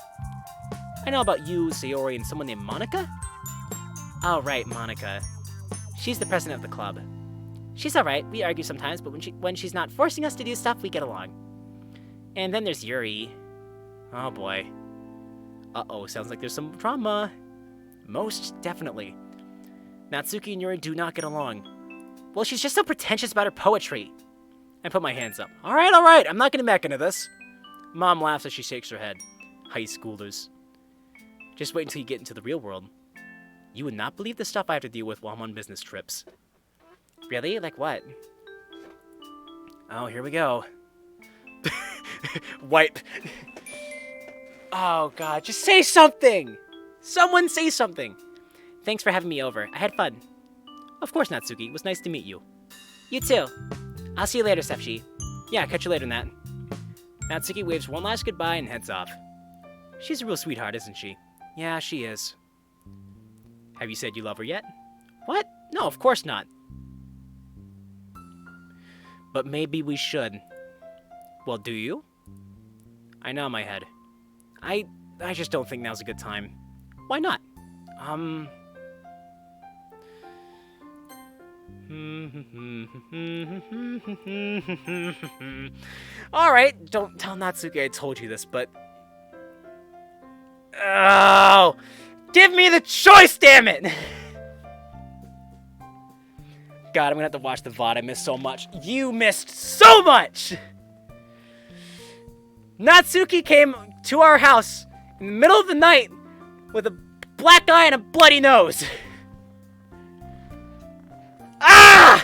I know about you, Sayori, and someone named Monica? Oh, right, Monica. She's the president of the club. She's alright, we argue sometimes, but when she's not forcing us to do stuff, we get along. And then there's Yuri. Oh boy. Uh-oh, sounds like there's some drama. Most definitely. Natsuki and Yuri do not get along. Well, she's just so pretentious about her poetry. I put my hands up. Alright, I'm not getting back into this. Mom laughs as she shakes her head. High schoolers. Just wait until you get into the real world. You would not believe the stuff I have to deal with while I'm on business trips. Really? Like what? Oh, here we go. Wipe. Oh god, just say something! Someone say something! Thanks for having me over. I had fun. Of course, Natsuki. It was nice to meet you. You too. I'll see you later, Sefchi. Yeah, catch you later, Nat. Natsuki waves one last goodbye and heads off. She's a real sweetheart, isn't she? Yeah, she is. Have you said you love her yet? What? No, of course not. But maybe we should. Well, do you? I nod my head. I just don't think now's a good time. Why not? Alright, don't tell Natsuki I told you this, but... Oh! Give me the choice, damn it! God, I'm gonna have to watch the VOD. I missed so much. You missed so much! Natsuki came to our house in the middle of the night with a black eye and a bloody nose. Ah!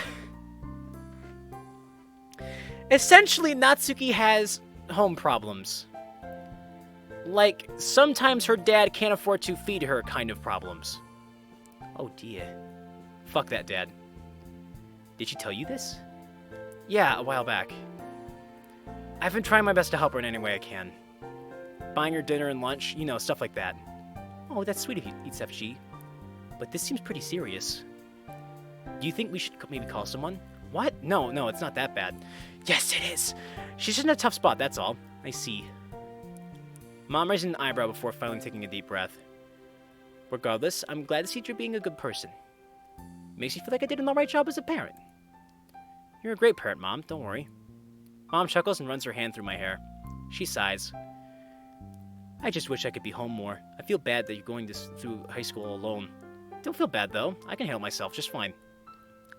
Essentially, Natsuki has home problems. Like, sometimes her dad can't afford to feed her kind of problems. Oh dear. Fuck that dad. Did she tell you this? Yeah, a while back. I've been trying my best to help her in any way I can. Buying her dinner and lunch, you know, stuff like that. Oh, that's sweet of you, Itsufi. But this seems pretty serious. Do you think we should maybe call someone? What? No, it's not that bad. Yes, it is! She's just in a tough spot, that's all. I see. Mom raised an eyebrow before finally taking a deep breath. Regardless, I'm glad to see you being a good person. Makes you feel like I did an alright job as a parent. You're a great parent, Mom, don't worry. Mom chuckles and runs her hand through my hair. She sighs. I just wish I could be home more. I feel bad that you're going through high school alone. Don't feel bad, though. I can handle myself just fine.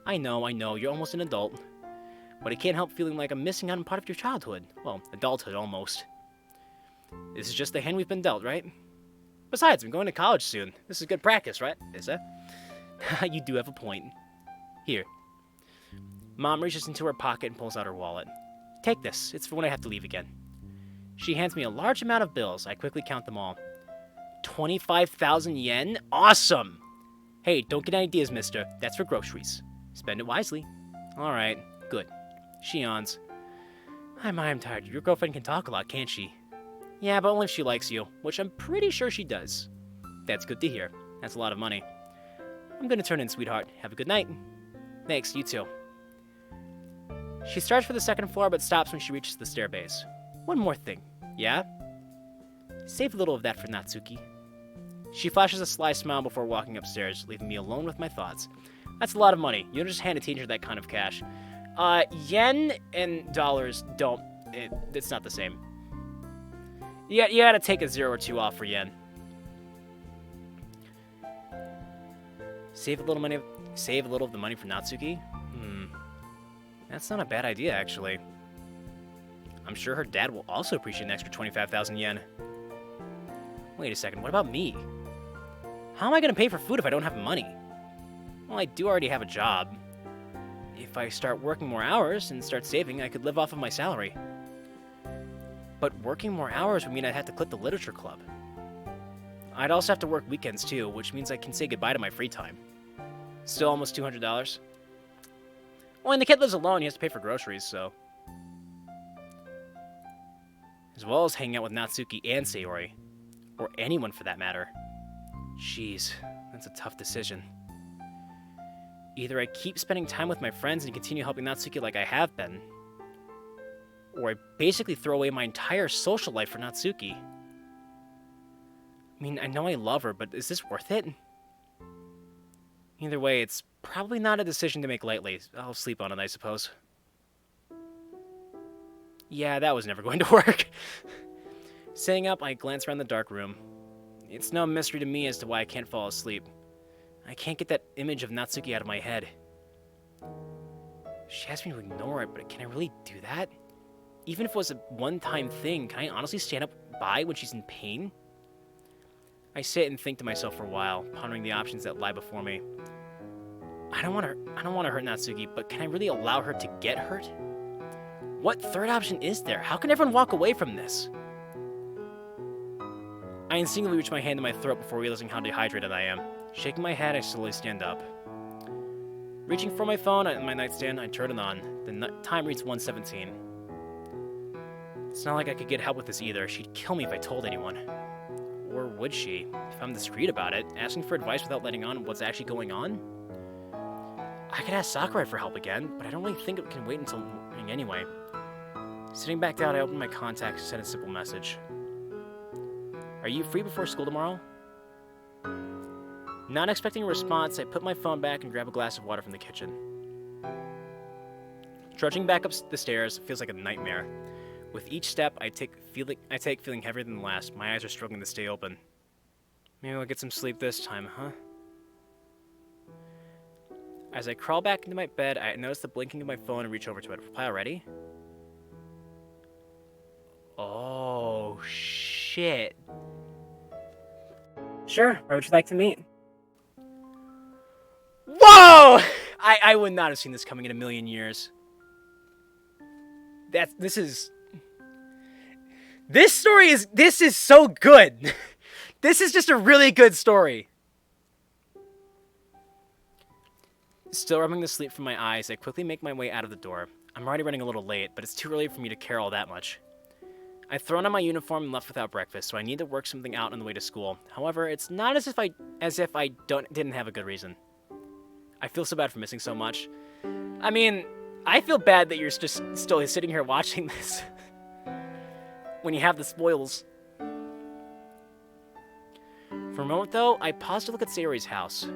I know, you're almost an adult. But I can't help feeling like I'm missing out on part of your childhood. Well, adulthood, almost. This is just the hand we've been dealt, right? Besides, I'm going to college soon. This is good practice, right? Is it? You do have a point. Here. Mom reaches into her pocket and pulls out her wallet. Take this. It's for when I have to leave again. She hands me a large amount of bills. I quickly count them all. 25,000 yen? Awesome! Hey, don't get any ideas, mister. That's for groceries. Spend it wisely. Alright, good. She yawns. I'm tired. Your girlfriend can talk a lot, can't she? Yeah, but only if she likes you, which I'm pretty sure she does. That's good to hear. That's a lot of money. I'm gonna turn in, sweetheart. Have a good night. Thanks, you too. She starts for the second floor, but stops when she reaches the stair base. One more thing. Yeah? Save a little of that for Natsuki. She flashes a sly smile before walking upstairs, leaving me alone with my thoughts. That's a lot of money. You don't just hand a teacher that kind of cash. Yen and dollars don't... It's not the same. You gotta take a 0 or 2 off for yen. Save a little of the money for Natsuki? That's not a bad idea, actually. I'm sure her dad will also appreciate an extra 25,000 yen. Wait a second, what about me? How am I gonna pay for food if I don't have money? Well, I do already have a job. If I start working more hours and start saving, I could live off of my salary. But working more hours would mean I'd have to quit the literature club. I'd also have to work weekends too, which means I can say goodbye to my free time. Still almost $200. Well, and the kid lives alone, he has to pay for groceries, so... As well as hanging out with Natsuki and Sayori. Or anyone for that matter. Jeez, that's a tough decision. Either I keep spending time with my friends and continue helping Natsuki like I have been, or I basically throw away my entire social life for Natsuki. I mean, I know I love her, but is this worth it? Either way, it's probably not a decision to make lightly. I'll sleep on it, I suppose. Yeah, that was never going to work. Sitting up, I glance around the dark room. It's no mystery to me as to why I can't fall asleep. I can't get that image of Natsuki out of my head. She asked me to ignore it, but can I really do that? Even if it was a one-time thing, can I honestly stand up by when she's in pain? I sit and think to myself for a while, pondering the options that lie before me. I don't want to hurt Natsuki, but can I really allow her to get hurt? What third option is there? How can everyone walk away from this? I instinctively reach my hand to my throat before realizing how dehydrated I am. Shaking my head, I slowly stand up. Reaching for my phone on my nightstand, I turn it on. The time reads 1:17. It's not like I could get help with this either. She'd kill me if I told anyone. Or would she? If I'm discreet about it, asking for advice without letting on what's actually going on? I could ask Sakurai for help again, but I don't really think it can wait until morning anyway. Sitting back down, I open my contacts and send a simple message. Are you free before school tomorrow? Not expecting a response, I put my phone back and grab a glass of water from the kitchen. Trudging back up the stairs feels like a nightmare. With each step, I take feeling heavier than the last. My eyes are struggling to stay open. Maybe I'll get some sleep this time, huh? As I crawl back into my bed, I notice the blinking of my phone and reach over to it. Reply already? Oh, shit. Sure, where would you like to meet? Whoa! I would not have seen this coming in a million years. This is so good. This is just a really good story. Still rubbing the sleep from my eyes, I quickly make my way out of the door. I'm already running a little late, but it's too early for me to care all that much. I've thrown on my uniform and left without breakfast, so I need to work something out on the way to school. However, it's not as if I didn't have a good reason. I feel so bad for missing so much. I mean, I feel bad that you're just still sitting here watching this when you have the spoils. For a moment, though, I pause to look at Sayori's house.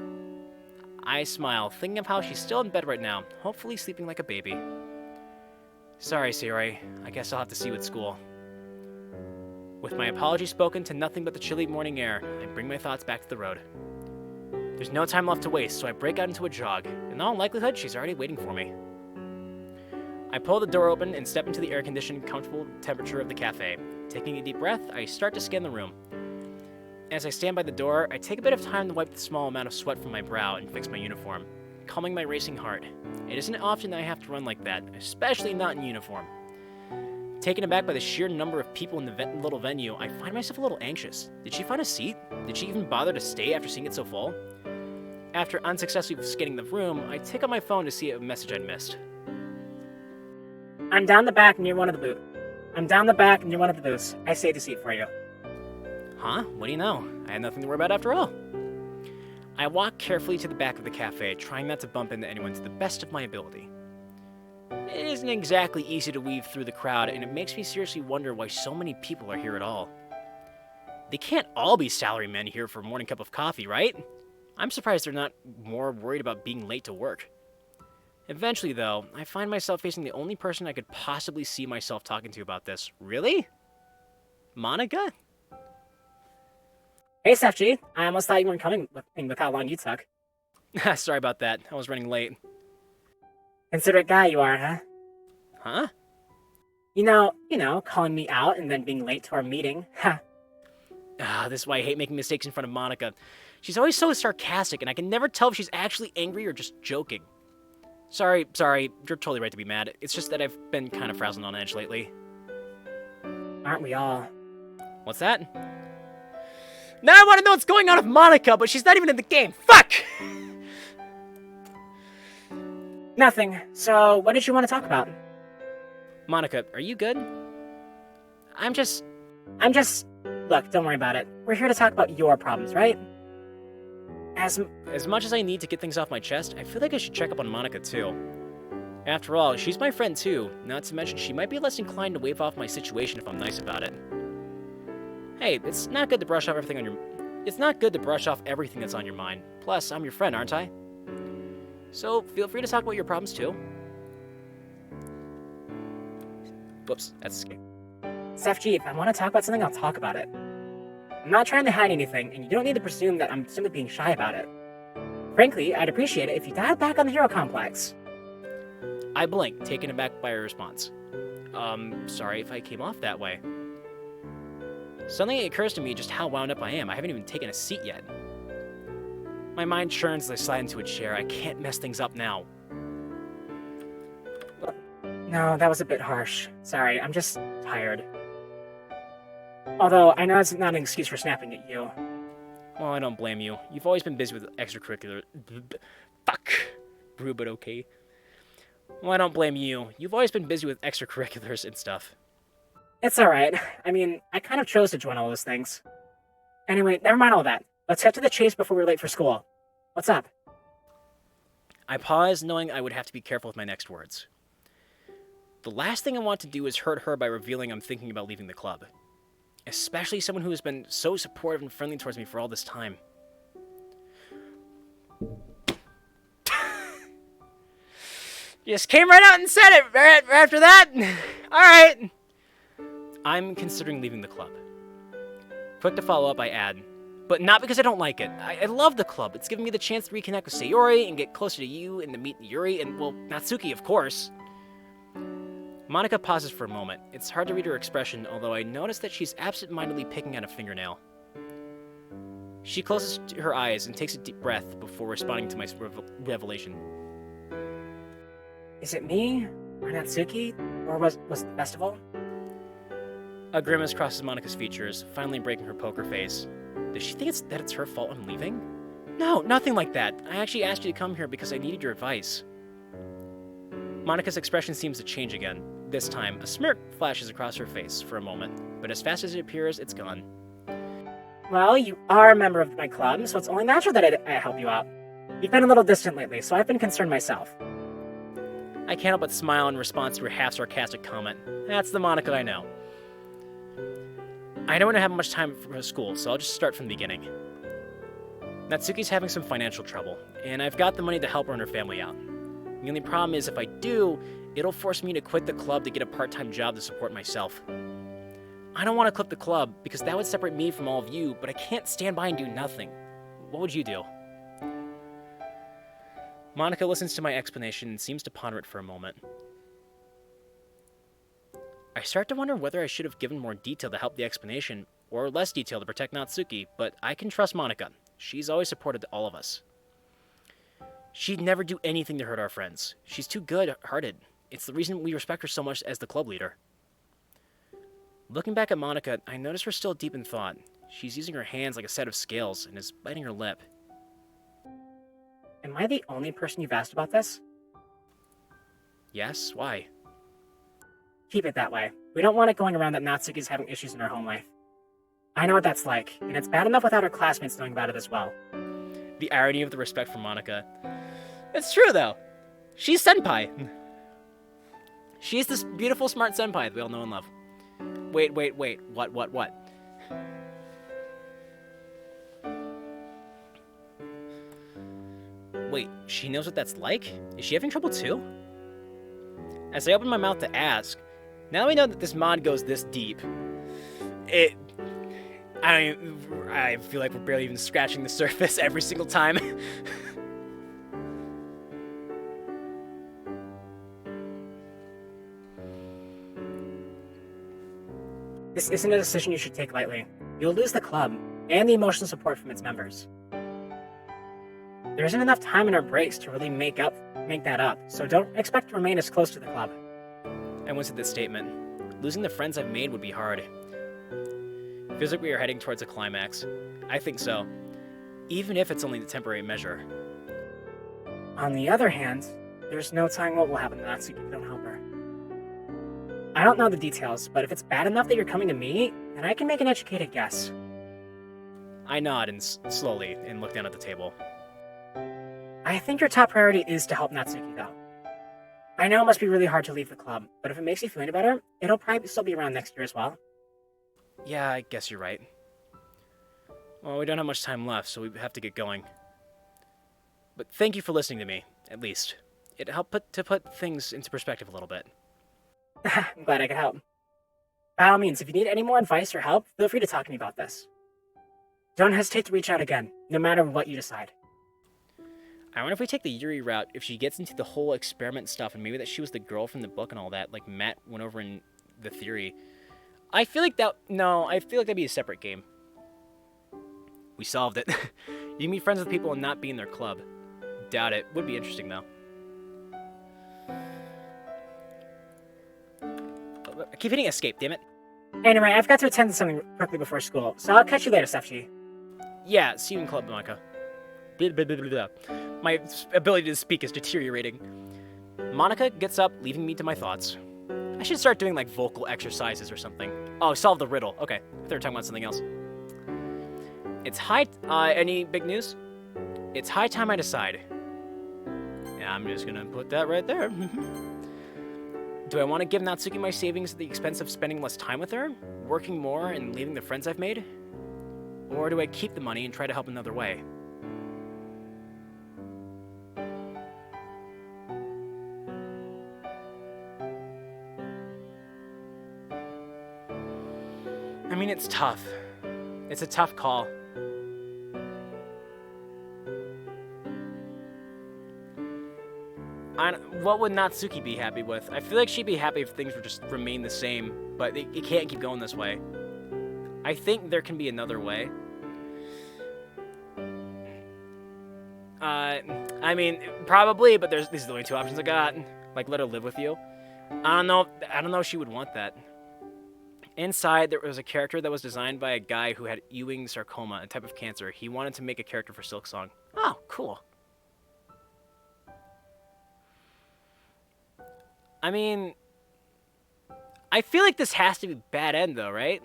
I smile, thinking of how she's still in bed right now, hopefully sleeping like a baby. Sorry, Sayori. I guess I'll have to see you at school. With my apology spoken to nothing but the chilly morning air, I bring my thoughts back to the road. There's no time left to waste, so I break out into a jog. In all likelihood, she's already waiting for me. I pull the door open and step into the air-conditioned, comfortable temperature of the cafe. Taking a deep breath, I start to scan the room. As I stand by the door, I take a bit of time to wipe the small amount of sweat from my brow and fix my uniform, calming my racing heart. It isn't often that I have to run like that, especially not in uniform. Taken aback by the sheer number of people in the little venue, I find myself a little anxious. Did she find a seat? Did she even bother to stay after seeing it so full? After unsuccessfully scanning the room, I take out my phone to see a message I'd missed. I'm down the back near one of the booths. I'm down the back near one of the booths. I saved a seat for you. Huh? What do you know? I had nothing to worry about after all. I walk carefully to the back of the cafe, trying not to bump into anyone to the best of my ability. It isn't exactly easy to weave through the crowd, and it makes me seriously wonder why so many people are here at all. They can't all be salarymen here for a morning cup of coffee, right? I'm surprised they're not more worried about being late to work. Eventually, though, I find myself facing the only person I could possibly see myself talking to about this. Really? Monica? Hey, SFG. I almost thought you weren't coming with how long you took. Sorry about that. I was running late. Considerate guy you are, huh? Huh? You know, calling me out and then being late to our meeting. Ha. This is why I hate making mistakes in front of Monica. She's always so sarcastic, and I can never tell if she's actually angry or just joking. Sorry, you're totally right to be mad. It's just that I've been kind of frazzled on edge lately. Aren't we all? What's that? Now I want to know what's going on with Monica, but she's not even in the game. Fuck! Nothing. So, what did you want to talk about? Monica, are you good? I'm just... Look, don't worry about it. We're here to talk about your problems, right? As much as I need to get things off my chest, I feel like I should check up on Monica too. After all, she's my friend too, not to mention she might be less inclined to wave off my situation if I'm nice about it. Hey, it's not good to brush off everything that's on your mind. Plus, I'm your friend, aren't I? So, feel free to talk about your problems too. Whoops, that's a skip. SFG, if I want to talk about something, I'll talk about it. I'm not trying to hide anything, and you don't need to presume that I'm simply being shy about it. Frankly, I'd appreciate it if you dialed back on the hero complex. I blink, taken aback by her response. Sorry if I came off that way. Suddenly it occurs to me just how wound up I am. I haven't even taken a seat yet. My mind churns as I slide into a chair. I can't mess things up now. No, that was a bit harsh. Sorry, I'm just tired. Although, I know it's not an excuse for snapping at you. Well, I don't blame you. You've always been busy with extracurricular... Fuck. Brew, but okay. Well, I don't blame you. You've always been busy with extracurriculars and stuff. It's alright. I mean, I kind of chose to join all those things. Anyway, never mind all that. Let's cut to the chase before we're late for school. What's up? I paused, knowing I would have to be careful with my next words. The last thing I want to do is hurt her by revealing I'm thinking about leaving the club. Especially someone who has been so supportive and friendly towards me for all this time. Just came right out and said it right after that. Alright. I'm considering leaving the club. Quick to follow up, I add. But not because I don't like it. I love the club. It's given me the chance to reconnect with Sayori and get closer to you and to meet Yuri and, well, Natsuki, of course. Monica pauses for a moment. It's hard to read her expression, although I notice that she's absent-mindedly picking at a fingernail. She closes her eyes and takes a deep breath before responding to my revelation. Is it me? Or Natsuki? Or was it the festival? A grimace crosses Monica's features, finally breaking her poker face. Does she think that it's her fault I'm leaving? No, nothing like that. I actually asked you to come here because I needed your advice. Monica's expression seems to change again. This time, a smirk flashes across her face for a moment, but as fast as it appears, it's gone. Well, you are a member of my club, so it's only natural that I help you out. You've been a little distant lately, so I've been concerned myself. I can't help but smile in response to her half-sarcastic comment. That's the Monica I know. I don't want to have much time for school, so I'll just start from the beginning. Natsuki's having some financial trouble, and I've got the money to help her and her family out. The only problem is if I do, it'll force me to quit the club to get a part-time job to support myself. I don't want to quit the club because that would separate me from all of you, but I can't stand by and do nothing. What would you do? Monica listens to my explanation and seems to ponder it for a moment. I start to wonder whether I should have given more detail to help the explanation, or less detail to protect Natsuki, but I can trust Monica. She's always supported all of us. She'd never do anything to hurt our friends. She's too good-hearted. It's the reason we respect her so much as the club leader. Looking back at Monica, I notice her still deep in thought. She's using her hands like a set of scales and is biting her lip. Am I the only person you've asked about this? Yes? Why? Keep it that way. We don't want it going around that Natsuki's having issues in her home life. I know what that's like, and it's bad enough without her classmates knowing about it as well. The irony of the respect for Monica. It's true, though. She's senpai. She's this beautiful, smart senpai that we all know and love. Wait. What? Wait, she knows what that's like? Is she having trouble too? As I open my mouth to ask, now we know that this mod goes this deep. I feel like we're barely even scratching the surface every single time. This isn't a decision you should take lightly. You'll lose the club, and the emotional support from its members. There isn't enough time in our breaks to really make that up, so don't expect to remain as close to the club. I once said this statement. Losing the friends I've made would be hard. Feels like we are heading towards a climax. I think so. Even if it's only a temporary measure. On the other hand, there's no telling what will happen to Natsuki if you don't help her. I don't know the details, but if it's bad enough that you're coming to me, then I can make an educated guess. I nod and slowly and look down at the table. I think your top priority is to help Natsuki, though. I know it must be really hard to leave the club, but if it makes you feel any better, it'll probably still be around next year as well. Yeah, I guess you're right. Well, we don't have much time left, so we have to get going. But thank you for listening to me, at least. It helped put things into perspective a little bit. I'm glad I could help. By all means, if you need any more advice or help, feel free to talk to me about this. Don't hesitate to reach out again, no matter what you decide. I wonder if we take the Yuri route, if she gets into the whole experiment stuff, and maybe that she was the girl from the book and all that, like Matt went over in the theory. I feel like that'd be a separate game. We solved it. You can be friends with people and not be in their club. Doubt it. Would be interesting, though. I keep hitting escape, damn it. Anyway, I've got to attend to something quickly before school, so I'll catch you later, Sefchi. Yeah, see you in club, Monica. Blah, blah, blah, blah, blah. My ability to speak is deteriorating. Monica gets up, leaving me to my thoughts. I should start doing, like, vocal exercises or something. Oh, solve the riddle. Okay, I thought we were talking about something else. It's high... any big news? It's high time I decide. Yeah, I'm just gonna put that right there. Do I want to give Natsuki my savings at the expense of spending less time with her? Working more and leaving the friends I've made? Or do I keep the money and try to help another way? I mean, it's tough. It's a tough call. What would Natsuki be happy with? I feel like she'd be happy if things would just remain the same, but it can't keep going this way. I think there can be another way. I mean, probably, but these are the only two options I got. Like, let her live with you. I don't know if she would want that. Inside, there was a character that was designed by a guy who had Ewing sarcoma, a type of cancer. He wanted to make a character for Silksong. Oh, cool. I mean, I feel like this has to be bad end, though, right?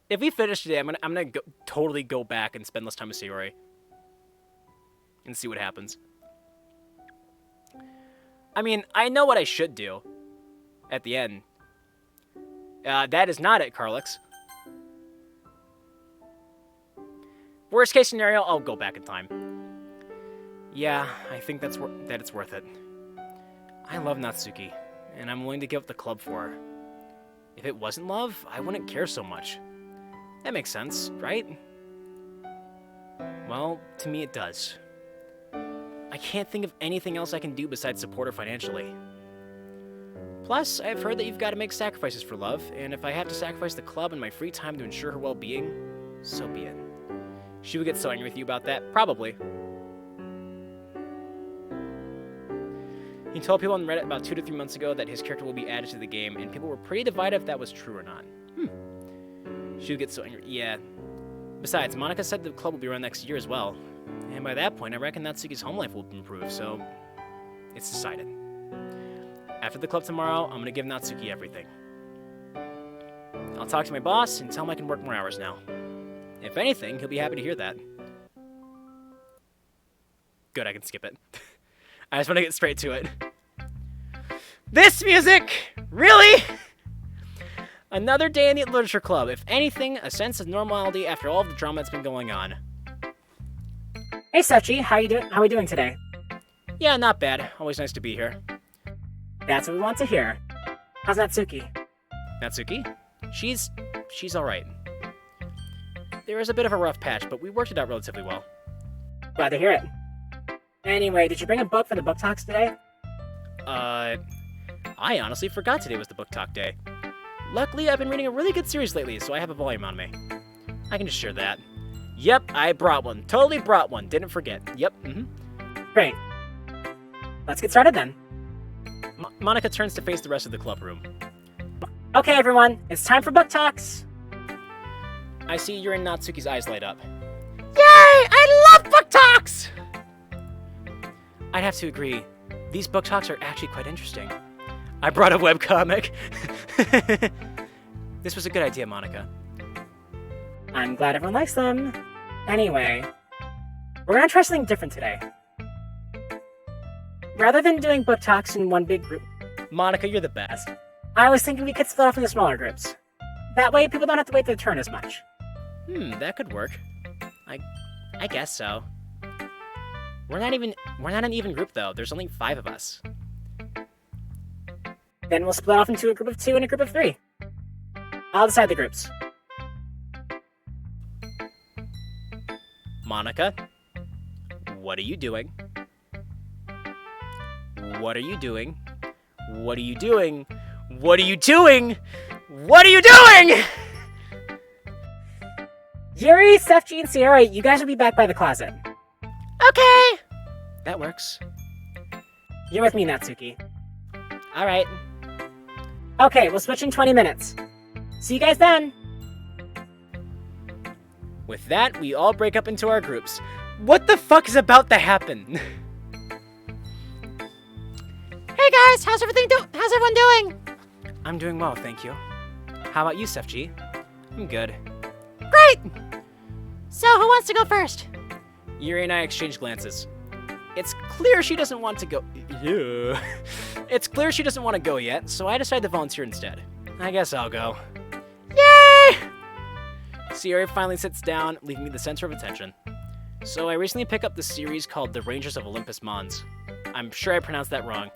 If we finish today, I'm gonna totally go back and spend less time with Sayori. And see what happens. I mean, I know what I should do at the end. That is not it, Carlix. Worst case scenario, I'll go back in time. Yeah, I think that it's worth it. I love Natsuki, and I'm willing to give up the club for her. If it wasn't love, I wouldn't care so much. That makes sense, right? Well, to me it does. I can't think of anything else I can do besides support her financially. Plus, I've heard that you've got to make sacrifices for love, and if I have to sacrifice the club and my free time to ensure her well-being, so be it. She would get so angry with you about that, probably. He told people on Reddit about 2 to 3 months ago that his character will be added to the game, and people were pretty divided if that was true or not. She would get so angry. Yeah. Besides, Monica said the club will be around next year as well. And by that point, I reckon Natsuki's home life will improve, so it's decided. After the club tomorrow, I'm gonna give Natsuki everything. I'll talk to my boss and tell him I can work more hours now. If anything, he'll be happy to hear that. Good, I can skip it. I just want to get straight to it. This music! Really? Another day in the literature club. If anything, a sense of normality after all of the drama that's been going on. Hey, Sechi, how are we doing today? Yeah, not bad. Always nice to be here. That's what we want to hear. How's Natsuki? Natsuki? She's alright. There was a bit of a rough patch, but we worked it out relatively well. Glad to hear it. Anyway, did you bring a book for the book talks today? I honestly forgot today was the book talk day. Luckily, I've been reading a really good series lately, so I have a volume on me. I can just share that. Yep, I brought one. Totally brought one. Didn't forget. Yep, Great. Let's get started then. Monica turns to face the rest of the club room. Okay, everyone, it's time for book talks. I see Yuri and Natsuki's eyes light up. Yay! I love book talks! I'd have to agree. These book talks are actually quite interesting. I brought a webcomic. This was a good idea, Monica. I'm glad everyone likes them. Anyway, we're gonna try something different today. Rather than doing book talks in one big group, Monica, you're the best. I was thinking we could split off into smaller groups. That way, people don't have to wait their turn as much. That could work. I guess so. We're not an even group though. There's only 5 of us. Then we'll split off into a group of 2 and a group of 3. I'll decide the groups. Monica, what are you doing? What are you doing? What are you doing? What are you doing? What are you doing? Yuri, Sefji, and Sierra, you guys will be back by the closet. Okay. That works. You're with me, Natsuki. All right. Okay, we'll switch in 20 minutes. See you guys then! With that, we all break up into our groups. What the fuck is about to happen? Hey guys, how's everyone doing? I'm doing well, thank you. How about you, Sefji? I'm good. Great! So, who wants to go first? Yuri and I exchange glances. It's clear she doesn't want to go. Ew. It's clear she doesn't want to go yet, so I decide to volunteer instead. I guess I'll go. Yay! Sierra finally sits down, leaving me the center of attention. So I recently picked up the series called The Rangers of Olympus Mons. I'm sure I pronounced that wrong.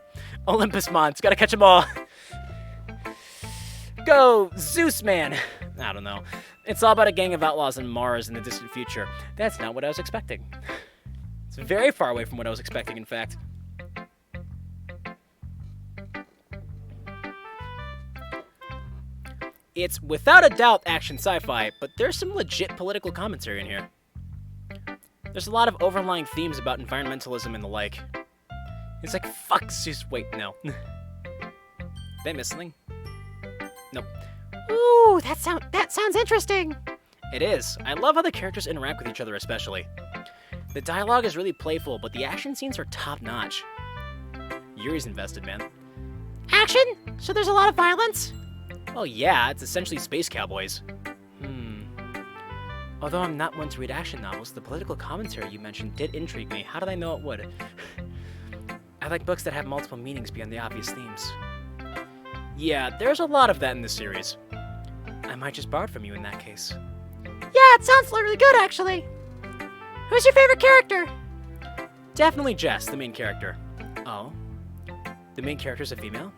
Olympus Mons, gotta catch 'em all. Go, Zeus Man! I don't know. It's all about a gang of outlaws on Mars in the distant future. That's not what I was expecting. It's very far away from what I was expecting, in fact. It's without a doubt action sci-fi, but there's some legit political commentary in here. There's a lot of overlying themes about environmentalism and the like. It's like, fuck Zeus, wait, no. Did I miss something? Nope. Ooh, that sounds interesting. It is. I love how the characters interact with each other especially. The dialogue is really playful, but the action scenes are top-notch. Yuri's invested, man. Action? So there's a lot of violence? Well, yeah, it's essentially space cowboys. Although I'm not one to read action novels, the political commentary you mentioned did intrigue me. How did I know it would? I like books that have multiple meanings beyond the obvious themes. Yeah, there's a lot of that in this series. I might just borrow it from you in that case. Yeah, it sounds really good, actually. Who's your favorite character? Definitely Jess, the main character. Oh? The main character's a female?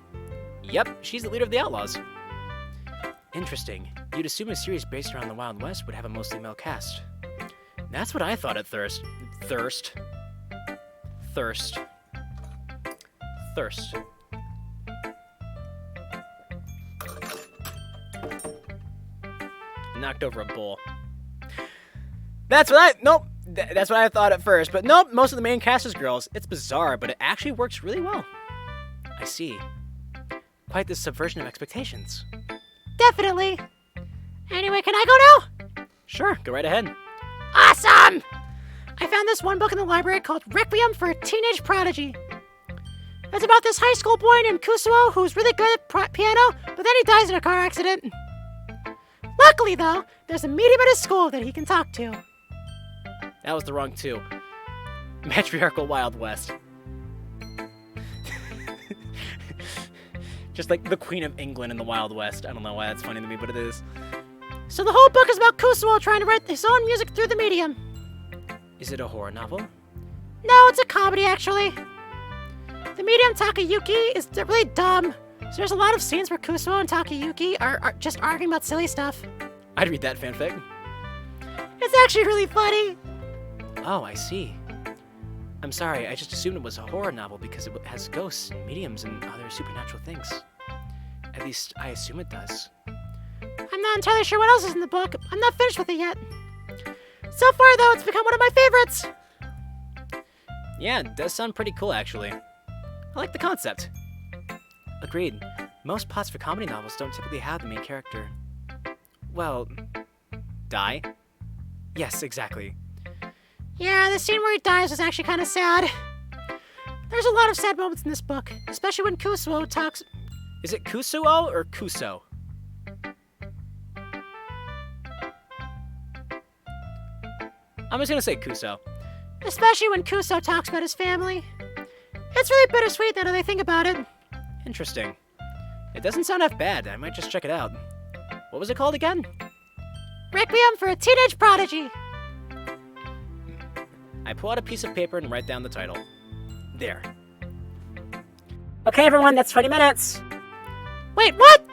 Yep, she's the leader of the Outlaws. Interesting. You'd assume a series based around the Wild West would have a mostly male cast. That's what I thought at Thirst. Knocked over a bowl. That's what I thought at first, but nope, most of the main cast is girls. It's bizarre, but it actually works really well. I see. Quite the subversion of expectations. Definitely. Anyway, can I go now? Sure, go right ahead. Awesome! I found this one book in the library called Requiem for a Teenage Prodigy. It's about this high school boy named Kusuo who's really good at piano, but then he dies in a car accident. Luckily, though, there's a medium at his school that he can talk to. That was the wrong two. Matriarchal Wild West. Just like the Queen of England in the Wild West. I don't know why that's funny to me, but it is. So the whole book is about Kusuo trying to write his own music through the medium. Is it a horror novel? No, it's a comedy, actually. The medium Takayuki is really dumb, so there's a lot of scenes where Kusuo and Takayuki are just arguing about silly stuff. I'd read that fanfic. It's actually really funny. Oh, I see. I'm sorry, I just assumed it was a horror novel because it has ghosts and mediums and other supernatural things. At least, I assume it does. I'm not entirely sure what else is in the book. I'm not finished with it yet. So far, though, it's become one of my favorites. Yeah, it does sound pretty cool, actually. I like the concept. Agreed. Most plots for comedy novels don't typically have the main character. Well, die? Yes, exactly. Yeah, the scene where he dies was actually kind of sad. There's a lot of sad moments in this book, especially when Kusuo talks... Is it Kusuo or Kuso? I'm just gonna say Kuso. Especially when Kusuo talks about his family. It's really bittersweet now that I think about it. Interesting. It doesn't sound half bad. I might just check it out. What was it called again? Requiem for a Teenage Prodigy. I pull out a piece of paper and write down the title. There. Okay, everyone, that's 20 minutes. Wait, what?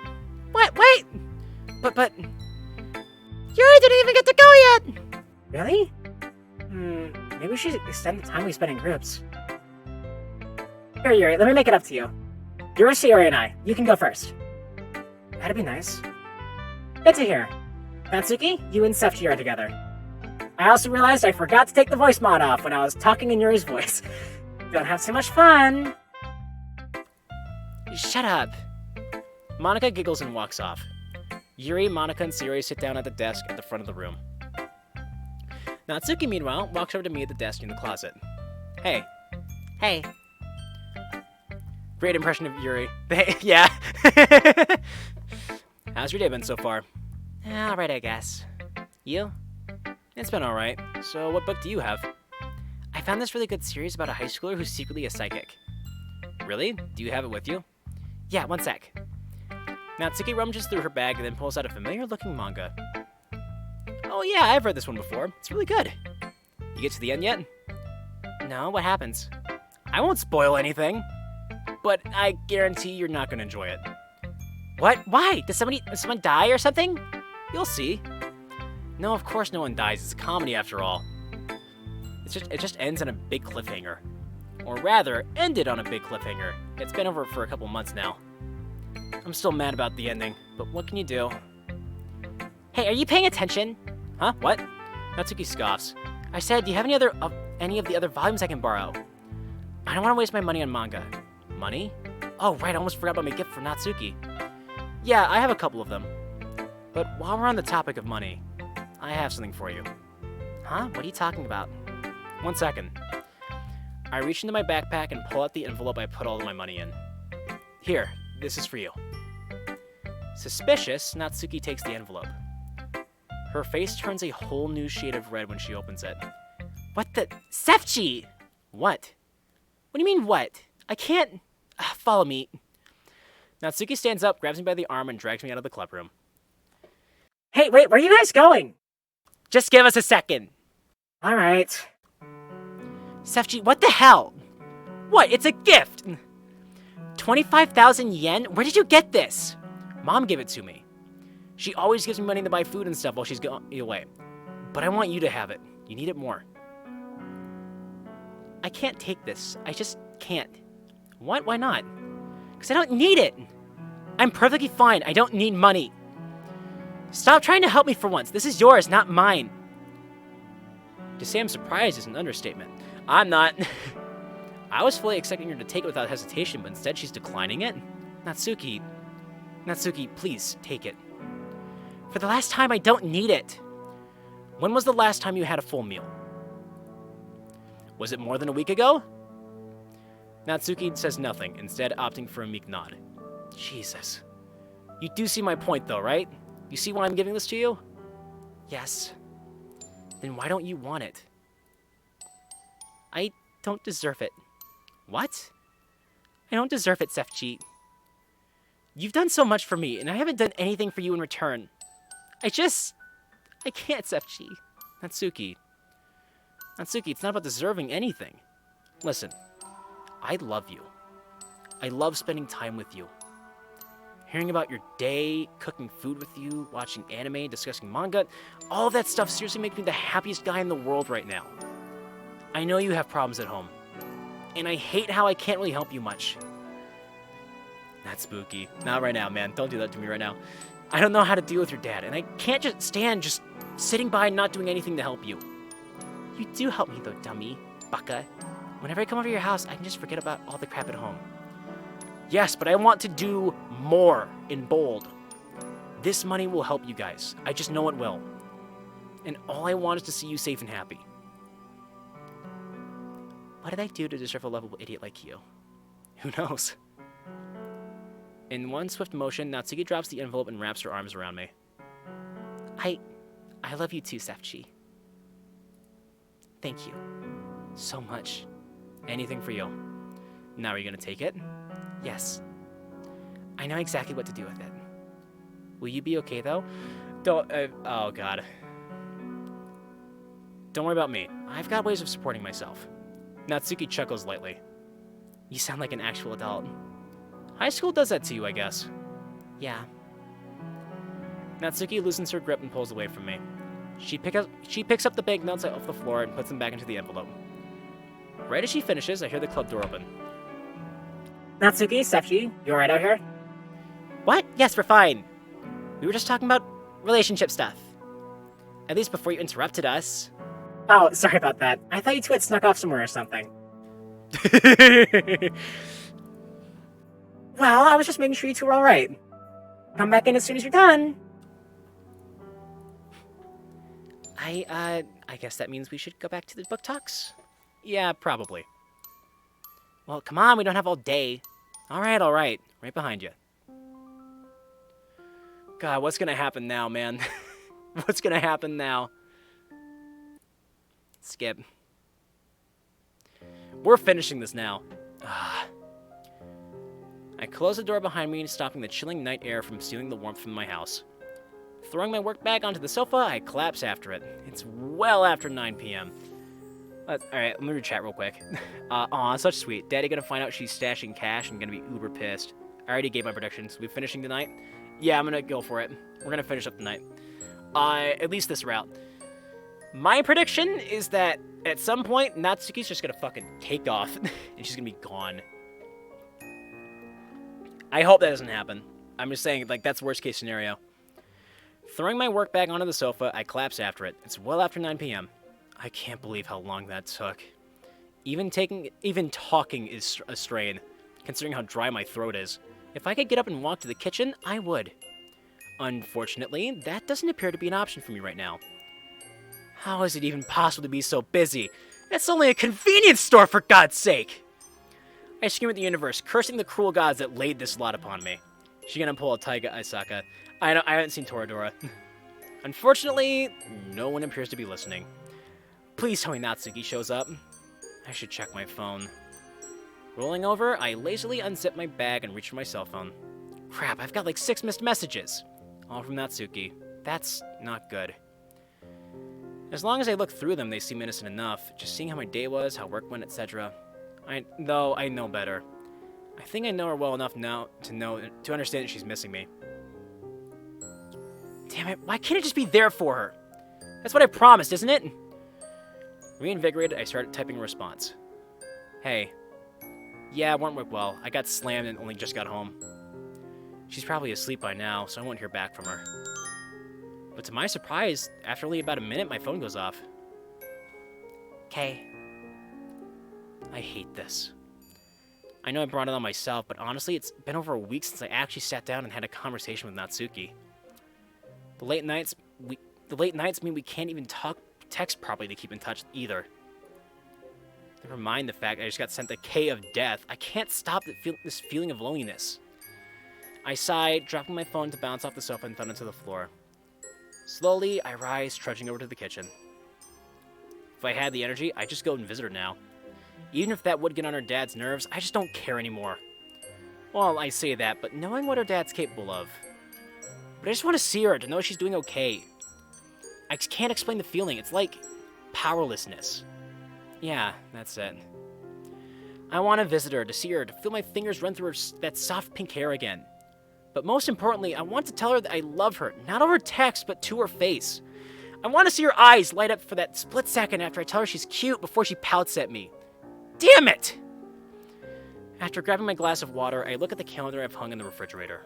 Wait! But... Yuri didn't even get to go yet! Really? Maybe we should extend the time we spend in groups. Here, Yuri, let me make it up to you. You're Sayori and I. You can go first. That'd be nice. Good to hear. Natsuki, you and Sefchi are together. I also realized I forgot to take the voice mod off when I was talking in Yuri's voice. Don't have too much fun. Shut up. Monica giggles and walks off. Yuri, Monica, and Sayori sit down at the desk at the front of the room. Natsuki, meanwhile, walks over to me at the desk in the closet. Hey. Hey. Great impression of Yuri. Yeah. How's your day been so far? Alright, I guess. You? It's been alright. So, what book do you have? I found this really good series about a high schooler who's secretly a psychic. Really? Do you have it with you? Yeah, one sec. Natsuki rummages through her bag and then pulls out a familiar-looking manga. Oh yeah, I've read this one before. It's really good. You get to the end yet? No, what happens? I won't spoil anything. But I guarantee you're not going to enjoy it. What? Why? Does someone die or something? You'll see. No, of course no one dies. It's a comedy after all. It just ends on a big cliffhanger. Or rather, ended on a big cliffhanger. It's been over for a couple months now. I'm still mad about the ending, but what can you do? Hey, are you paying attention? Huh? What? Natsuki scoffs. I said, do you have any of the other volumes I can borrow? I don't want to waste my money on manga. Money? Oh, right, I almost forgot about my gift for Natsuki. Yeah, I have a couple of them. But while we're on the topic of money, I have something for you. Huh? What are you talking about? 1 second. I reach into my backpack and pull out the envelope I put all of my money in. Here, this is for you. Suspicious, Natsuki takes the envelope. Her face turns a whole new shade of red when she opens it. What the... Sefchi! What? What do you mean, what? I can't... follow me. Natsuki stands up, grabs me by the arm, and drags me out of the clubroom. Hey, wait, where are you guys going? Just give us a second. Alright. Sefchi, what the hell? What? It's a gift! 25,000 yen? Where did you get this? Mom gave it to me. She always gives me money to buy food and stuff while she's away. But I want you to have it. You need it more. I can't take this. I just can't. What? Why not? Because I don't need it. I'm perfectly fine. I don't need money. Stop trying to help me for once. This is yours, not mine. To say I'm surprised is an understatement. I'm not. I was fully expecting her to take it without hesitation, but instead she's declining it. Natsuki, please, take it. For the last time, I don't need it. When was the last time you had a full meal? Was it more than a week ago? Natsuki says nothing, instead opting for a meek nod. Jesus. You do see my point, though, right? You see why I'm giving this to you? Yes. Then why don't you want it? I don't deserve it. What? I don't deserve it, Sefchi. You've done so much for me, and I haven't done anything for you in return. I can't, Sefchi. Natsuki, it's not about deserving anything. Listen, I love you. I love spending time with you. Hearing about your day, cooking food with you, watching anime, discussing manga, all of that stuff seriously makes me the happiest guy in the world right now. I know you have problems at home, and I hate how I can't really help you much. That's spooky. Not right now, man. Don't do that to me right now. I don't know how to deal with your dad, and I can't just stand sitting by and not doing anything to help you. You do help me though, dummy. Baka. Whenever I come over to your house, I can just forget about all the crap at home. Yes, but I want to do more in bold. This money will help you guys. I just know it will. And all I want is to see you safe and happy. What did I do to deserve a lovable idiot like you? Who knows? In one swift motion, Natsuki drops the envelope and wraps her arms around me. I love you too, Sefchi. Thank you. So much. Anything for you. Now are you gonna take it? Yes. I know exactly what to do with it. Will you be okay, though? Oh, God. Don't worry about me. I've got ways of supporting myself. Natsuki chuckles lightly. You sound like an actual adult. High school does that to you, I guess. Yeah. Natsuki loosens her grip and pulls away from me. She picks up the banknotes off the floor and puts them back into the envelope. Right as she finishes, I hear the club door open. Natsuki, Sefchi, you alright out here? What? Yes, we're fine. We were just talking about relationship stuff. At least before you interrupted us. Oh, sorry about that. I thought you two had snuck off somewhere or something. Well, I was just making sure you two were alright. Come back in as soon as you're done. I guess that means we should go back to the book talks? Yeah, probably. Well, come on, we don't have all day. Alright. Right behind you. God, what's gonna happen now, man? What's gonna happen now? Skip. We're finishing this now. I close the door behind me, stopping the chilling night air from stealing the warmth from my house. Throwing my work bag onto the sofa, I collapse after it. It's well after 9 p.m. Alright, let me read chat real quick. Aw, such sweet. Daddy gonna find out she's stashing cash and gonna be uber pissed. I already gave my predictions. We finishing tonight? Yeah, I'm gonna go for it. We're gonna finish up tonight. At least this route. My prediction is that at some point, Natsuki's just gonna fucking take off and she's gonna be gone. I hope that doesn't happen. I'm just saying, like, that's worst case scenario. Throwing my work bag onto the sofa, I collapse after it. It's well after 9 p.m. I can't believe how long that took. Even talking is a strain, considering how dry my throat is. If I could get up and walk to the kitchen, I would. Unfortunately, that doesn't appear to be an option for me right now. How is it even possible to be so busy? It's only a convenience store, for God's sake! I scream at the universe, cursing the cruel gods that laid this lot upon me. She gonna pull a Taiga Aisaka. I haven't seen Toradora. Unfortunately, no one appears to be listening. Please tell me Natsuki shows up. I should check my phone. Rolling over, I lazily unzip my bag and reach for my cell phone. Crap, I've got like 6 missed messages. All from Natsuki. That's not good. As long as I look through them, they seem innocent enough. Just seeing how my day was, how work went, etc. Though I know better. I think I know her well enough now to understand that she's missing me. Damn it, why can't it just be there for her? That's what I promised, isn't it? Reinvigorated, I started typing a response. Hey. Yeah, it won't work well. I got slammed and only just got home. She's probably asleep by now, so I won't hear back from her. But to my surprise, after only about a minute, my phone goes off. Kay. I hate this. I know I brought it on myself, but honestly, it's been over a week since I actually sat down and had a conversation with Natsuki. The late nights mean we can't even text properly to keep in touch either. Never mind the fact I just got sent the K of death. I can't stop this feeling of loneliness. I sighed, dropping my phone to bounce off the sofa and fell into the floor. Slowly, I rise, trudging over to the kitchen. If I had the energy, I'd just go and visit her now. Even if that would get on her dad's nerves, I just don't care anymore. Well, I say that, but knowing what her dad's capable of. But I just want to see her, to know she's doing okay. I just can't explain the feeling. It's like powerlessness. Yeah, that's it. I want to visit her, to see her, to feel my fingers run through that soft pink hair again. But most importantly, I want to tell her that I love her, not over text, but to her face. I want to see her eyes light up for that split second after I tell her she's cute before she pouts at me. Damn it! After grabbing my glass of water, I look at the calendar I've hung in the refrigerator.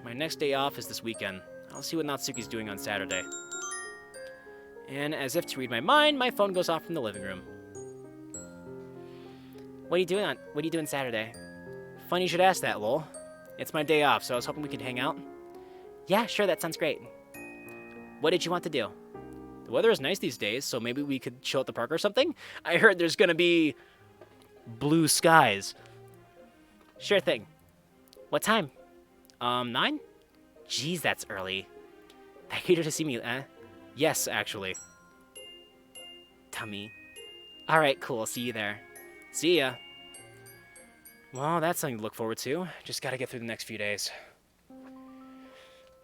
My next day off is this weekend. I'll see what Natsuki's doing on Saturday. And as if to read my mind, my phone goes off from the living room. What are you doing Saturday? Funny you should ask that, lol. It's my day off, so I was hoping we could hang out. Yeah, sure, that sounds great. What did you want to do? The weather is nice these days, so maybe we could chill at the park or something? I heard there's gonna be blue skies. Sure thing. What time? 9? Jeez, that's early. I hate her to see me, Yes, actually. Tummy. Alright, cool, see you there. See ya. Well, that's something to look forward to. Just gotta get through the next few days.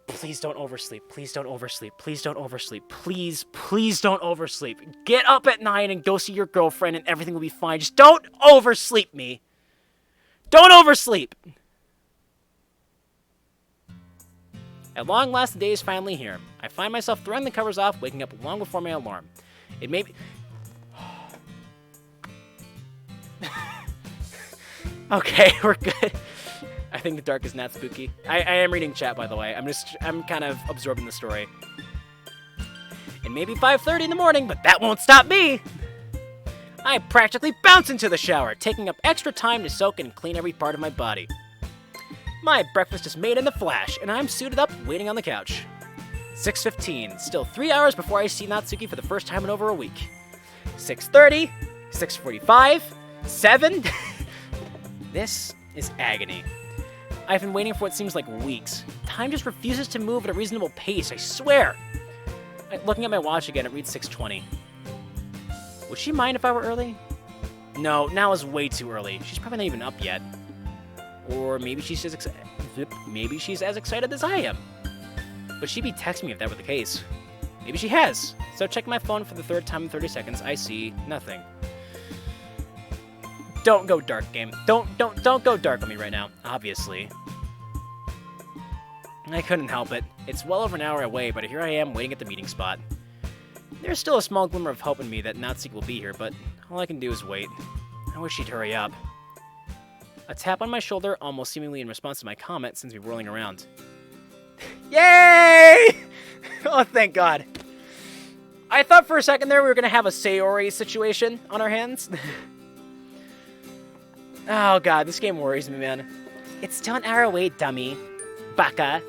Please don't oversleep. Please don't oversleep. Please don't oversleep. Please, please don't oversleep. Get up at 9 and go see your girlfriend and everything will be fine. Just don't oversleep me. Don't oversleep! At long last, the day is finally here. I find myself throwing the covers off, waking up long before my alarm. It may be... Okay, we're good. I think the dark is not spooky. I am reading chat, by the way. I'm kind of absorbing the story. It may be 5:30 in the morning, but that won't stop me! I practically bounce into the shower, taking up extra time to soak and clean every part of my body. My breakfast is made in the flash, and I'm suited up, waiting on the couch. 6:15, still 3 hours before I see Natsuki for the first time in over a week. 6:30, 6:45, 7... This is agony. I've been waiting for what seems like weeks. Time just refuses to move at a reasonable pace, I swear. Looking at my watch again, it reads 6:20. Would she mind if I were early? No, now is way too early. She's probably not even up yet. Or maybe she's as excited as I am. But she'd be texting me if that were the case. Maybe she has. So checking my phone for the third time in 30 seconds, I see nothing. Don't go dark, game. Don't go dark on me right now, obviously. I couldn't help it. It's well over an hour away, but here I am waiting at the meeting spot. There's still a small glimmer of hope in me that Natsuki will be here, but all I can do is wait. I wish she'd hurry up. A tap on my shoulder, almost seemingly in response to my comment, sends me whirling around. Yay! Oh, thank God. I thought for a second there we were going to have a Sayori situation on our hands. Oh God, this game worries me, man. It's still an hour away, dummy. Baka.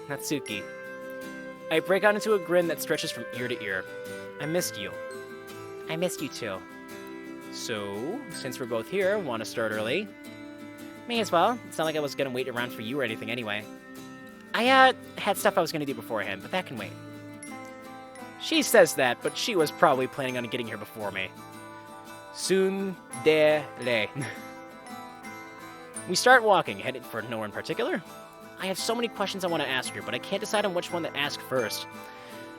Natsuki. I break out into a grin that stretches from ear to ear. I missed you. I missed you too. So, since we're both here, want to start early? May as well. It's not like I was going to wait around for you or anything anyway. I had stuff I was going to do beforehand, but that can wait. She says that, but she was probably planning on getting here before me. Tsundere. We start walking, headed for nowhere in particular. I have so many questions I want to ask her, but I can't decide on which one to ask first.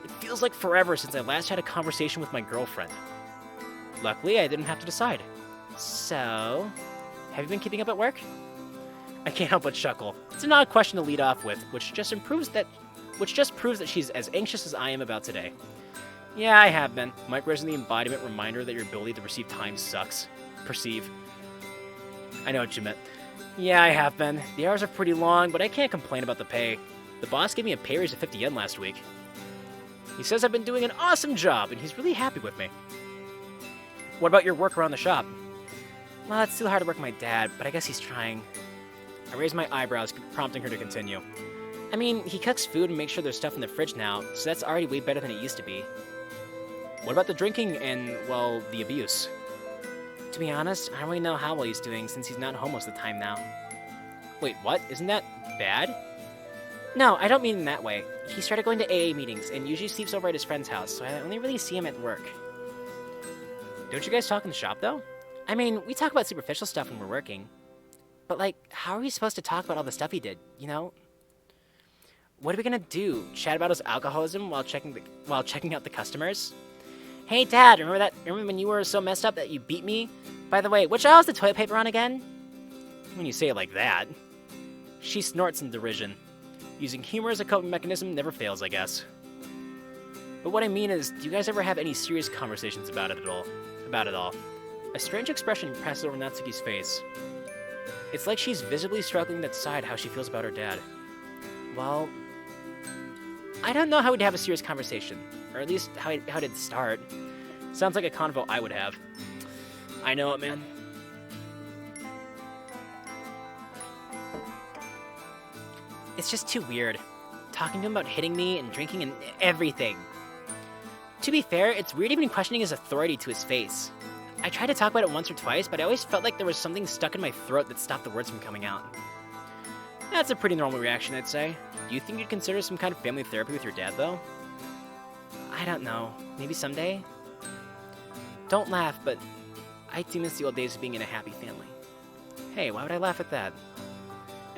It feels like forever since I last had a conversation with my girlfriend. Luckily, I didn't have to decide. So, have you been keeping up at work? I can't help but chuckle. It's an odd question to lead off with, which just proves that she's as anxious as I am about today. Yeah, I have been. Micros is the embodiment reminder that your ability to perceive time sucks. Perceive. I know what you meant. Yeah, I have been. The hours are pretty long, but I can't complain about the pay. The boss gave me a pay raise of 50 yen last week. He says I've been doing an awesome job, and he's really happy with me. What about your work around the shop? Well, it's still hard to work with my dad, but I guess he's trying. I raise my eyebrows, prompting her to continue. I mean, he cooks food and makes sure there's stuff in the fridge now, so that's already way better than it used to be. What about the drinking and, well, the abuse? To be honest, I don't really know how well he's doing since he's not home most of the time now. Wait, what? Isn't that bad? No, I don't mean in that way. He started going to AA meetings and usually sleeps over at his friend's house, so I only really see him at work. Don't you guys talk in the shop, though? I mean, we talk about superficial stuff when we're working. But, like, how are we supposed to talk about all the stuff he did, you know? What are we gonna do? Chat about his alcoholism while checking out the customers? Hey, Dad, remember when you were so messed up that you beat me? By the way, which aisle is the toilet paper on again? When you say it like that. She snorts in derision. Using humor as a coping mechanism never fails, I guess. But what I mean is, do you guys ever have any serious conversations about it all? A strange expression passes over Natsuki's face. It's like she's visibly struggling to decide how she feels about her dad. Well, I don't know how we'd have a serious conversation, or at least how it'd start. Sounds like a convo I would have. I know it, man. It's just too weird. Talking to him about hitting me and drinking and everything. To be fair, it's weird even questioning his authority to his face. I tried to talk about it once or twice, but I always felt like there was something stuck in my throat that stopped the words from coming out. That's a pretty normal reaction, I'd say. Do you think you'd consider some kind of family therapy with your dad, though? I don't know. Maybe someday? Don't laugh, but I do miss the old days of being in a happy family. Hey, why would I laugh at that?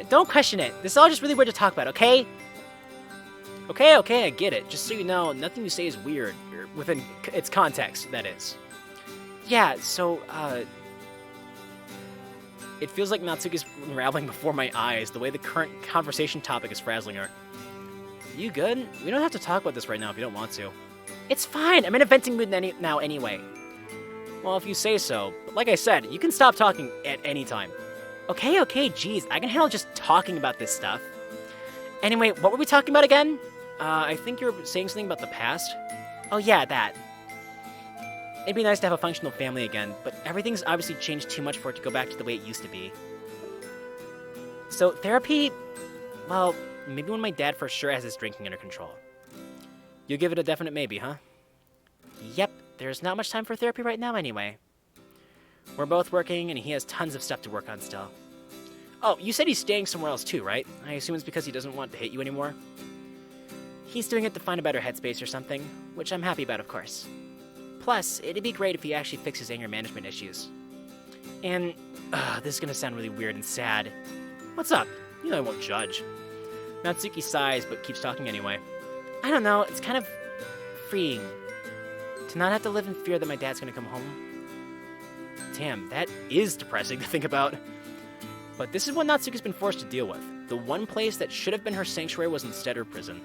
Don't question it. This is all just really weird to talk about, okay? Okay, I get it. Just so you know, nothing you say is weird, within its context, that is. Yeah, so, it feels like Natsuki's unraveling before my eyes, the way the current conversation topic is frazzling her. You good? We don't have to talk about this right now if you don't want to. It's fine, I'm in a venting mood now anyway. Well, if you say so, but like I said, you can stop talking at any time. Okay, jeez, I can handle just talking about this stuff. Anyway, what were we talking about again? I think you were saying something about the past. Oh yeah, that. It'd be nice to have a functional family again, but everything's obviously changed too much for it to go back to the way it used to be. So, therapy? Well, maybe when my dad for sure has his drinking under control. You'll give it a definite maybe, huh? Yep, there's not much time for therapy right now anyway. We're both working, and he has tons of stuff to work on still. Oh, you said he's staying somewhere else too, right? I assume it's because he doesn't want to hit you anymore? He's doing it to find a better headspace or something, which I'm happy about, of course. Plus, it'd be great if he actually fixes anger management issues. And, this is gonna sound really weird and sad. What's up? You know I won't judge. Natsuki sighs, but keeps talking anyway. I don't know, it's kind of freeing. To not have to live in fear that my dad's gonna come home. Damn, that is depressing to think about. But this is what Natsuki's been forced to deal with. The one place that should have been her sanctuary was instead her prison.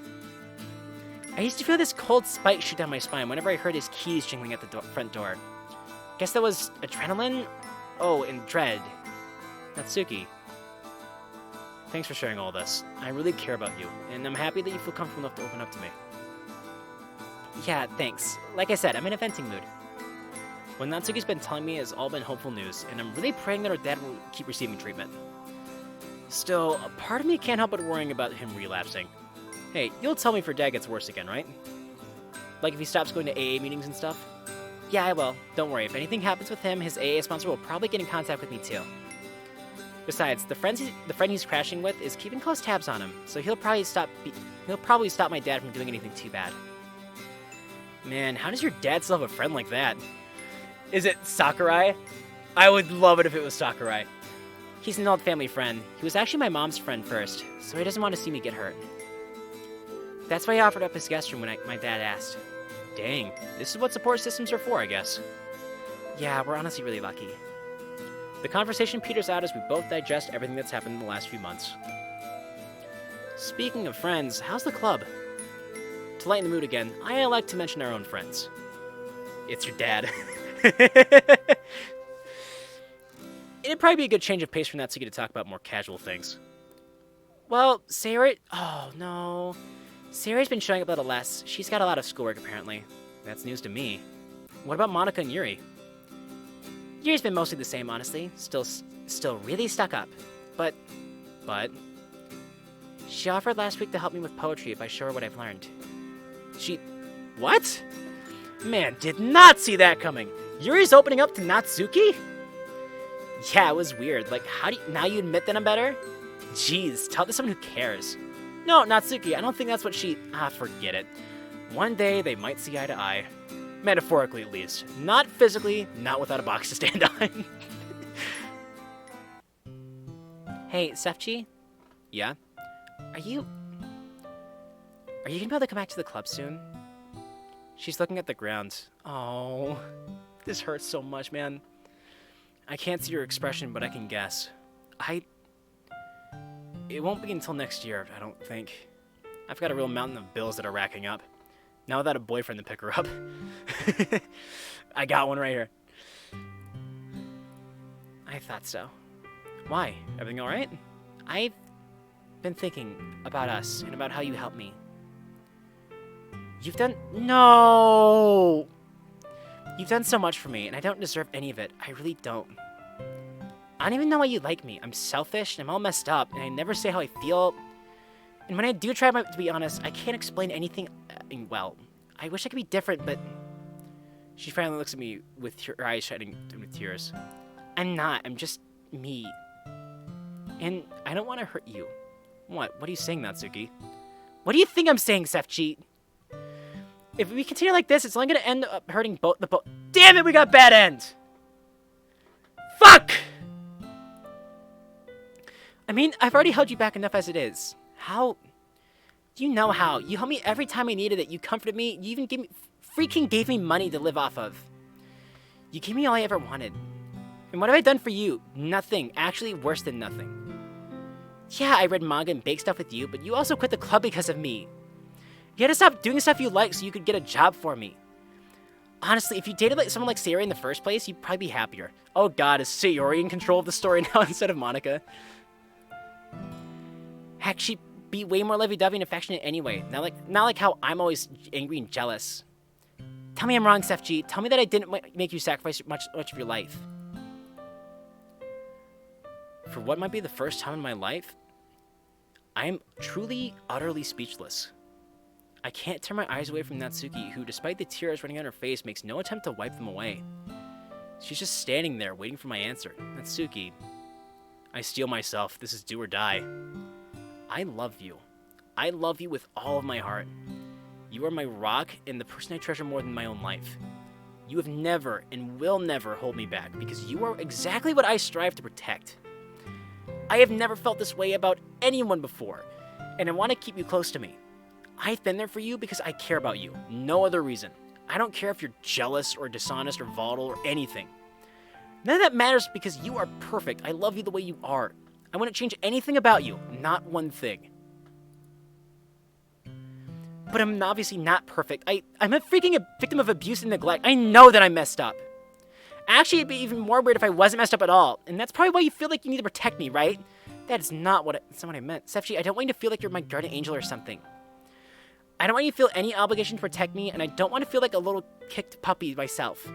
I used to feel this cold spike shoot down my spine whenever I heard his keys jingling at the front door. Guess that was adrenaline? Oh, and dread. Natsuki. Thanks for sharing all this. I really care about you, and I'm happy that you feel comfortable enough to open up to me. Yeah, thanks. Like I said, I'm in a venting mood. What Natsuki's been telling me has all been hopeful news, and I'm really praying that her dad will keep receiving treatment. Still, a part of me can't help but worrying about him relapsing. Hey, you'll tell me if your dad gets worse again, right? Like if he stops going to AA meetings and stuff? Yeah, I will. Don't worry, if anything happens with him, his AA sponsor will probably get in contact with me too. Besides, the friend he's crashing with is keeping close tabs on him, so he'll probably stop my dad from doing anything too bad. Man, how does your dad still have a friend like that? Is it Sakurai? I would love it if it was Sakurai. He's an old family friend. He was actually my mom's friend first, so he doesn't want to see me get hurt. That's why he offered up his guest room when my dad asked. Dang, this is what support systems are for, I guess. Yeah, we're honestly really lucky. The conversation peters out as we both digest everything that's happened in the last few months. Speaking of friends, how's the club? To lighten the mood again, I like to mention our own friends. It's your dad. It'd probably be a good change of pace for Natsuki to talk about more casual things. Well, Sayori... Oh, no. Sayori's been showing up a little less. She's got a lot of schoolwork, apparently. That's news to me. What about Monica and Yuri? Yuri's been mostly the same, honestly. Still really stuck up. But... She offered last week to help me with poetry if I show her what I've learned. What? Man, did not see that coming. Yuri's opening up to Natsuki? Yeah, it was weird. Like, now you admit that I'm better? Jeez, tell this to someone who cares. No, Natsuki, I don't think that's what she... forget it. One day, they might see eye to eye. Metaphorically, at least. Not physically, not without a box to stand on. Hey, Sefchi? Yeah? Are you gonna be able to come back to the club soon? She's looking at the ground. Oh, this hurts so much, man. I can't see your expression, but I can guess. It won't be until next year, I don't think. I've got a real mountain of bills that are racking up. Now without a boyfriend to pick her up. I got one right here. I thought so. Why? Everything alright? I've been thinking about us and about how you helped me. No! You've done so much for me, and I don't deserve any of it. I really don't. I don't even know why you like me. I'm selfish, and I'm all messed up, and I never say how I feel. And when I do try to be honest, I can't explain anything well. I wish I could be different, but... She finally looks at me with her eyes shining with tears. I'm not. I'm just me. And I don't want to hurt you. What? What are you saying, Natsuki? What do you think I'm saying, Sefchi? If we continue like this, it's only going to end up hurting both the both. Damn it, we got bad end! Fuck! I mean, I've already held you back enough as it is. How? You know how. You helped me every time I needed it. You comforted me. You even freaking gave me money to live off of. You gave me all I ever wanted. And what have I done for you? Nothing. Actually, worse than nothing. Yeah, I read manga and bake stuff with you, but you also quit the club because of me. You had to stop doing stuff you like so you could get a job for me. Honestly, if you dated someone like Sayori in the first place, you'd probably be happier. Oh god, is Sayori in control of the story now instead of Monica? Heck, she'd be way more lovey-dovey and affectionate anyway. Not like how I'm always angry and jealous. Tell me I'm wrong, Sefchi. Tell me that I didn't make you sacrifice much of your life. For what might be the first time in my life, I am truly, utterly speechless. I can't turn my eyes away from Natsuki, who, despite the tears running down her face, makes no attempt to wipe them away. She's just standing there, waiting for my answer. Natsuki, I steel myself. This is do or die. I love you. I love you with all of my heart. You are my rock and the person I treasure more than my own life. You have never and will never hold me back, because you are exactly what I strive to protect. I have never felt this way about anyone before, and I want to keep you close to me. I've been there for you because I care about you. No other reason. I don't care if you're jealous or dishonest or volatile or anything. None of that matters because you are perfect. I love you the way you are. I wouldn't change anything about you. Not one thing. But I'm obviously not perfect. I'm a freaking victim of abuse and neglect. I know that I messed up. Actually, it'd be even more weird if I wasn't messed up at all. And that's probably why you feel like you need to protect me, right? That's not what I meant. Sefchi, I don't want you to feel like you're my guardian angel or something. I don't want you to feel any obligation to protect me, and I don't want to feel like a little kicked puppy myself.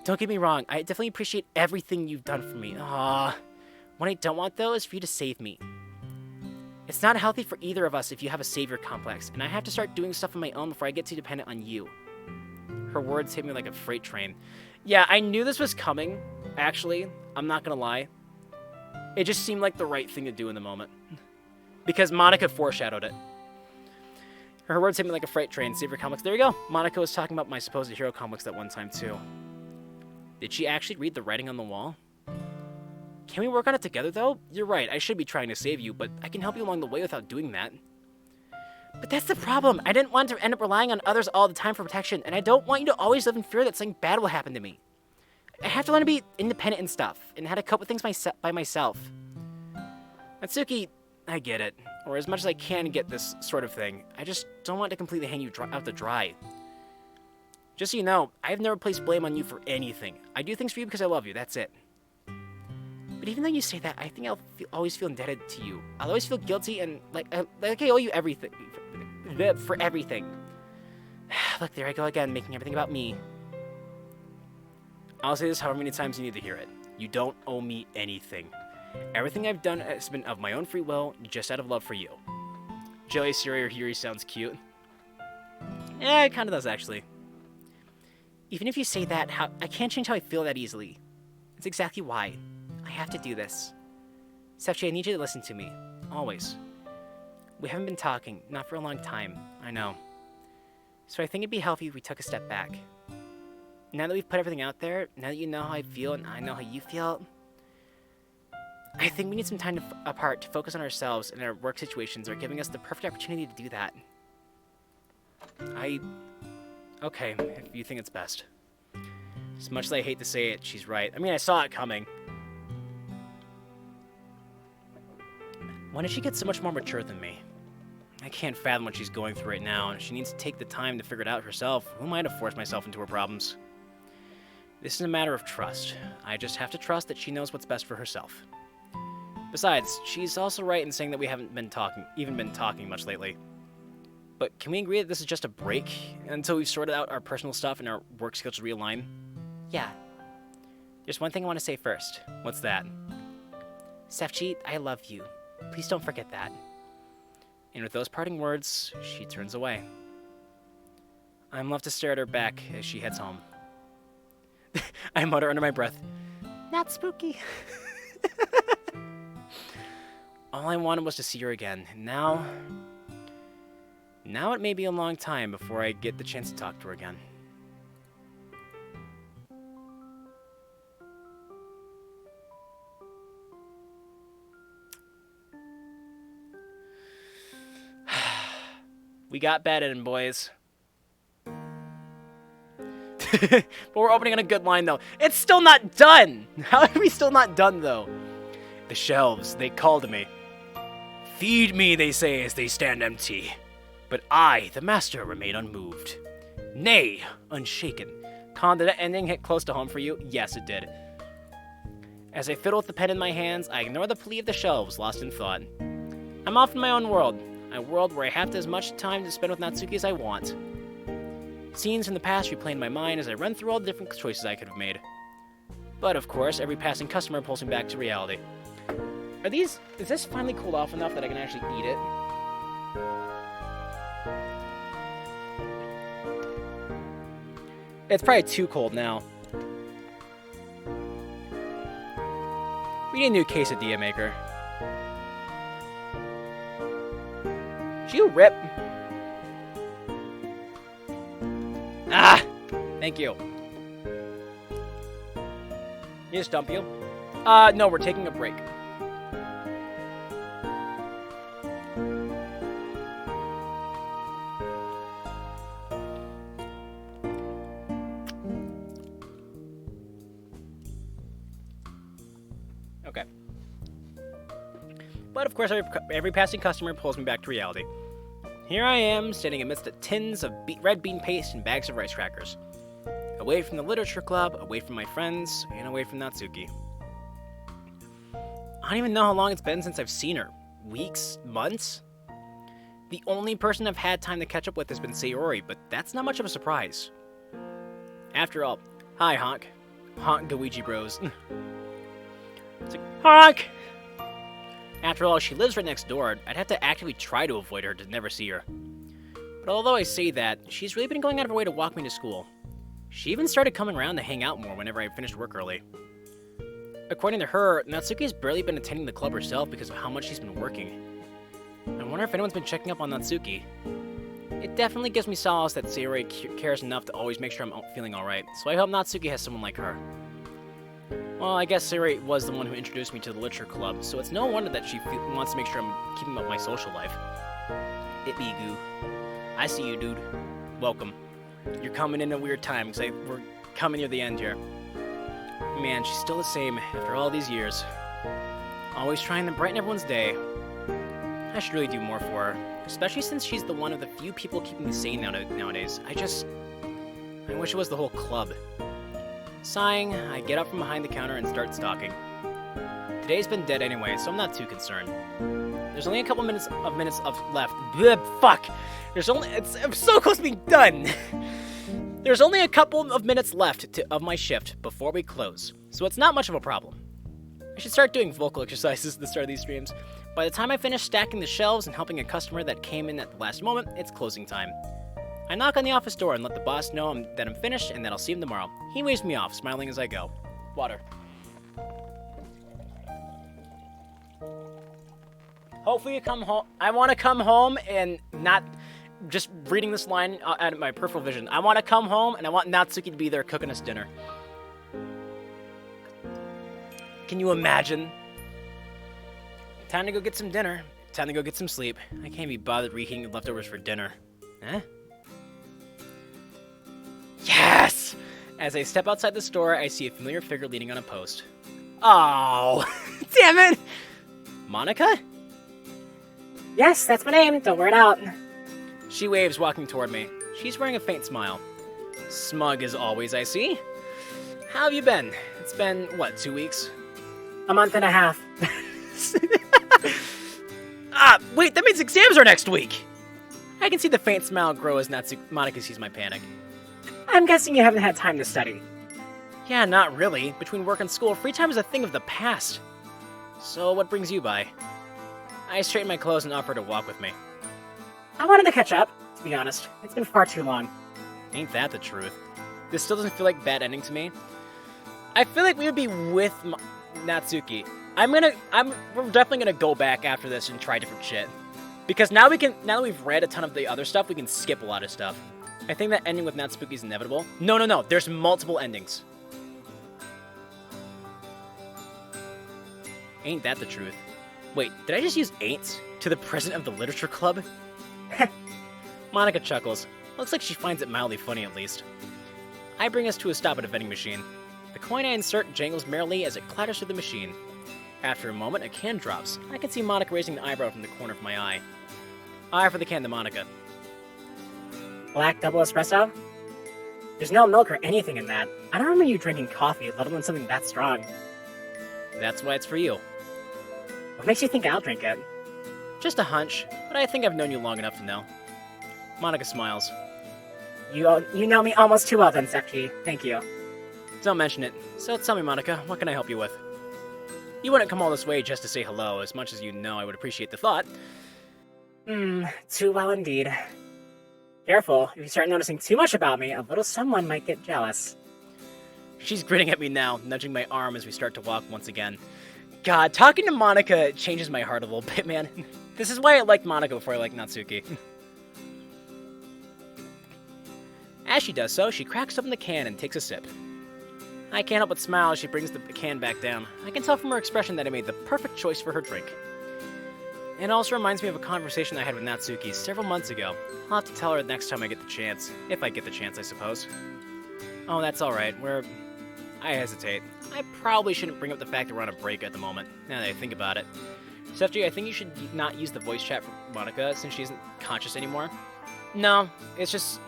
Don't get me wrong, I definitely appreciate everything you've done for me. What I don't want, though, is for you to save me. It's not healthy for either of us if you have a savior complex, and I have to start doing stuff on my own before I get too dependent on you. Her words hit me like a freight train. Yeah, I knew this was coming, actually. I'm not gonna lie. It just seemed like the right thing to do in the moment. Because Monica foreshadowed it. Her words hit me like a freight train. Savior complex. There you go. Monica was talking about my supposed hero complex that one time, too. Did she actually read the writing on the wall? Can we work on it together, though? You're right. I should be trying to save you, but I can help you along the way without doing that. But that's the problem. I didn't want to end up relying on others all the time for protection, and I don't want you to always live in fear that something bad will happen to me. I have to learn to be independent and stuff, and how to cope with things by myself. Natsuki, I get it. Or as much as I can get this sort of thing. I just don't want to completely hang you out to dry. Just so you know, I've never placed blame on you for anything. I do things for you because I love you, that's it. But even though you say that, I think I'll always feel indebted to you. I'll always feel guilty and like I owe you everything. For everything. Look, there I go again, making everything about me. I'll say this however many times you need to hear it. You don't owe me anything. Everything I've done has been of my own free will, just out of love for you. Jelly Siri or Yuri sounds cute. Yeah, it kind of does, actually. Even if you say that, I can't change how I feel that easily. That's exactly why. I have to do this. Sefchi, I need you to listen to me. Always. We haven't been talking, not for a long time, I know. So I think it'd be healthy if we took a step back. Now that we've put everything out there, now that you know how I feel and I know how you feel, I think we need some time apart to focus on ourselves, and our work situations are giving us the perfect opportunity to do that. Okay, if you think it's best. As much as I hate to say it, she's right. I mean, I saw it coming. When did she get so much more mature than me? I can't fathom what she's going through right now, and she needs to take the time to figure it out herself. Who am I to force myself into her problems? This is a matter of trust. I just have to trust that she knows what's best for herself. Besides, she's also right in saying that we haven't been talking much lately. But can we agree that this is just a break until we've sorted out our personal stuff and our work schedules realign? Yeah. There's one thing I want to say first. What's that? Sefchi, I love you. Please don't forget that. And with those parting words, she turns away. I'm left to stare at her back as she heads home. I mutter under my breath, Not spooky. all I wanted was to see her again, and now it may be a long time before I get the chance to talk to her again. We got bed in, boys. But we're opening on a good line, though. It's still not done! How are we still not done, though? The shelves, they call to me. Feed me, they say, as they stand empty. But I, the master, remain unmoved. Nay, unshaken. Con, did that ending hit close to home for you? Yes, it did. As I fiddle with the pen in my hands, I ignore the plea of the shelves, lost in thought. I'm off in my own world. A world where I have as much time to spend with Natsuki as I want. Scenes from the past replay in my mind as I run through all the different choices I could have made. But of course, every passing customer pulls me back to reality. Is this finally cooled off enough that I can actually eat it? It's probably too cold now. We need a new quesadilla maker. Did you rip? Ah! Thank you. You just dump you? No, we're taking a break. Okay. But of course, every passing customer pulls me back to reality. Here I am, standing amidst the tins of red bean paste and bags of rice crackers. Away from the literature club, away from my friends, and away from Natsuki. I don't even know how long it's been since I've seen her. Weeks? Months? The only person I've had time to catch up with has been Sayori, but that's not much of a surprise. After all, hi, Honk. Honk Goichi Bros. It's like, Honk! After all, she lives right next door. I'd have to actively try to avoid her to never see her. But although I say that, she's really been going out of her way to walk me to school. She even started coming around to hang out more whenever I finished work early. According to her, Natsuki's barely been attending the club herself because of how much she's been working. I wonder if anyone's been checking up on Natsuki. It definitely gives me solace that Sayori cares enough to always make sure I'm feeling alright, so I hope Natsuki has someone like her. Well, I guess Sayori was the one who introduced me to the literature club, so it's no wonder that she wants to make sure I'm keeping up my social life. It be goo. I see you, dude. Welcome. You're coming in a weird time, because we're coming near the end here. Man, she's still the same after all these years. Always trying to brighten everyone's day. I should really do more for her, especially since she's the one of the few people keeping me sane nowadays. I wish it was the whole club. Sighing, I get up from behind the counter and start stalking. Today's been dead anyway, so I'm not too concerned. There's only a couple minutes left. Bleh, fuck! I'm so close to being done! There's only a couple of minutes left of my shift before we close, so it's not much of a problem. I should start doing vocal exercises at the start of these streams. By the time I finish stacking the shelves and helping a customer that came in at the last moment, it's closing time. I knock on the office door and let the boss know that I'm finished and that I'll see him tomorrow. He waves me off, smiling as I go. Water. Hopefully you come home. I want to come home and not just reading this line out of my peripheral vision. I want to come home and I want Natsuki to be there cooking us dinner. Can you imagine? Time to go get some dinner. Time to go get some sleep. I can't be bothered reheating leftovers for dinner. Huh? Yes! As I step outside the store, I see a familiar figure leaning on a post. Oh, damn it! Monica? Yes, that's my name. Don't wear it out. She waves, walking toward me. She's wearing a faint smile. Smug as always, I see. How have you been? It's been, what, 2 weeks? A month and a half. Wait, that means exams are next week! I can see the faint smile grow as Monica sees my panic. I'm guessing you haven't had time to study. Yeah, not really. Between work and school, free time is a thing of the past. So, what brings you by? I straighten my clothes and offer to walk with me. I wanted to catch up, to be honest. It's been far too long. Ain't that the truth? This still doesn't feel like bad ending to me. I feel like we would be with Natsuki. We're definitely gonna go back after this and try different shit. Because now that we've read a ton of the other stuff, we can skip a lot of stuff. I think that ending with Natsuki is inevitable. No, there's multiple endings. Ain't that the truth? Wait, did I just use ain'ts to the president of the literature club? Monica chuckles. Looks like she finds it mildly funny at least. I bring us to a stop at a vending machine. The coin I insert jangles merrily as it clatters through the machine. After a moment, a can drops. I can see Monica raising an eyebrow from the corner of my eye. I offer the can to Monica. Black double espresso? There's no milk or anything in that. I don't remember you drinking coffee, let alone something that strong. That's why it's for you. What makes you think I'll drink it? Just a hunch, but I think I've known you long enough to know. Monica smiles. You know me almost too well then, Sepchi. Thank you. Don't mention it. So tell me, Monica, what can I help you with? You wouldn't come all this way just to say hello, as much as you know I would appreciate the thought. Too well indeed. Careful, if you start noticing too much about me, a little someone might get jealous. She's grinning at me now, nudging my arm as we start to walk once again. God, talking to Monica changes my heart a little bit, man. This is why I liked Monica before I liked Natsuki. As she does so, she cracks open the can and takes a sip. I can't help but smile as she brings the can back down. I can tell from her expression that I made the perfect choice for her drink. It also reminds me of a conversation I had with Natsuki several months ago. I'll have to tell her next time I get the chance. If I get the chance, I suppose. Oh, that's alright. I hesitate. I probably shouldn't bring up the fact that we're on a break at the moment, now that I think about it. Sefji, I think you should not use the voice chat for Monica, since she isn't conscious anymore. No, it's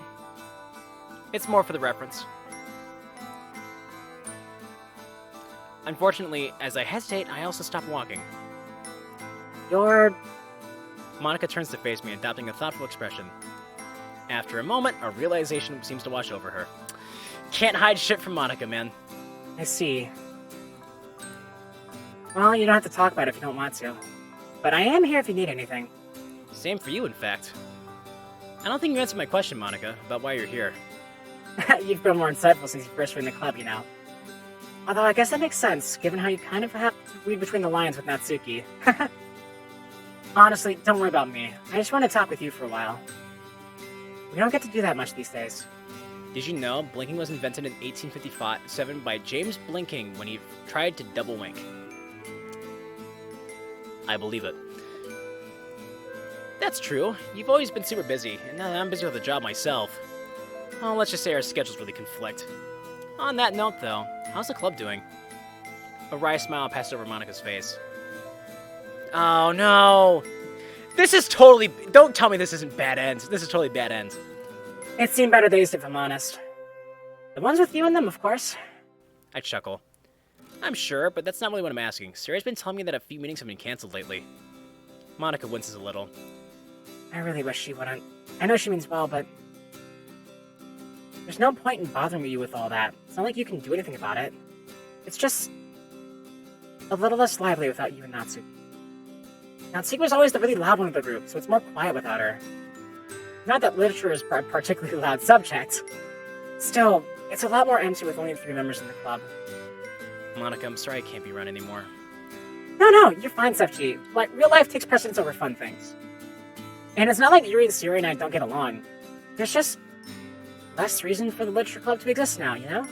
more for the reference. Unfortunately, as I hesitate, I also stop walking. Monica turns to face me, adopting a thoughtful expression. After a moment, a realization seems to wash over her. Can't hide shit from Monica, man. I see. Well, you don't have to talk about it if you don't want to. But I am here if you need anything. Same for you, in fact. I don't think you answered my question, Monica, about why you're here. You've grown more insightful since you first joined the club, you know. Although I guess that makes sense, given how you kind of have to read between the lines with Natsuki. Honestly, don't worry about me. I just want to talk with you for a while. We don't get to do that much these days. Did you know blinking was invented in 1857 by James Blinking when he tried to double wink? I believe it. That's true. You've always been super busy, and now that I'm busy with a job myself. Well, let's just say our schedules really conflict. On that note, though, how's the club doing? A wry smile passed over Monica's face. Oh no! This is totally... Don't tell me this isn't bad ends. This is totally bad ends. It's seen better days, if I'm honest. The ones with you in them, of course. I chuckle. I'm sure, but that's not really what I'm asking. Sarah's been telling me that a few meetings have been canceled lately. Monica winces a little. I really wish she wouldn't. I know she means well, but... There's no point in bothering you with all that. It's not like you can do anything about it. It's just... a little less lively without you and Natsuki. Natsuki was always the really loud one of the group, so it's more quiet without her. Not that literature is a particularly loud subject. Still, it's a lot more empty with only 3 members in the club. Monica, I'm sorry I can't be around anymore. No, you're fine, Sefchi. Like, real life takes precedence over fun things. And it's not like Yuri and Siri and I don't get along. There's just less reason for the literature club to exist now, you know?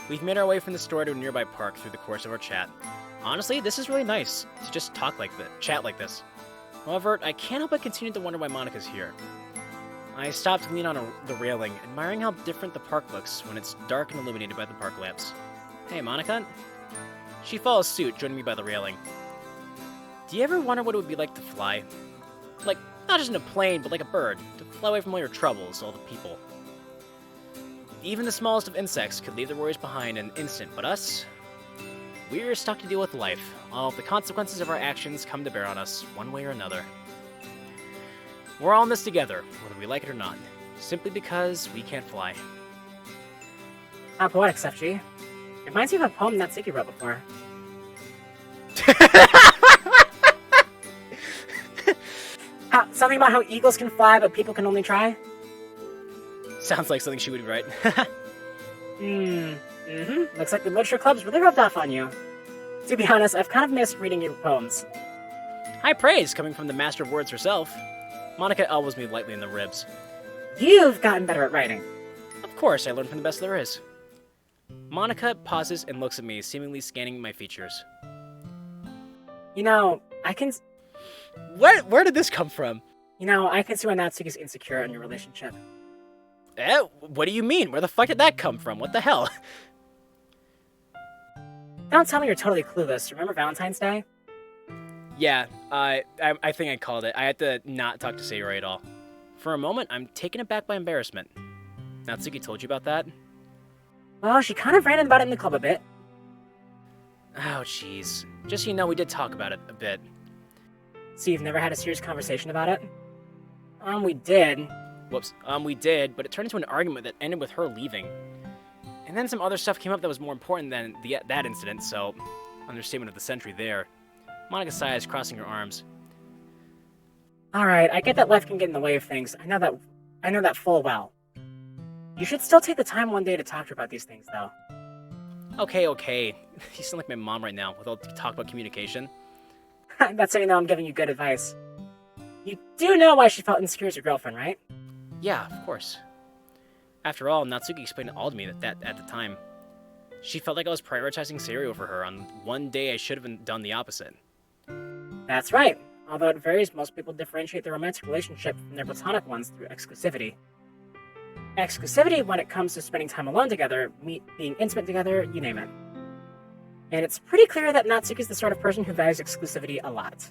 We've made our way from the store to a nearby park through the course of our chat. Honestly, this is really nice to just chat like this. However, I can't help but continue to wonder why Monika's here. I stopped to lean on the railing, admiring how different the park looks when it's dark and illuminated by the park lamps. Hey, Monika? She follows suit, joining me by the railing. Do you ever wonder what it would be like to fly? Like, not just in a plane, but like a bird, to fly away from all your troubles, all the people. Even the smallest of insects could leave their worries behind in an instant, but us? We're stuck to deal with life. All of the consequences of our actions come to bear on us, one way or another. We're all in this together, whether we like it or not, simply because we can't fly. How poetic, Sefchi. Reminds me of a poem Natsuki wrote before. Something about how eagles can fly, but people can only try? Sounds like something she would write. Looks like the literature club's really rubbed off on you. To be honest, I've kind of missed reading your poems. High praise coming from the master of words herself. Monika elbows me lightly in the ribs. You've gotten better at writing. Of course, I learned from the best there is. Monika pauses and looks at me, seemingly scanning my features. You know, I can... Where did this come from? You know, I can see why Natsuki's insecure in your relationship. What do you mean? Where the fuck did that come from? What the hell? Don't tell me you're totally clueless. Remember Valentine's Day? Yeah, I think I called it. I had to not talk to Sayori at all. For a moment, I'm taken aback by embarrassment. Natsuki told you about that? Well, she kind of ranted about it in the club a bit. Oh, jeez. Just so you know, we did talk about it a bit. So you've never had a serious conversation about it? We did. Whoops. We did, but it turned into an argument that ended with her leaving. And then some other stuff came up that was more important than that incident, so... Understatement of the century there. Monika sighs, crossing her arms. Alright, I get that life can get in the way of things. I know that full well. You should still take the time one day to talk to her about these things, though. Okay. You sound like my mom right now, with all the talk about communication. That's how you know I'm giving you good advice. You do know why she felt insecure as your girlfriend, right? Yeah, of course. After all, Natsuki explained it all to me at the time. She felt like I was prioritizing Sayori over her on one day I should have done the opposite. That's right. Although it varies, most people differentiate their romantic relationship from their platonic ones through exclusivity. Exclusivity when it comes to spending time alone together, being intimate together, you name it. And it's pretty clear that Natsuki's the sort of person who values exclusivity a lot.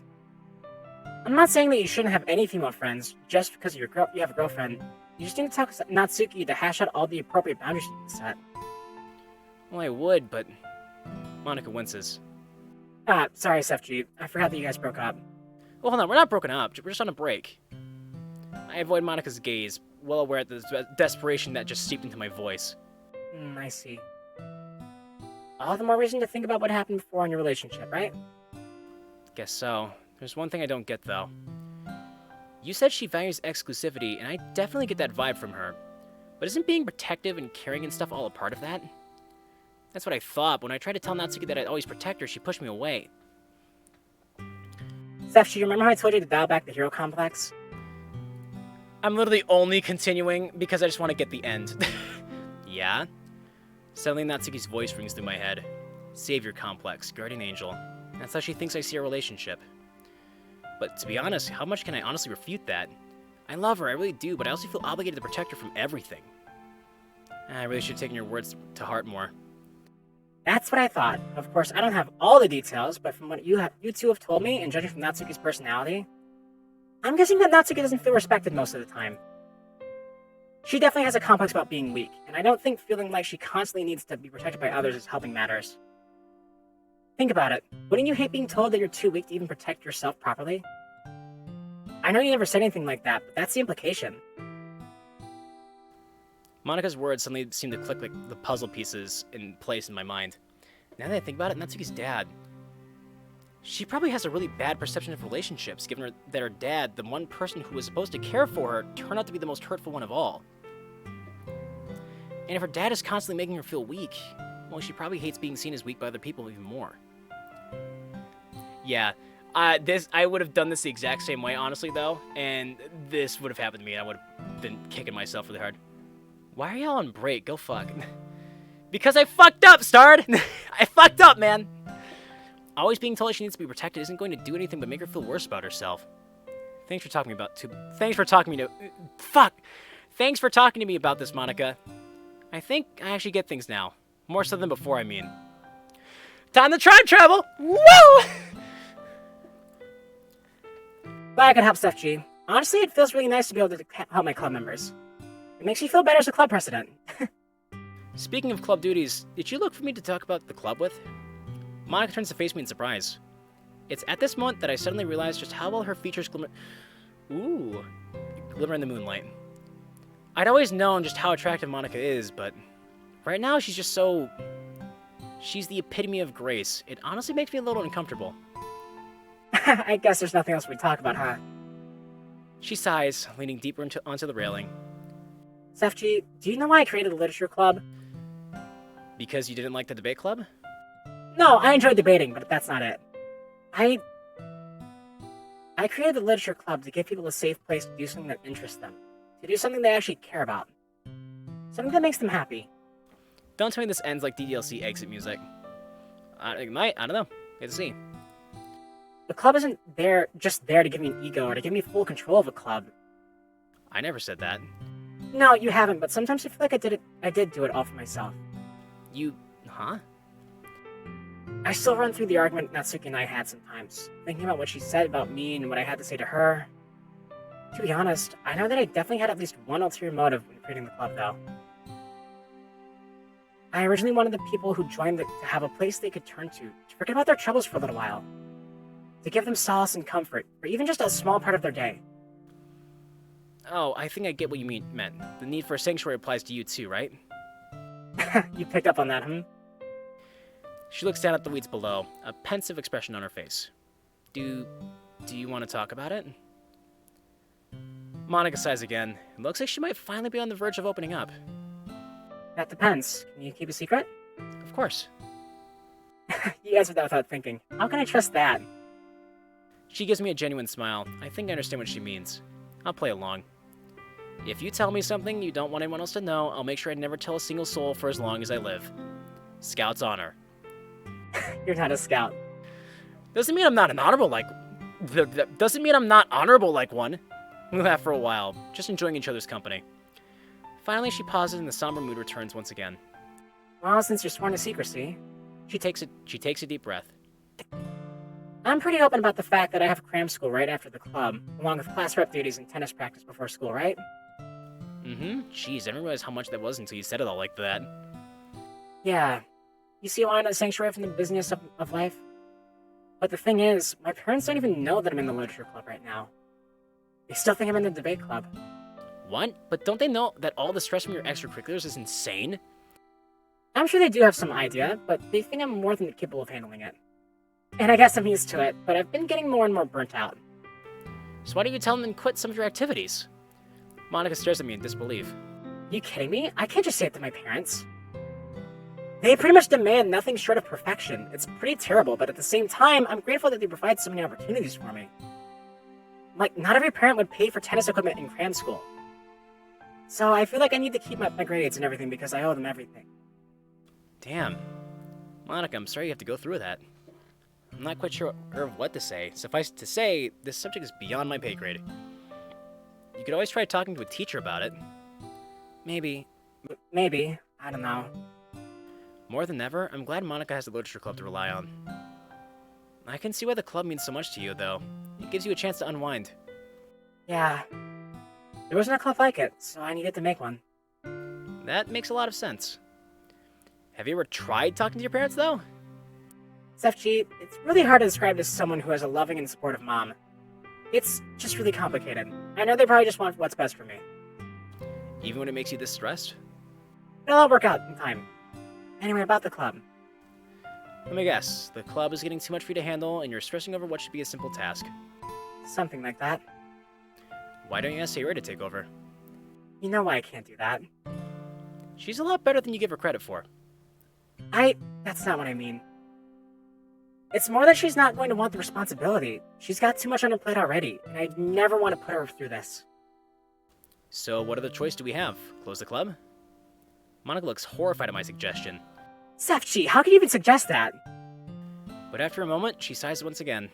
I'm not saying that you shouldn't have any female friends just because you have a girlfriend. You just need to talk to Natsuki to hash out all the appropriate boundaries you need to set. Well, I would, but... Monika winces. Sorry, Sefchi. I forgot that you guys broke up. Well, hold on, we're not broken up. We're just on a break. I avoid Monika's gaze, well aware of the desperation that just seeped into my voice. I see. All the more reason to think about what happened before in your relationship, right? Guess so. There's one thing I don't get, though. You said she values exclusivity, and I definitely get that vibe from her. But isn't being protective and caring and stuff all a part of that? That's what I thought, but when I tried to tell Natsuki that I'd always protect her, she pushed me away. Sefchi, you remember how I told you to dial back the hero complex? I'm literally only continuing because I just want to get the end. Yeah? Suddenly Natsuki's voice rings through my head. Savior complex, guardian angel. That's how she thinks I see our relationship. But to be honest, how much can I honestly refute that? I love her, I really do, but I also feel obligated to protect her from everything. I really should have taken your words to heart more. That's what I thought. Of course, I don't have all the details, but from what you two have told me, and judging from Natsuki's personality, I'm guessing that Natsuki doesn't feel respected most of the time. She definitely has a complex about being weak, and I don't think feeling like she constantly needs to be protected by others is helping matters. Think about it. Wouldn't you hate being told that you're too weak to even protect yourself properly? I know you never said anything like that, but that's the implication. Monika's words suddenly seemed to click like the puzzle pieces in place in my mind. Now that I think about it, Natsuki's dad. She probably has a really bad perception of relationships, given that her dad, the one person who was supposed to care for her, turned out to be the most hurtful one of all. And if her dad is constantly making her feel weak, well, she probably hates being seen as weak by other people even more. Yeah, I would have done this the exact same way, honestly, though, and this would have happened to me, and I would have been kicking myself really hard. Why are y'all on break? Go fuck. Because I fucked up, Starred! I fucked up, man! Always being told she needs to be protected isn't going to do anything but make her feel worse about herself. Thanks for talking to me about this, Monica. I think I actually get things now. More so than before, I mean. Time to time travel! Woo! Glad I could help, Steph G. Honestly, it feels really nice to be able to help my club members. It makes me feel better as a club president. Speaking of club duties, did you look for me to talk about the club with? Monica turns to face me in surprise. It's at this moment that I suddenly realize just how well her features glimmer in the moonlight. I'd always known just how attractive Monica is, but right now she's just so... She's the epitome of grace. It honestly makes me a little uncomfortable. I guess there's nothing else we talk about, huh? She sighs, leaning deeper onto the railing. Steph G, do you know why I created the literature club? Because you didn't like the debate club? No, I enjoy debating, but that's not it. I created the literature club to give people a safe place to do something that interests them. To do something they actually care about. Something that makes them happy. Don't tell me this ends like DDLC exit music. It might, I don't know. Get to see. The club isn't just there to give me an ego or to give me full control of a club. I never said that. No, you haven't, but sometimes I feel like I did do it all for myself. Huh? I still run through the argument Natsuki and I had sometimes, thinking about what she said about me and what I had to say to her. To be honest, I know that I definitely had at least one ulterior motive when creating the club, though. I originally wanted the people who joined to have a place they could turn to forget about their troubles for a little while. To give them solace and comfort, for even just a small part of their day. Oh, I think I get what you meant. The need for a sanctuary applies to you too, right? You picked up on that, hmm? She looks down at the weeds below, a pensive expression on her face. Do you want to talk about it? Monica sighs again. It looks like she might finally be on the verge of opening up. That depends. Can you keep a secret? Of course. You answered that without thinking. How can I trust that? She gives me a genuine smile. I think I understand what she means. I'll play along. If you tell me something you don't want anyone else to know, I'll make sure I never tell a single soul for as long as I live. Scout's honor. You're not a scout. Doesn't mean I'm not honorable like one. We laugh for a while, just enjoying each other's company. Finally, she pauses and the somber mood returns once again. Well, since you're sworn to secrecy... She takes a deep breath. I'm pretty open about the fact that I have cram school right after the club, along with class rep duties and tennis practice before school, right? Mm-hmm. Jeez, I didn't realize how much that was until you said it all like that. Yeah. You see why I'm not a sanctuary from the business of life? But the thing is, my parents don't even know that I'm in the literature club right now. They still think I'm in the debate club. What? But don't they know that all the stress from your extracurriculars is insane? I'm sure they do have some idea, but they think I'm more than capable of handling it. And I guess I'm used to it, but I've been getting more and more burnt out. So why don't you tell them to quit some of your activities? Monica stares at me in disbelief. You kidding me? I can't just say it to my parents. They pretty much demand nothing short of perfection. It's pretty terrible, but at the same time, I'm grateful that they provide so many opportunities for me. Like, not every parent would pay for tennis equipment in cram school. So I feel like I need to keep my grades and everything because I owe them everything. Damn. Monica, I'm sorry you have to go through that. I'm not quite sure of what to say. Suffice to say, this subject is beyond my pay grade. You could always try talking to a teacher about it. Maybe. Maybe. I don't know. More than ever, I'm glad Monica has the literature club to rely on. I can see why the club means so much to you, though. It gives you a chance to unwind. Yeah. There wasn't a club like it, so I needed to make one. That makes a lot of sense. Have you ever tried talking to your parents, though? Steph G, it's really hard to describe as someone who has a loving and supportive mom. It's just really complicated. I know they probably just want what's best for me. Even when it makes you this stressed? It'll all work out in time. Anyway, about the club. Let me guess. The club is getting too much for you to handle, and you're stressing over what should be a simple task. Something like that. Why don't you ask Sayori to take over? You know why I can't do that. She's a lot better than you give her credit for. That's not what I mean. It's more that she's not going to want the responsibility. She's got too much on her plate already, and I'd never want to put her through this. So what other choice do we have? Close the club? Monica looks horrified at my suggestion. Sefchi, how can you even suggest that? But after a moment, she sighs once again.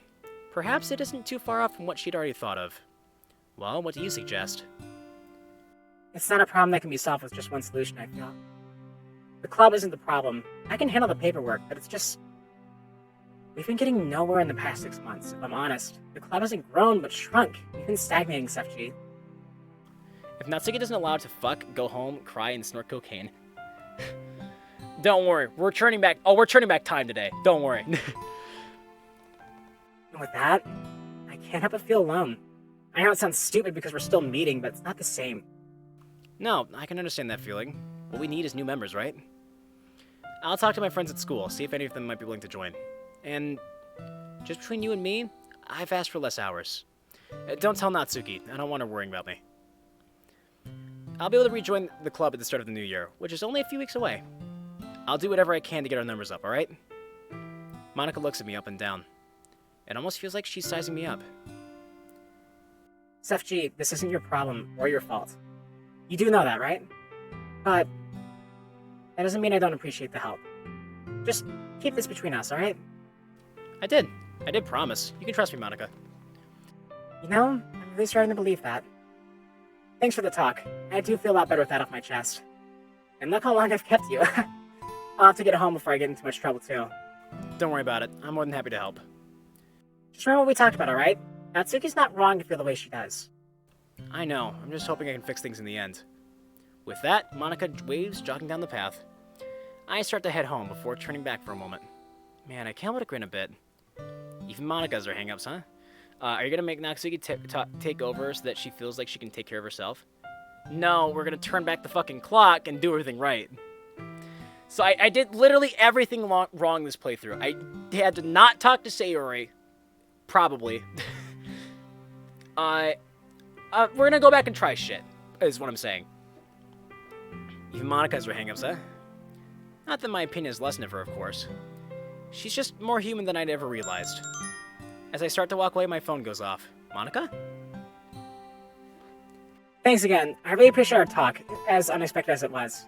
Perhaps it isn't too far off from what she'd already thought of. Well, what do you suggest? It's not a problem that can be solved with just one solution, I feel. The club isn't the problem. I can handle the paperwork, but it's just... We've been getting nowhere in the past 6 months, if I'm honest. The club hasn't grown, but shrunk. We've been stagnating, Sefchi. If Natsuki doesn't allow it to fuck, go home, cry, and snort cocaine. Don't worry, we're turning back time today. Don't worry. And with that, I can't help but feel alone. I know it sounds stupid because we're still meeting, but it's not the same. No, I can understand that feeling. What we need is new members, right? I'll talk to my friends at school, see if any of them might be willing to join. And just between you and me, I've asked for less hours. Don't tell Natsuki. I don't want her worrying about me. I'll be able to rejoin the club at the start of the new year, which is only a few weeks away. I'll do whatever I can to get our numbers up, alright? Monica looks at me up and down. It almost feels like she's sizing me up. Sefchi, this isn't your problem or your fault. You do know that, right? But that doesn't mean I don't appreciate the help. Just keep this between us, alright? I did promise. You can trust me, Monica. You know, I'm really starting to believe that. Thanks for the talk. I do feel a lot better with that off my chest. And look how long I've kept you. I'll have to get home before I get into much trouble, too. Don't worry about it. I'm more than happy to help. Just remember what we talked about, alright? Natsuki's not wrong to feel the way she does. I know. I'm just hoping I can fix things in the end. With that, Monica waves, jogging down the path. I start to head home before turning back for a moment. Man, I can't let it grin a bit. Even Monica has her hang-ups, huh? Are you gonna make Natsuki take over so that she feels like she can take care of herself? No, we're gonna turn back the fucking clock and do everything right. So I did literally everything wrong this playthrough. I had to not talk to Sayori. Probably. We're gonna go back and try shit, is what I'm saying. Even Monica has her hang-ups, huh? Not that my opinion is lessened of her, of course. She's just more human than I'd ever realized. As I start to walk away, my phone goes off. Monica? Thanks again. I really appreciate our talk, as unexpected as it was.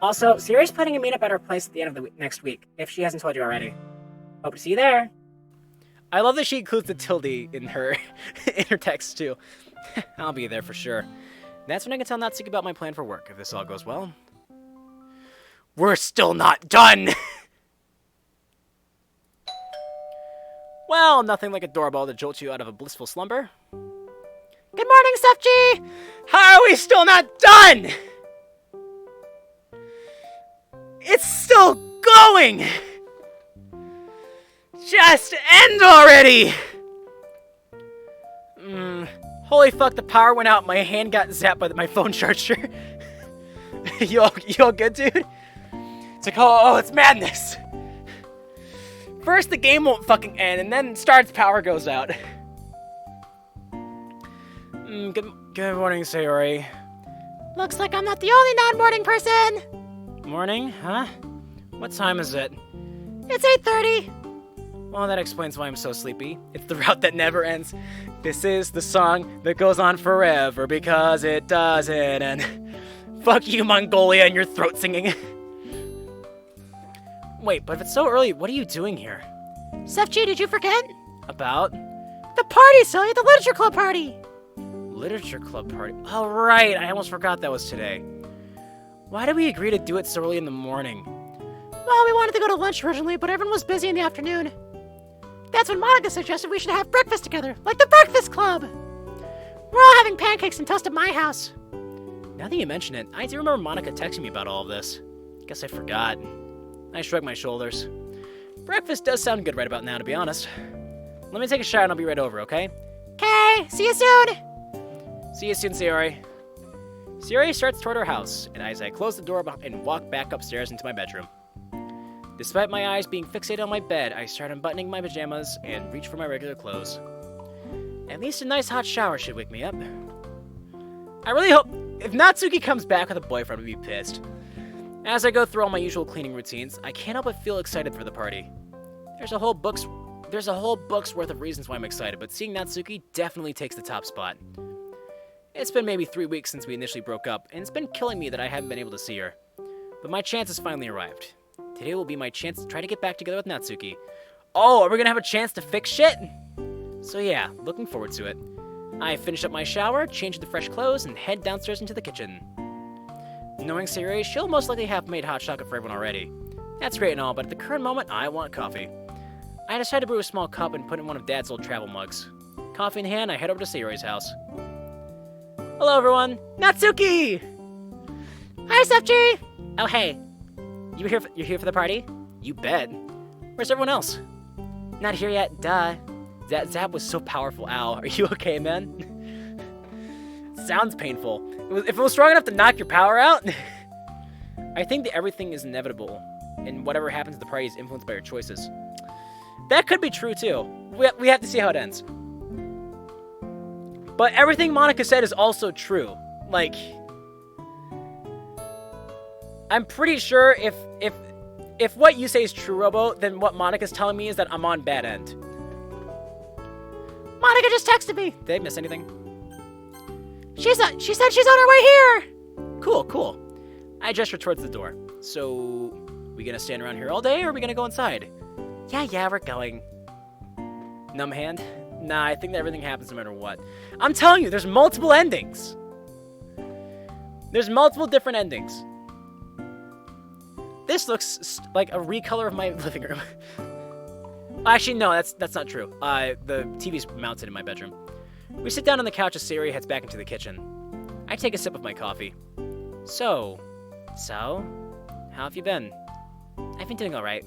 Also, Sayori's planning a meetup at our place at the end of the next week, if she hasn't told you already. Hope to see you there. I love that she includes the tilde in her in her text, too. I'll be there for sure. That's when I can tell Natsuki about my plan for work, if this all goes well. We're still not done! Well, nothing like a doorbell to jolt you out of a blissful slumber. Good morning, Sefchi! How are we still not done? It's still going! Just end already! Holy fuck, the power went out, my hand got zapped by my phone charger. you all good, dude? It's like, oh, it's madness. First the game won't fucking end, and then starts power goes out. Good morning, Sayori. Looks like I'm not the only non-morning person! Morning, huh? What time is it? It's 8:30. Well, that explains why I'm so sleepy. It's the route that never ends. This is the song that goes on forever because it doesn't, and fuck you, Mongolia, and your throat singing. Wait, but if it's so early, what are you doing here? Sefchi, did you forget? About? The party, silly! The literature club party! Literature club party? Oh, right, I almost forgot that was today. Why did we agree to do it so early in the morning? Well, we wanted to go to lunch originally, but everyone was busy in the afternoon. That's when Monica suggested we should have breakfast together, like the Breakfast Club! We're all having pancakes and toast at my house. Now that you mention it, I do remember Monica texting me about all of this. Guess I forgot. I shrugged my shoulders. Breakfast does sound good right about now, to be honest. Let me take a shower and I'll be right over, okay? Okay, see you soon! See you soon, Sayori. Sayori starts toward her house, and as I close the door and walk back upstairs into my bedroom. Despite my eyes being fixated on my bed, I start unbuttoning my pajamas and reach for my regular clothes. At least a nice hot shower should wake me up. I really hope... If Natsuki comes back with a boyfriend, I'd be pissed. As I go through all my usual cleaning routines, I can't help but feel excited for the party. There's a whole book's worth of reasons why I'm excited, but seeing Natsuki definitely takes the top spot. It's been maybe 3 weeks since we initially broke up, and it's been killing me that I haven't been able to see her. But my chance has finally arrived. Today will be my chance to try to get back together with Natsuki. Oh, are we gonna have a chance to fix shit? So yeah, looking forward to it. I finish up my shower, change into fresh clothes, and head downstairs into the kitchen. Knowing Sayori, she'll most likely have made hot chocolate for everyone already. That's great and all, but at the current moment, I want coffee. I decide to brew a small cup and put it in one of Dad's old travel mugs. Coffee in hand, I head over to Sayori's house. Hello, everyone! Natsuki! Hi, SFG! Oh, hey. You're here for the party? You bet. Where's everyone else? Not here yet, duh. That zap was so powerful. Ow, are you okay, man? Sounds painful. If it was strong enough to knock your power out... I think that everything is inevitable, and whatever happens at the party is influenced by your choices. That could be true, too. We have to see how it ends. But everything Monica said is also true. Like... I'm pretty sure if what you say is true, Robo, then what Monica's telling me is that I'm on bad end. Monica just texted me. Did I miss anything? She said she's on her way here. Cool. I gestured towards the door. So, we gonna stand around here all day, or are we gonna go inside? Yeah, we're going. Numb hand? Nah, I think that everything happens no matter what. I'm telling you, there's multiple endings. There's multiple different endings. This looks like a recolor of my living room. Actually, no, that's not true. The TV's mounted in my bedroom. We sit down on the couch as Sayori heads back into the kitchen. I take a sip of my coffee. So, how have you been? I've been doing alright.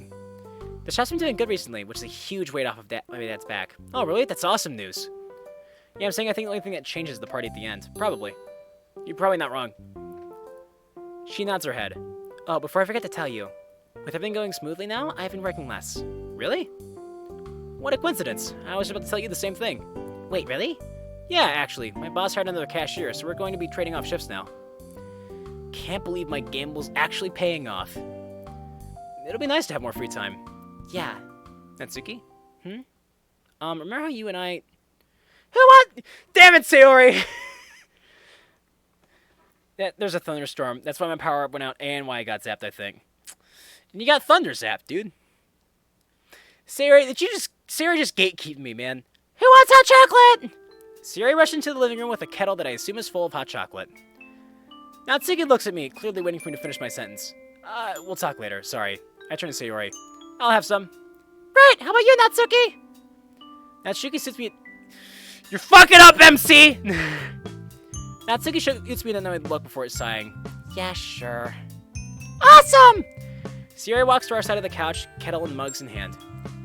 The shop's been doing good recently, which is a huge weight off of my dad's back. Oh, really? That's awesome news. Yeah, I'm saying I think the only thing that changes is the party at the end. Probably. You're probably not wrong. She nods her head. Oh, before I forget to tell you, with everything going smoothly now, I've been working less. Really? What a coincidence. I was about to tell you the same thing. Wait, really? Yeah, actually. My boss hired another cashier, so we're going to be trading off shifts now. Can't believe my gamble's actually paying off. It'll be nice to have more free time. Yeah. Natsuki? Remember how you and I... What? Damn it, Sayori! There's a thunderstorm. That's why my power up went out and why I got zapped, I think. And you got thunder zapped, dude. Sayori just gatekeeping me, man. Who wants hot chocolate? Sayori rushed into the living room with a kettle that I assume is full of hot chocolate. Natsuki looks at me, clearly waiting for me to finish my sentence. We'll talk later. Sorry. I turn to Sayori. I'll have some. Right, how about you, Natsuki? Natsuki sits me... You're fucking up, MC! Natsuki shoots me an annoyed look before sighing. Yeah, sure. Awesome! Sayori walks to our side of the couch, kettle and mugs in hand.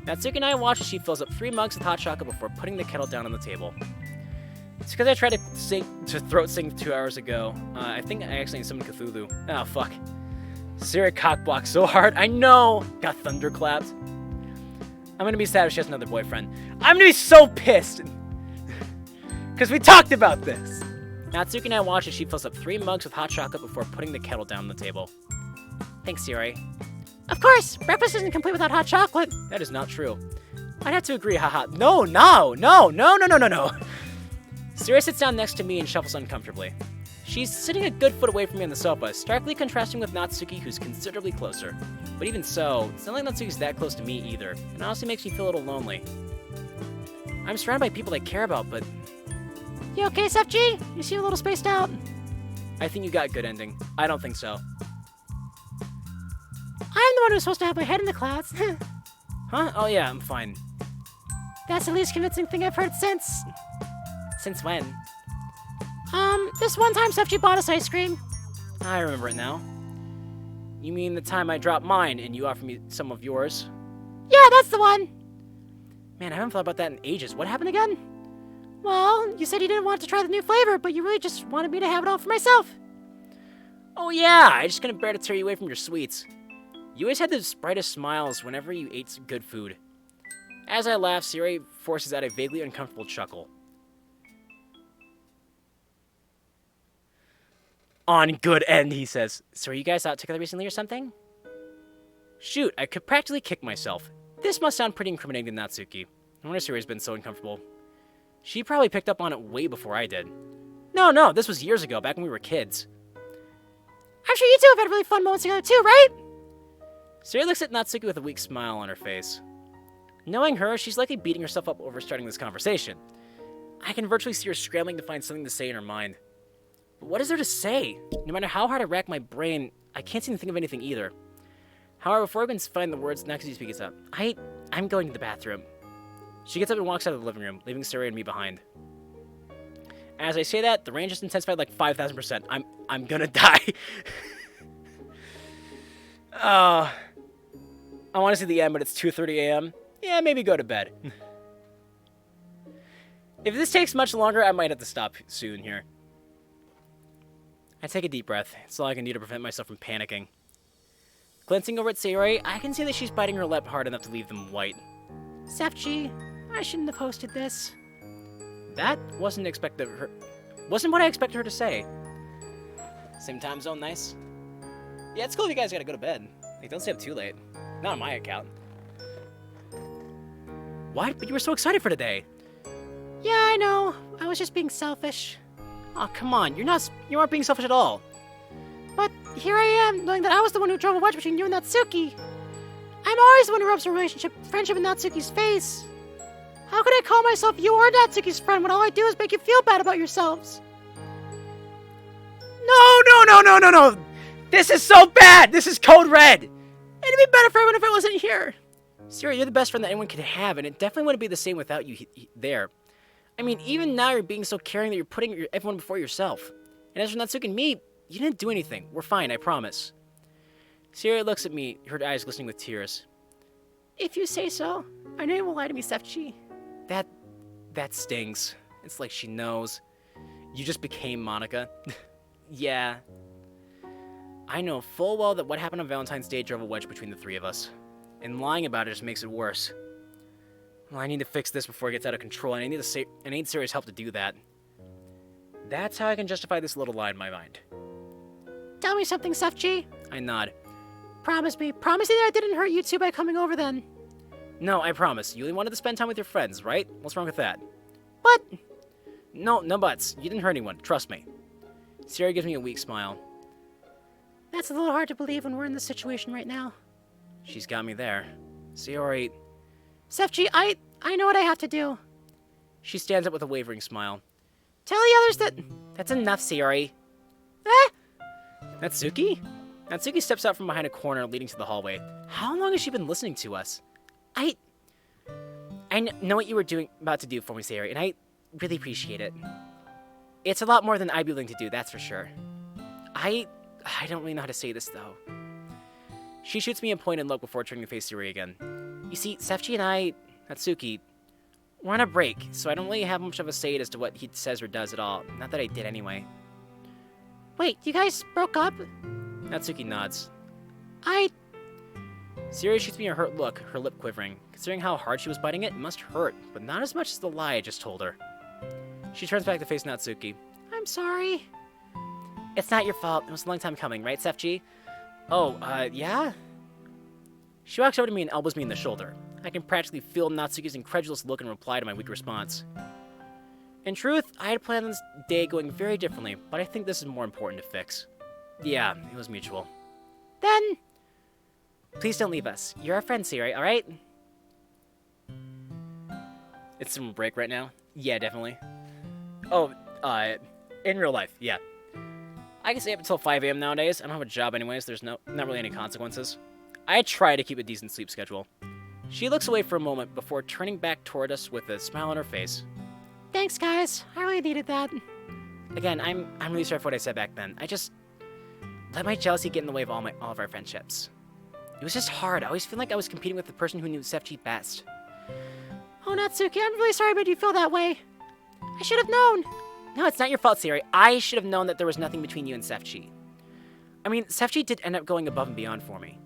Natsuki and I watch as she fills up 3 mugs with hot chocolate before putting the kettle down on the table. It's because I tried to throat sing 2 hours ago. I think I accidentally summoned Cthulhu. Oh, fuck. Sayori cockblocked so hard. I know! Got thunderclapped. I'm gonna be sad if she has another boyfriend. I'm gonna be so pissed! Because we talked about this! Natsuki and I watch as she fills up 3 mugs with hot chocolate before putting the kettle down on the table. Thanks, Sayori. Of course! Breakfast isn't complete without hot chocolate. That is not true. I'd have to agree, haha. No! Sayori sits down next to me and shuffles uncomfortably. She's sitting a good foot away from me on the sofa, starkly contrasting with Natsuki, who's considerably closer. But even so, it's not like Natsuki's that close to me either. It honestly makes me feel a little lonely. I'm surrounded by people I care about, but... You okay, SFG? You seem a little spaced out. I think you got a good ending. I don't think so. I'm the one who's supposed to have my head in the clouds. Huh? Oh yeah, I'm fine. That's the least convincing thing I've heard since... Since when? This one time SFG bought us ice cream. I remember it now. You mean the time I dropped mine and you offered me some of yours? Yeah, that's the one. Man, I haven't thought about that in ages. What happened again? Well, you said you didn't want to try the new flavor, but you really just wanted me to have it all for myself. Oh yeah, I just couldn't bear to tear you away from your sweets. You always had the brightest smiles whenever you ate some good food. As I laugh, Sayori forces out a vaguely uncomfortable chuckle. On good end, he says. So are you guys out together recently or something? Shoot, I could practically kick myself. This must sound pretty incriminating to Natsuki. I wonder Siri's been so uncomfortable. She probably picked up on it way before I did. No, this was years ago, back when we were kids. I'm sure you two have had really fun moments together too, right? Siri looks at Natsuki with a weak smile on her face. Knowing her, she's likely beating herself up over starting this conversation. I can virtually see her scrambling to find something to say in her mind. But what is there to say? No matter how hard I rack my brain, I can't seem to think of anything either. However, before I can find the words, Natsuki speaks up. I'm going to the bathroom. She gets up and walks out of the living room, leaving Siri and me behind. As I say that, the rain just intensified like 5,000%. I'm gonna die. I want to see the end, but it's 2:30 a.m. Yeah, maybe go to bed. If this takes much longer, I might have to stop soon here. I take a deep breath. It's all I can do to prevent myself from panicking. Glancing over at Sayori, I can see that she's biting her lip hard enough to leave them white. Sefchi, I shouldn't have posted this. That wasn't what I expected her to say. Same time zone, nice. Yeah, it's cool if you guys gotta go to bed. Like, don't stay up too late. Not on my account. What? But you were so excited for today. Yeah, I know. I was just being selfish. Oh, come on. You aren't being selfish at all. But here I am, knowing that I was the one who drove a wedge between you and Natsuki. I'm always the one who rubs a friendship in Natsuki's face. How could I call myself you or Natsuki's friend when all I do is make you feel bad about yourselves? No. This is so bad. This is code red. It'd be better for everyone if I wasn't here. Siri, you're the best friend that anyone could have, and it definitely wouldn't be the same without you there. I mean, even now you're being so caring that you're putting everyone before yourself. And as for Natsuki and me, you didn't do anything. We're fine, I promise. Siri looks at me, her eyes glistening with tears. If you say so, I know you won't lie to me, Sefchi. That stings. It's like she knows. You just became Monica. Yeah. I know full well that what happened on Valentine's Day drove a wedge between the three of us. And lying about it just makes it worse. Well, I need to fix this before it gets out of control, and I need Siri's help to do that. That's how I can justify this little lie in my mind. Tell me something, Sefchi. I nod. Promise me that I didn't hurt you two by coming over then. No, I promise. You only wanted to spend time with your friends, right? What's wrong with that? But... No buts. You didn't hurt anyone. Trust me. Siri gives me a weak smile. That's a little hard to believe when we're in this situation right now. She's got me there. Sayori... Sefchi, I know what I have to do. She stands up with a wavering smile. Tell the others that... That's enough, Sayori. Eh? Natsuki? Natsuki steps out from behind a corner leading to the hallway. How long has she been listening to us? I know what you were about to do for me, Sayori, and I really appreciate it. It's a lot more than I'd be willing to do, that's for sure. I don't really know how to say this, though. She shoots me a pointed look before turning to face Sayori again. You see, Sefchi and Natsuki, we're on a break, so I don't really have much of a say as to what he says or does at all. Not that I did anyway. Wait, you guys broke up? Natsuki nods. I Siri shoots me a hurt look, her lip quivering. Considering how hard she was biting it, it must hurt, but not as much as the lie I just told her. She turns back to face Natsuki. I'm sorry. It's not your fault. It was a long time coming, right, Sefchi? Oh, yeah? She walks over to me and elbows me in the shoulder. I can practically feel Natsuki's incredulous look in reply to my weak response. In truth, I had planned this day going very differently, but I think this is more important to fix. Yeah, it was mutual. Then... Please don't leave us. You're our friend, Siri, alright? It's some break right now? Yeah, definitely. Oh, in real life, yeah. I can stay up until 5 a.m. nowadays. I don't have a job anyways, there's not really any consequences. I try to keep a decent sleep schedule. She looks away for a moment before turning back toward us with a smile on her face. Thanks, guys. I really needed that. Again, I'm really sorry for what I said back then. I just let my jealousy get in the way of all of our friendships. It was just hard. I always feel like I was competing with the person who knew Sefchi best. Oh, Natsuki, I'm really sorry I made you feel that way. I should have known. No, it's not your fault, Siri. I should have known that there was nothing between you and Sefchi. I mean, Sefchi did end up going above and beyond for me.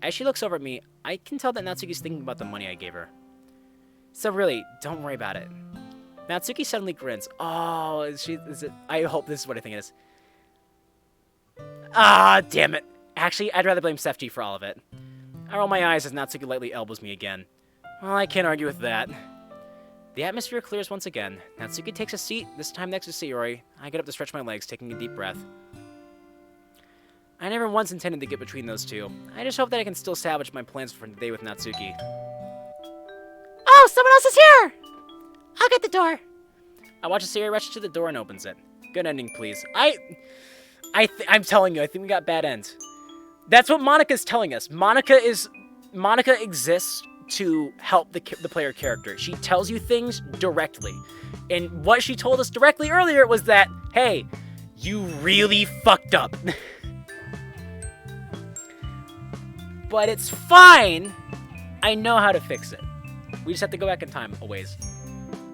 As she looks over at me, I can tell that Natsuki's thinking about the money I gave her. So really, don't worry about it. Natsuki suddenly grins. Oh, I hope this is what I think it is. Ah, damn it. Actually, I'd rather blame Sefty for all of it. I roll my eyes as Natsuki lightly elbows me again. Well, I can't argue with that. The atmosphere clears once again. Natsuki takes a seat, this time next to Sayori. I get up to stretch my legs, taking a deep breath. I never once intended to get between those two. I just hope that I can still salvage my plans for today with Natsuki. Oh, someone else is here! I'll get the door. I watch Sayori rush to the door and opens it. Good ending, please. I'm telling you, I think we got bad ends. That's what Monika's telling us. Monika exists to help the player character. She tells you things directly. And what she told us directly earlier was that, hey, you really fucked up. But it's fine. I know how to fix it. We just have to go back in time a ways.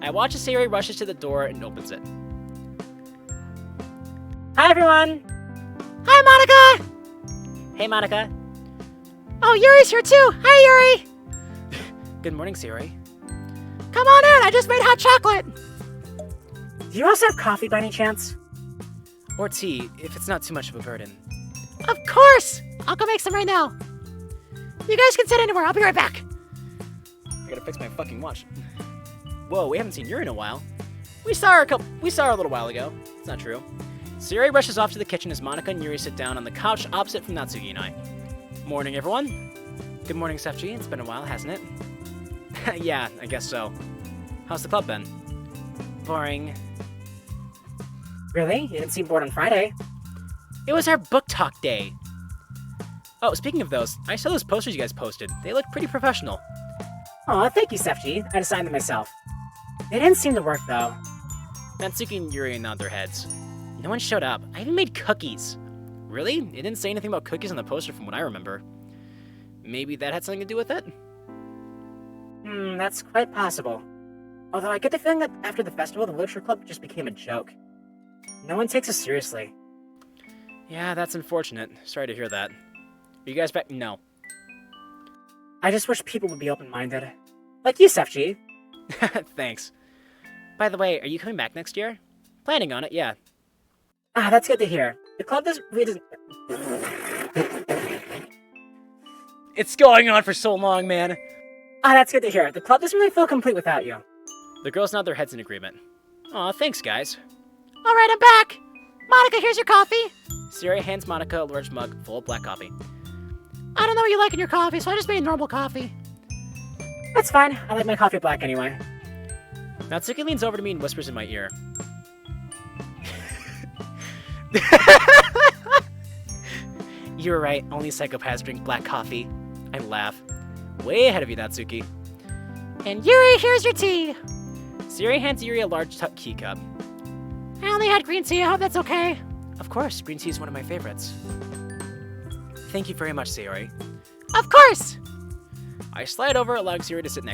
I watch as Sayori rushes to the door and opens it. Hi, everyone! Hi, Monika! Hey, Monika. Oh, Yuri's here too! Hi, Yuri! Good morning, Sayori. Come on in, I just made hot chocolate! Do you also have coffee by any chance? Or tea, if it's not too much of a burden. Of course! I'll go make some right now. You guys can sit anywhere, I'll be right back. I gotta fix my fucking watch. Whoa, we haven't seen Yuri in a while. We saw her a little while ago. It's not true. Sayori rushes off to the kitchen as Monika and Yuri sit down on the couch opposite from Natsuki and I. Morning, everyone. Good morning, Sefji. It's been a while, hasn't it? Yeah, I guess so. How's the club been? Boring. Really? You didn't seem bored on Friday. It was our book talk day. Oh, speaking of those, I saw those posters you guys posted. They look pretty professional. Aw, thank you, Sefji. I designed them myself. They didn't seem to work, though. Natsuki and Yuri nod their heads. No one showed up. I even made cookies. Really? It didn't say anything about cookies on the poster from what I remember. Maybe that had something to do with it? That's quite possible. Although I get the feeling that after the festival, the Literature Club just became a joke. No one takes us seriously. Yeah, that's unfortunate. Sorry to hear that. Are you guys back? No. I just wish people would be open-minded. Like you, Sefji. Thanks. By the way, are you coming back next year? Planning on it, yeah. Ah, that's good to hear. The club doesn't... It's going on for so long, man. Ah, that's good to hear. The club doesn't really feel complete without you. The girls nod their heads in agreement. Aw, thanks, guys. Alright, I'm back! Monika, here's your coffee! Sayori hands Monika a large mug full of black coffee. I don't know what you like in your coffee, so I just made normal coffee. That's fine. I like my coffee black anyway. Natsuki leans over to me and whispers in my ear. You were right, only psychopaths drink black coffee. I laugh. Way ahead of you, Natsuki. And Yuri, here's your tea! Sayori hands Yuri a large tea cup. I only had green tea, I hope that's okay. Of course, green tea is one of my favorites. Thank you very much, Sayori. Of course! I slide over, allowing Sayori to sit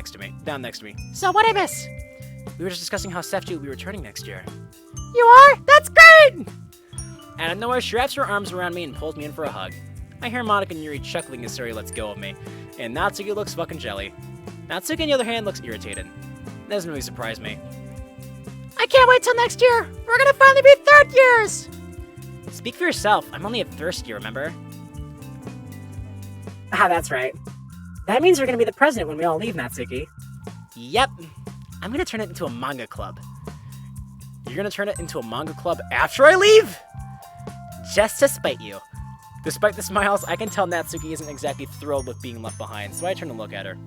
down next to me. So what'd I miss? We were just discussing how Sefji will be returning next year. You are? That's great! Out of nowhere, she wraps her arms around me and pulls me in for a hug. I hear Monika and Yuri chuckling as Sayori lets go of me, and Natsuki looks fucking jelly. Natsuki, on the other hand, looks irritated. That doesn't really surprise me. I can't wait till next year! We're gonna finally be third years! Speak for yourself. I'm only a first year, remember? Ah, that's right. That means you're gonna be the president when we all leave, Natsuki. Yep. I'm gonna turn it into a manga club. You're gonna turn it into a manga club after I leave? Just to spite you. Despite the smiles, I can tell Natsuki isn't exactly thrilled with being left behind, so I turn to look at her.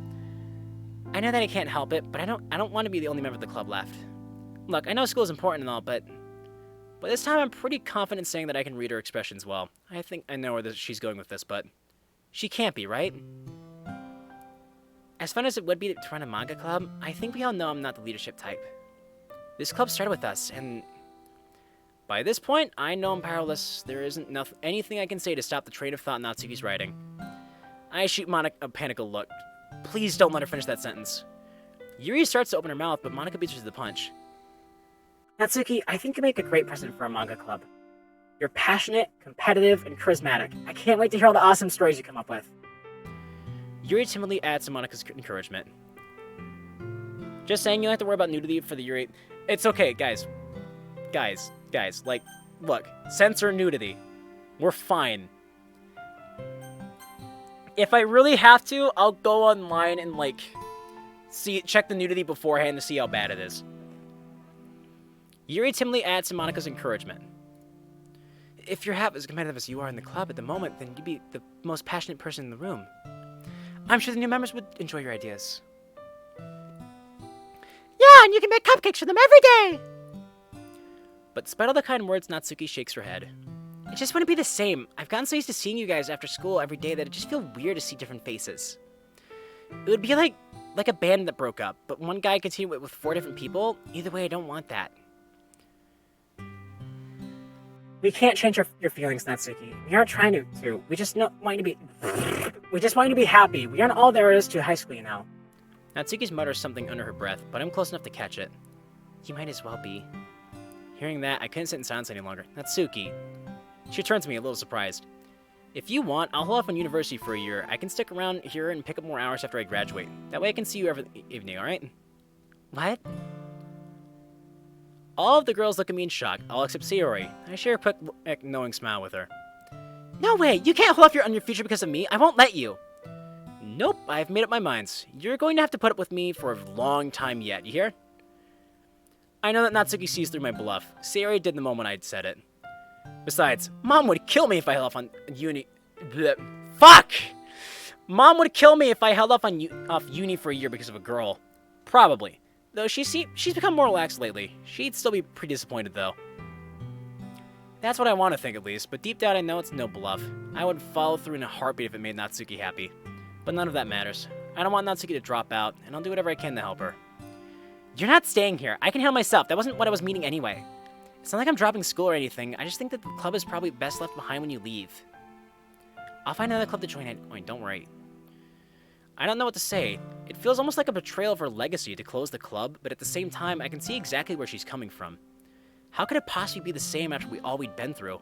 I know that I can't help it, but I don't want to be the only member of the club left. Look, I know school is important and all, but this time I'm pretty confident saying that I can read her expressions well. I think I know where she's going with this, but she can't be, right? As fun as it would be to run a manga club, I think we all know I'm not the leadership type. This club started with us, and by this point, I know I'm powerless. There isn't anything I can say to stop the train of thought Natsuki's writing. I shoot Monika a panicked look. Please don't let her finish that sentence. Yuri starts to open her mouth, but Monika beats her to the punch. Natsuki, I think you make a great president for a manga club. You're passionate, competitive, and charismatic. I can't wait to hear all the awesome stories you come up with. Yuri timidly adds to Monika's encouragement. Just saying, you don't have to worry about nudity for the Yuri. It's okay, guys. Guys, like, look, censor nudity. We're fine. If I really have to, I'll go online and, like, check the nudity beforehand to see how bad it is. Yuri timidly adds to Monika's encouragement. If you're half as competitive as you are in the club at the moment, then you'd be the most passionate person in the room. I'm sure the new members would enjoy your ideas. Yeah, and you can make cupcakes for them every day! But despite all the kind words, Natsuki shakes her head. It just wouldn't be the same. I've gotten so used to seeing you guys after school every day that it just feels weird to see different faces. It would be like a band that broke up, but one guy continued with 4 different people. Either way, I don't want that. We can't change your feelings, Natsuki. We aren't trying to. We just want you to be... We just want you to be happy. We aren't all there is to high school, you know. Natsuki's mutters something under her breath, but I'm close enough to catch it. You might as well be. Hearing that, I couldn't sit in silence any longer. Natsuki. She turns to me, a little surprised. If you want, I'll hold off on university for a year. I can stick around here and pick up more hours after I graduate. That way I can see you every evening, alright? What? All of the girls look at me in shock, all except Sayori. I share a quick, knowing smile with her. No way! You can't hold off on your future because of me! I won't let you! Nope, I've made up my mind. You're going to have to put up with me for a long time yet, you hear? I know that Natsuki sees through my bluff. Sayori did the moment I'd said it. Besides, Mom would kill me if I held off on uni... Bleh. Fuck! Mom would kill me if I held off on uni for a year because of a girl. Probably. Though she's become more relaxed lately. She'd still be pretty disappointed, though. That's what I want to think, at least, but deep down I know it's no bluff. I would follow through in a heartbeat if it made Natsuki happy. But none of that matters. I don't want Natsuki to drop out, and I'll do whatever I can to help her. You're not staying here. I can handle myself. That wasn't what I was meaning anyway. It's not like I'm dropping school or anything. I just think that the club is probably best left behind when you leave. I'll find another club to join at point, don't worry. I don't know what to say. It feels almost like a betrayal of her legacy to close the club, but at the same time, I can see exactly where she's coming from. How could it possibly be the same after all we'd been through?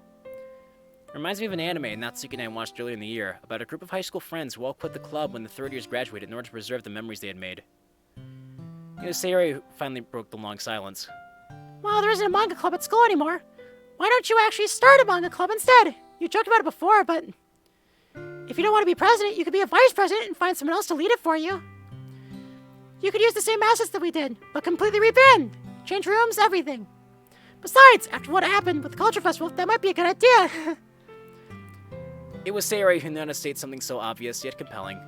It reminds me of an anime Natsuki and I watched earlier in the year, about a group of high school friends who all quit the club when the third years graduated in order to preserve the memories they had made. It was Sayori who finally broke the long silence. Well, there isn't a manga club at school anymore. Why don't you actually start a manga club instead? You joked about it before, but... If you don't want to be president, you could be a vice president and find someone else to lead it for you. You could use the same assets that we did, but completely rebrand. Change rooms, everything. Besides, after what happened with the Culture Festival, that might be a good idea. It was Sayori who knew how to state something so obvious, yet compelling.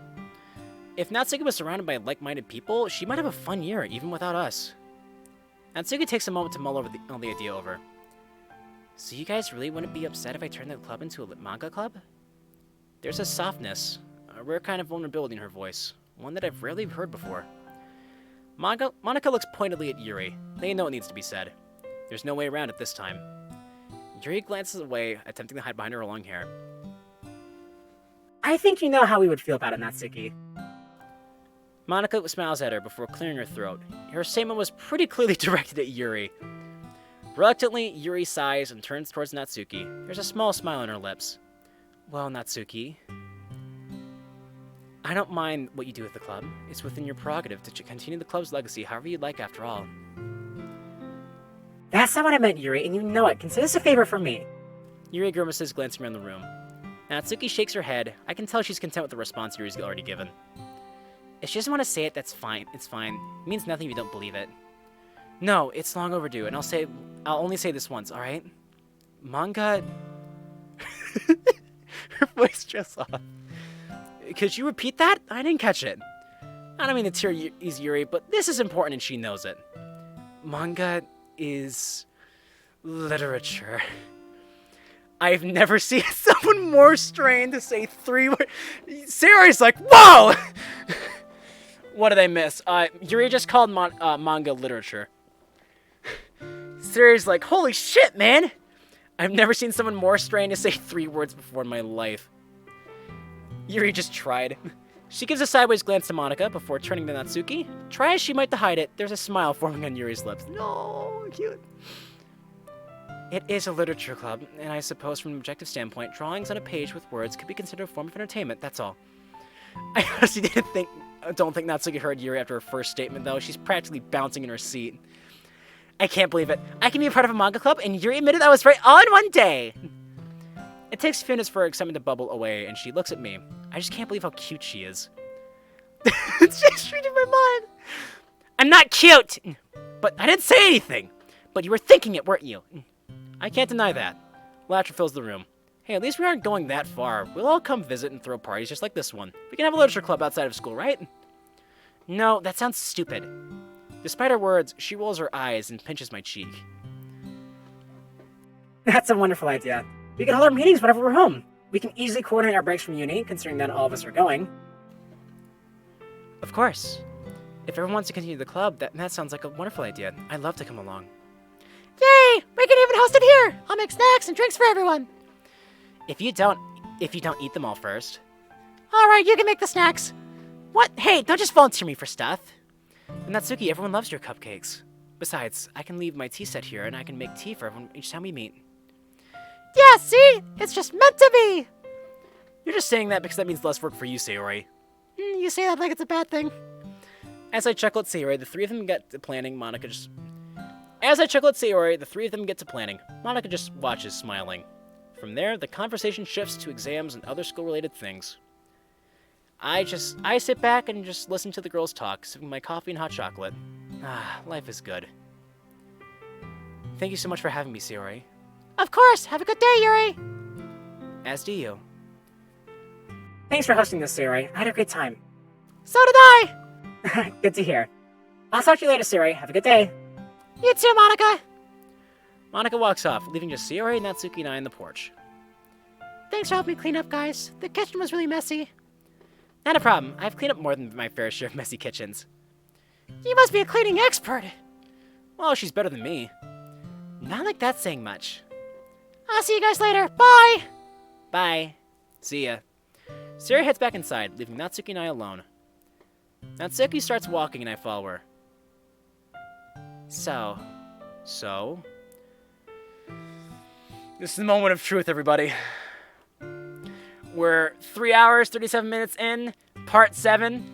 If Natsuki was surrounded by like-minded people, she might have a fun year, even without us. Natsuki takes a moment to mull over the idea over. So you guys really wouldn't be upset if I turned the club into a manga club? There's a softness, a rare kind of vulnerability in her voice, one that I've rarely heard before. Monika looks pointedly at Yuri. They know what needs to be said. There's no way around it this time. Yuri glances away, attempting to hide behind her long hair. I think you know how we would feel about it, Natsuki. Monika smiles at her before clearing her throat. Her statement was pretty clearly directed at Yuri. Reluctantly, Yuri sighs and turns towards Natsuki. There's a small smile on her lips. Well, Natsuki, I don't mind what you do with the club. It's within your prerogative to continue the club's legacy however you'd like after all. That's not what I meant, Yuri, and you know it. Consider this a favor from me. Yuri grimaces, glancing around the room. Natsuki shakes her head. I can tell she's content with the response Yuri's already given. If she doesn't want to say it, that's fine. It's fine. It means nothing if you don't believe it. No, it's long overdue, and I'll only say this once, alright? Manga... Her voice just off. Could you repeat that? I didn't catch it. I don't mean to tear Yuri, but this is important and she knows it. Manga is... literature. I've never seen someone more strained to say 3 words. Sayori's like, whoa! What did I miss? Yuri just called manga literature. Sayori's like, holy shit, man! I've never seen someone more strained to say 3 words before in my life. Yuri just tried. She gives a sideways glance to Monika before turning to Natsuki. Try as she might to hide it, there's a smile forming on Yuri's lips. No, cute. It is a literature club, and I suppose from an objective standpoint, drawings on a page with words could be considered a form of entertainment, that's all. I honestly don't think Natsuki heard Yuri after her first statement, though. She's practically bouncing in her seat. I can't believe it. I can be a part of a manga club, and Yuri admitted I was right all in one day. It takes a few minutes for her excitement to bubble away, and she looks at me. I just can't believe how cute she is. It's just reading my mind. I'm not cute! But I didn't say anything! But you were thinking it, weren't you? I can't deny that. Laughter fills the room. Hey, at least we aren't going that far. We'll all come visit and throw parties just like this one. We can have a literature club outside of school, right? No, that sounds stupid. Despite her words, she rolls her eyes and pinches my cheek. That's a wonderful idea. We can hold our meetings whenever we're home. We can easily coordinate our breaks from uni, considering that all of us are going. Of course. If everyone wants to continue the club, that sounds like a wonderful idea. I'd love to come along. Yay! We can even host it here! I'll make snacks and drinks for everyone. If you don't eat them all first. Alright, you can make the snacks. What? Hey, don't just volunteer me for stuff. And Natsuki, everyone loves your cupcakes. Besides, I can leave my tea set here and I can make tea for everyone each time we meet. Yeah, see? It's just meant to be! You're just saying that because that means less work for you, Sayori. You say that like it's a bad thing. As I chuckle at Sayori, the three of them get to planning. Monica just watches, smiling. From there, the conversation shifts to exams and other school-related things. I sit back and just listen to the girls talk, sipping my coffee and hot chocolate. Ah, life is good. Thank you so much for having me, Sayori. Of course! Have a good day, Yuri! As do you. Thanks for hosting this, Sayori. I had a great time. So did I! Good to hear. I'll talk to you later, Sayori. Have a good day. You too, Monica! Monica walks off, leaving just Sayori, Natsuki, and I on the porch. Thanks for helping me clean up, guys. The kitchen was really messy. Not a problem. I've cleaned up more than my fair share of messy kitchens. You must be a cleaning expert. Well, she's better than me. Not like that's saying much. I'll see you guys later. Bye! Bye. See ya. Sayori heads back inside, leaving Natsuki and I alone. Natsuki starts walking and I follow her. So? This is the moment of truth, everybody. We're 3 hours, 37 minutes in, part 7.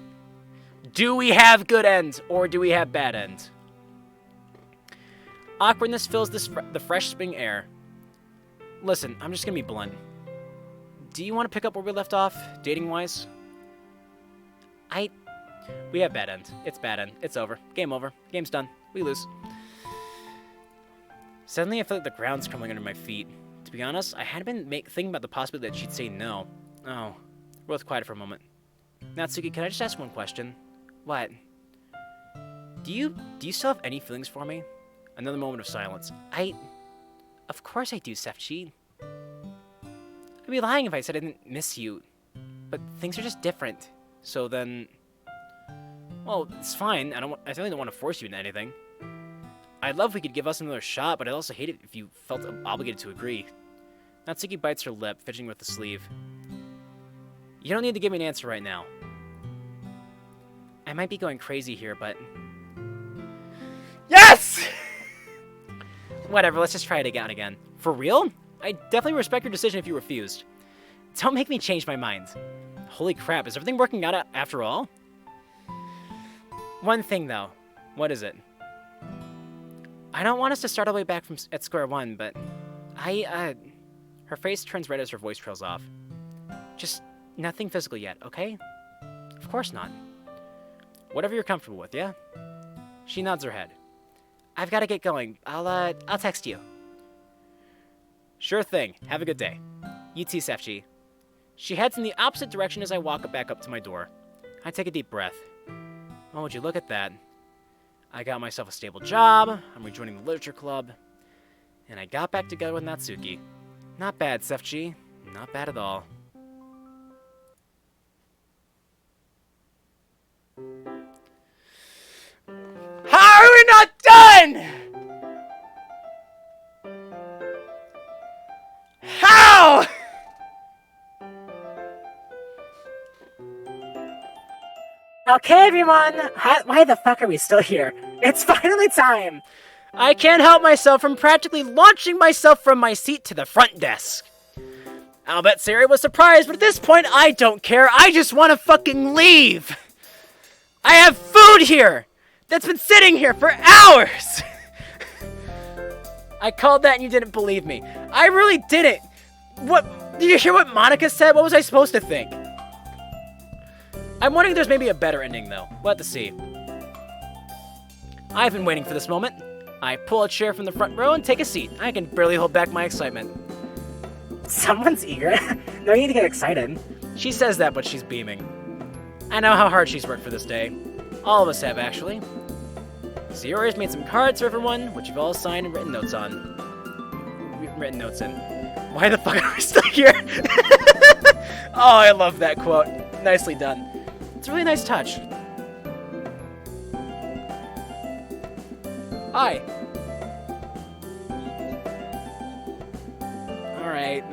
Do we have good end, or do we have bad end? Awkwardness fills the fresh spring air. Listen, I'm just gonna be blunt. Do you want to pick up where we left off, dating-wise? We have bad end. It's bad end. It's over. Game over. Game's done. We lose. Suddenly, I feel like the ground's crumbling under my feet. To be honest, I had been thinking about the possibility that she'd say no. Oh. We're both quiet for a moment. Natsuki, can I just ask one question? What? Do you still have any feelings for me? Another moment of silence. Of course I do, Sefchi. I'd be lying if I said I didn't miss you. But things are just different. So then... Well, it's fine. I certainly don't want to force you into anything. I'd love if we could give us another shot, but I'd also hate it if you felt obligated to agree. Natsuki bites her lip, fidgeting with the sleeve. You don't need to give me an answer right now. I might be going crazy here, but... Yes! Whatever, let's just try it again. For real? I definitely respect your decision if you refused. Don't make me change my mind. Holy crap, is everything working out after all? One thing, though. What is it? I don't want us to start all the way back at square one, but Her face turns red as her voice trails off. Just nothing physical yet, okay? Of course not. Whatever you're comfortable with, yeah? She nods her head. I've got to get going. I'll text you. Sure thing. Have a good day. You too, Sefchi. She heads in the opposite direction as I walk back up to my door. I take a deep breath. Oh, would you look at that? I got myself a stable job, I'm rejoining the literature club, and I got back together with Natsuki. Not bad, Sefchi. Not bad at all. How are we not done? How? Okay, everyone. Why the fuck are we still here? It's finally time. I can't help myself from practically launching myself from my seat to the front desk. I'll bet Sayori was surprised, but at this point, I don't care. I just want to fucking leave. I have food here that's been sitting here for hours. I called that and you didn't believe me. I really didn't. What Did you hear what Monica said? What was I supposed to think? I'm wondering if there's maybe a better ending, though. We'll have to see. I've been waiting for this moment. I pull a chair from the front row and take a seat. I can barely hold back my excitement. Someone's eager. No need to get excited. She says that, but she's beaming. I know how hard she's worked for this day. All of us have, actually. Sayori's made some cards for everyone, which you've all signed and written notes on. Written notes in. Why the fuck are we still here? Oh, I love that quote. Nicely done. It's a really nice touch. Hi. Alright.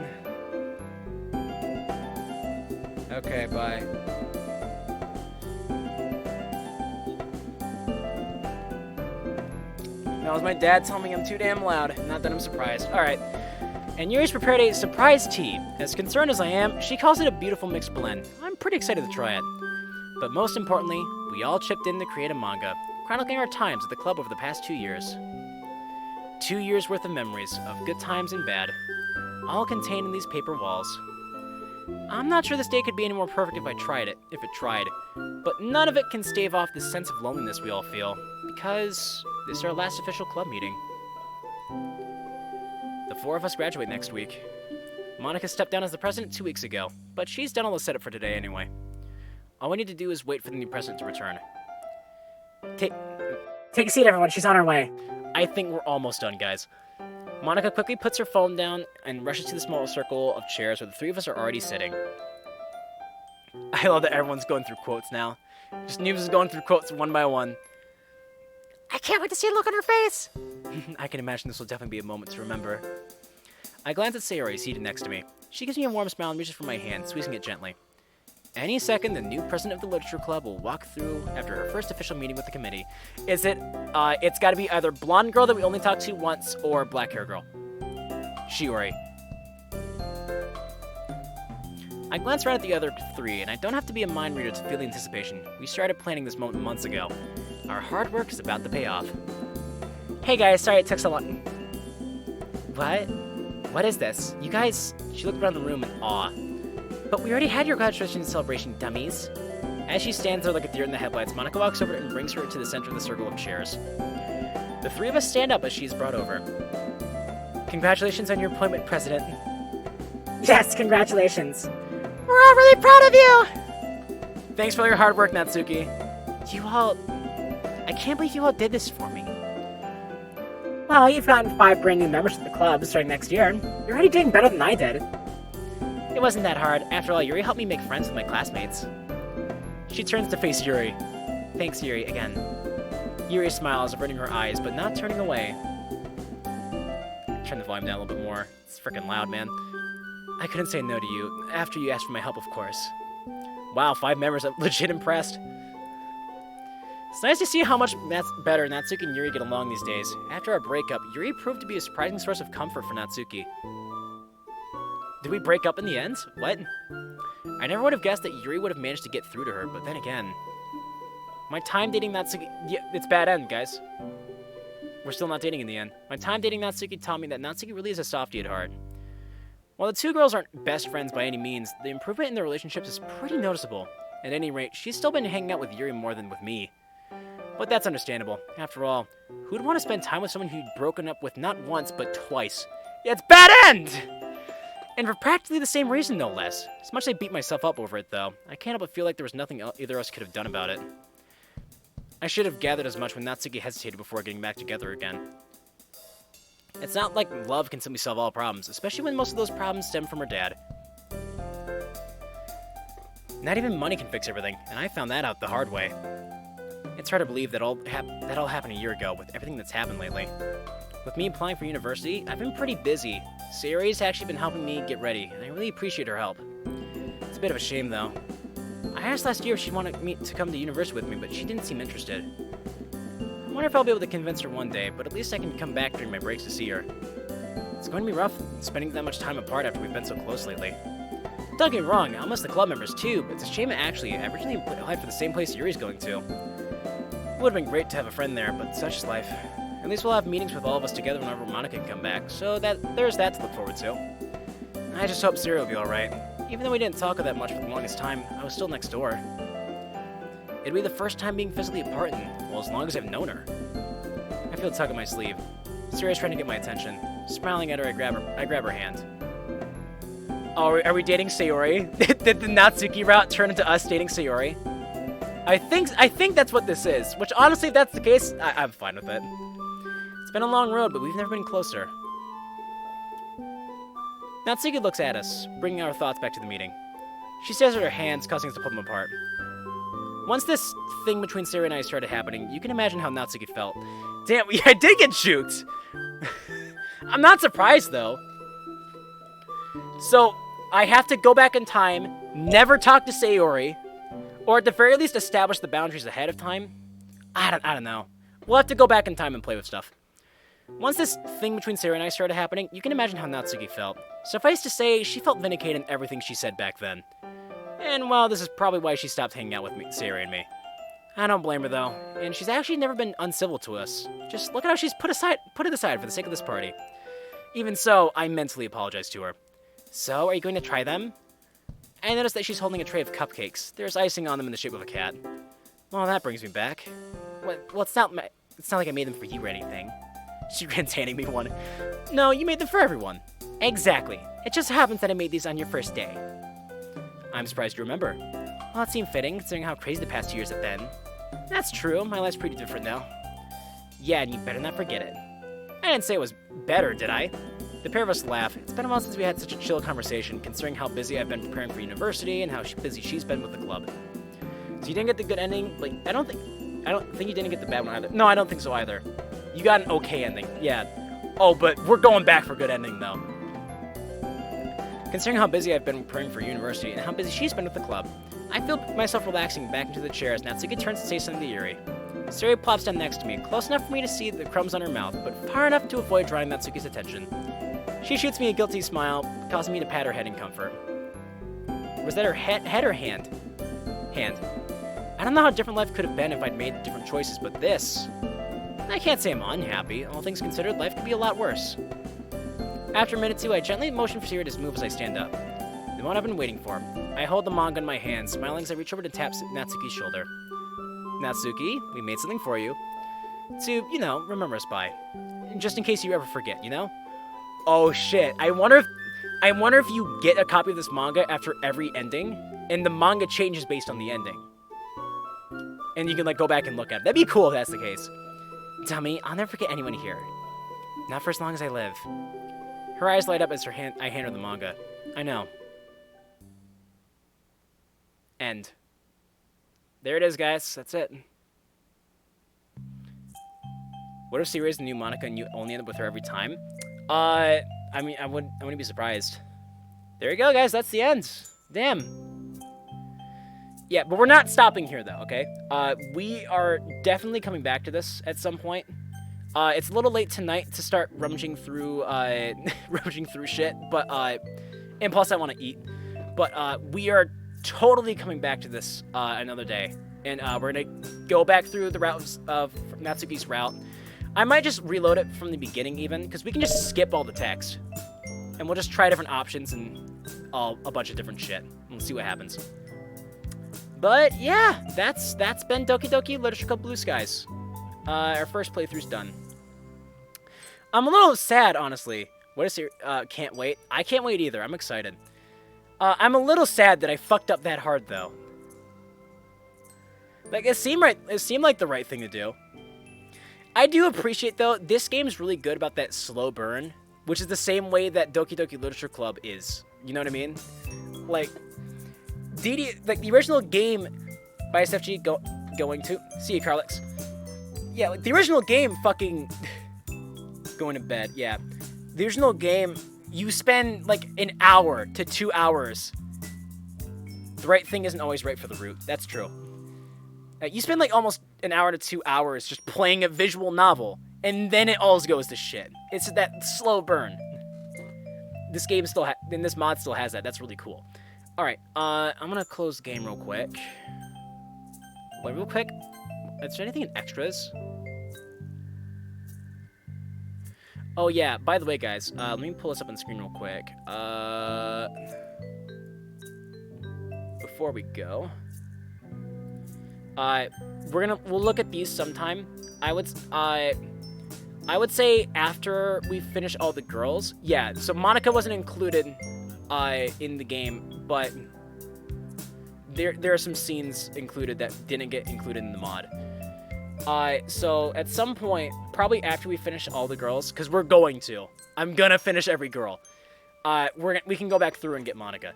Okay, bye. That was my dad telling me I'm too damn loud. Not that I'm surprised. Alright. And Yuri's prepared a surprise tea. As concerned as I am, she calls it a beautiful mixed blend. I'm pretty excited to try it. But most importantly, we all chipped in to create a manga, chronicling our times at the club over the past 2 years. 2 years worth of memories, of good times and bad, all contained in these paper walls. I'm not sure this day could be any more perfect if it tried, but none of it can stave off the sense of loneliness we all feel, because this is our last official club meeting. The 4 of us graduate next week. Monica stepped down as the president 2 weeks ago, but she's done all the setup for today anyway. All we need to do is wait for the new president to return. Take a seat, everyone. She's on her way. I think we're almost done, guys. Monica quickly puts her phone down and rushes to the small circle of chairs where the 3 of us are already sitting. I love that everyone's going through quotes now. Just Noobs is going through quotes one by one. I can't wait to see the look on her face. I can imagine this will definitely be a moment to remember. I glance at Sayori, seated next to me. She gives me a warm smile and reaches for my hand, squeezing it gently. Any second, the new president of the Literature Club will walk through after her first official meeting with the committee. It's gotta be either blonde girl that we only talked to once, or black hair girl. Shiori. I glance around at the other 3, and I don't have to be a mind reader to feel the anticipation. We started planning this moment months ago. Our hard work is about to pay off. Hey guys, sorry it took so long. What? What is this? You guys... She looked around the room in awe. But we already had your graduation celebration, dummies. As she stands there like a deer in the headlights, Monica walks over and brings her to the center of the circle of chairs. The 3 of us stand up as she is brought over. Congratulations on your appointment, President. Yes, congratulations. We're all really proud of you. Thanks for all your hard work, Natsuki. I can't believe you all did this for me. Well, you've gotten 5 brand new members to the club starting next year. You're already doing better than I did. It wasn't that hard. After all, Yuri helped me make friends with my classmates. She turns to face Yuri. Thanks, Yuri, again. Yuri smiles, averting her eyes, but not turning away. Turn the volume down a little bit more. It's freaking loud, man. I couldn't say no to you, after you asked for my help, of course. Wow, 5 members, I'm legit impressed. It's nice to see how much better Natsuki and Yuri get along these days. After our breakup, Yuri proved to be a surprising source of comfort for Natsuki. Did we break up in the end? What? I never would have guessed that Yuri would have managed to get through to her, but then again... My time dating Natsuki... Yeah, it's bad end, guys. We're still not dating in the end. My time dating Natsuki taught me that Natsuki really is a softie at heart. While the 2 girls aren't best friends by any means, the improvement in their relationships is pretty noticeable. At any rate, she's still been hanging out with Yuri more than with me. But that's understandable. After all, who'd want to spend time with someone who'd broken up with not once, but twice? Yeah, it's bad end! And for practically the same reason, no less. As much as I beat myself up over it, though, I can't help but feel like there was nothing either of us could have done about it. I should have gathered as much when Natsuki hesitated before getting back together again. It's not like love can simply solve all problems, especially when most of those problems stem from her dad. Not even money can fix everything, and I found that out the hard way. It's hard to believe that all happened a year ago with everything that's happened lately. With me applying for university, I've been pretty busy. Sayori's actually been helping me get ready, and I really appreciate her help. It's a bit of a shame, though. I asked last year if she wanted me to come to university with me, but she didn't seem interested. I wonder if I'll be able to convince her one day, but at least I can come back during my breaks to see her. It's going to be rough spending that much time apart after we've been so close lately. Don't get me wrong, I'll miss the club members too, but it's a shame I originally applied for the same place Yuri's going to. It would have been great to have a friend there, but such is life. At least we'll have meetings with all of us together whenever Monica can come back, so there's that to look forward to. I just hope Siri will be alright. Even though we didn't talk that much for the longest time, I was still next door. It'd be the first time being physically apart in, well, as long as I've known her. I feel a tug at my sleeve. Siri's trying to get my attention. Smiling at her, I grab her hand. Oh, are we dating Sayori? Did the Natsuki route turn into us dating Sayori? I think that's what this is. Which, honestly, if that's the case, I'm fine with it. It's been a long road, but we've never been closer. Natsuki looks at us, bringing our thoughts back to the meeting. She stares at her hands, causing us to pull them apart. Once this thing between Sayori and I started happening, you can imagine how Natsuki felt. Damn, I did get juked! I'm not surprised, though. So, I have to go back in time, never talk to Sayori, or at the very least establish the boundaries ahead of time? I don't know. We'll have to go back in time and play with stuff. Once this thing between Sayori and I started happening, you can imagine how Natsuki felt. Suffice to say, she felt vindicated in everything she said back then. And well, this is probably why she stopped hanging out with Sayori and me. I don't blame her though, and she's actually never been uncivil to us. Just look at how she's put it aside for the sake of this party. Even so, I mentally apologize to her. So, are you going to try them? I noticed that she's holding a tray of cupcakes. There's icing on them in the shape of a cat. Well, that brings me back. Well, it's not like I made them for you or anything. She grins, handing me one. No, you made them for everyone. Exactly. It just happens that I made these on your first day. I'm surprised you remember. Well, it seemed fitting, considering how crazy the past 2 years have been. That's true. My life's pretty different now. Yeah, and you better not forget it. I didn't say it was better, did I? The pair of us laugh. It's been a while since we had such a chill conversation, considering how busy I've been preparing for university and how busy she's been with the club. So you didn't get the good ending? Like, I don't think you didn't get the bad one either. No, I don't think so either. You got an okay ending. Yeah. Oh, but we're going back for good ending, though. Considering how busy I've been preparing for university and how busy she's been with the club, I feel myself relaxing back into the chair as Natsuki turns to say something to Yuri. Sayori plops down next to me, close enough for me to see the crumbs on her mouth, but far enough to avoid drawing Natsuki's attention. She shoots me a guilty smile, causing me to pat her head in comfort. Was that her head or hand? Hand. I don't know how different life could have been if I'd made different choices, but this... I can't say I'm unhappy. All things considered, life could be a lot worse. After a minute or two, I gently motion for Sayori to move as I stand up. The moment I've been waiting for. I hold the manga in my hand, smiling as I reach over to tap Natsuki's shoulder. Natsuki, we made something for you. To, you know, remember us by. Just in case you ever forget, you know? Oh shit, I wonder if you get a copy of this manga after every ending, and the manga changes based on the ending. And you can, like, go back and look at it. That'd be cool if that's the case. Dummy, I'll never forget anyone here. Not for as long as I live. Her eyes light up as I hand her the manga. I know. End. There it is, guys. That's it. What if Sayori is the new Monica and you only end up with her every time? I mean, I wouldn't be surprised. There you go, guys. That's the end. Damn. Yeah, but we're not stopping here, though, okay? We are definitely coming back to this at some point. It's a little late tonight to start rummaging through shit, but, and plus I want to eat. But, we are totally coming back to this, another day. And, we're gonna go back through the routes of Natsuki's route. I might just reload it from the beginning, even, because we can just skip all the text. And we'll just try different options and a bunch of different shit. And we'll see what happens. But, yeah, that's been Doki Doki Literature Club Blue Skies. Our first playthrough's done. I'm a little sad, honestly. What is your, can't wait? I can't wait either. I'm excited. I'm a little sad that I fucked up that hard, though. Like, it seemed like the right thing to do. I do appreciate, though, this game's really good about that slow burn, which is the same way that Doki Doki Literature Club is. You know what I mean? Like, the original game by SFG going to... See you, Carlix. Yeah, like, the original game fucking... going to bed, yeah. The original game, you spend, like, an hour to 2 hours. The right thing isn't always right for the root. That's true. You spend, like, almost an hour to 2 hours just playing a visual novel, and then it all goes to shit. It's that slow burn. This game still and this mod still has that. That's really cool. Alright, I'm gonna close the game real quick. Wait, real quick. Is there anything in extras? Oh yeah, by the way, guys, let me pull this up on the screen real quick. Before we go, we'll look at these sometime. I would say after we finish all the girls. Yeah, so Monica wasn't included in the game, but there are some scenes included that didn't get included in the mod. So at some point, probably after we finish all the girls, because we're going to. I'm gonna finish every girl. We can go back through and get Monica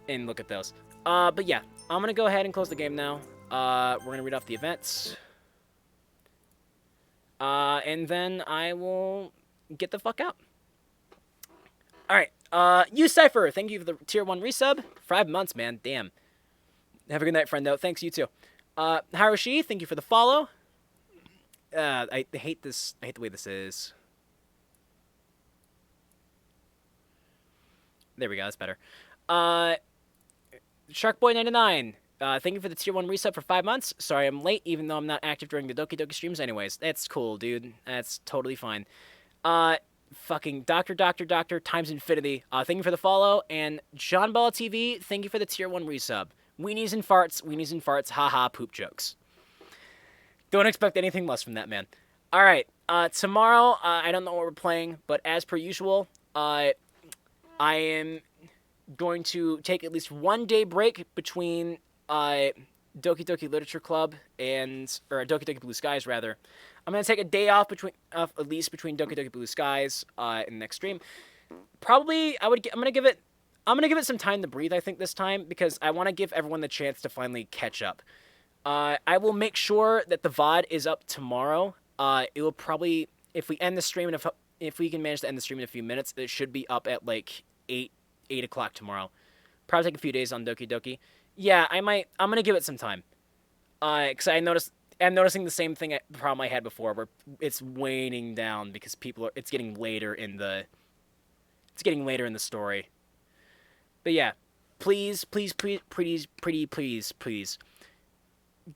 and look at those. But yeah, I'm gonna go ahead and close the game now. We're gonna read off the events. And then I will get the fuck out. Alright, you Cypher, thank you for the tier 1 resub. 5 months, man, damn. Have a good night, friendo. Thanks, you too. Harushi, thank you for the follow. I hate this. I hate the way this is. There we go. That's better. Sharkboy99, thank you for the tier 1 resub for 5 months. Sorry I'm late, even though I'm not active during the Doki Doki streams anyways. That's cool, dude. That's totally fine. Fucking Doctor times infinity. Thank you for the follow. And John Ball TV, thank you for the tier 1 resub. Weenies and farts, haha, poop jokes. Don't expect anything less from that man. Alright, tomorrow, I don't know what we're playing, but as per usual, I am going to take at least 1 day break between Doki Doki Literature Club or Doki Doki Blue Skies, rather. I'm going to take a day off at least between Doki Doki Blue Skies and the next stream. Probably, I'm going to give it some time to breathe, I think, this time, because I want to give everyone the chance to finally catch up. I will make sure that the VOD is up tomorrow. It will probably, if we end the stream, if we can manage to end the stream in a few minutes, it should be up at like 8 o'clock tomorrow. Probably take a few days on Doki Doki. Yeah, I'm going to give it some time. Because I'm noticing the same problem I had before, where it's waning down because it's getting later in the story. But yeah, please,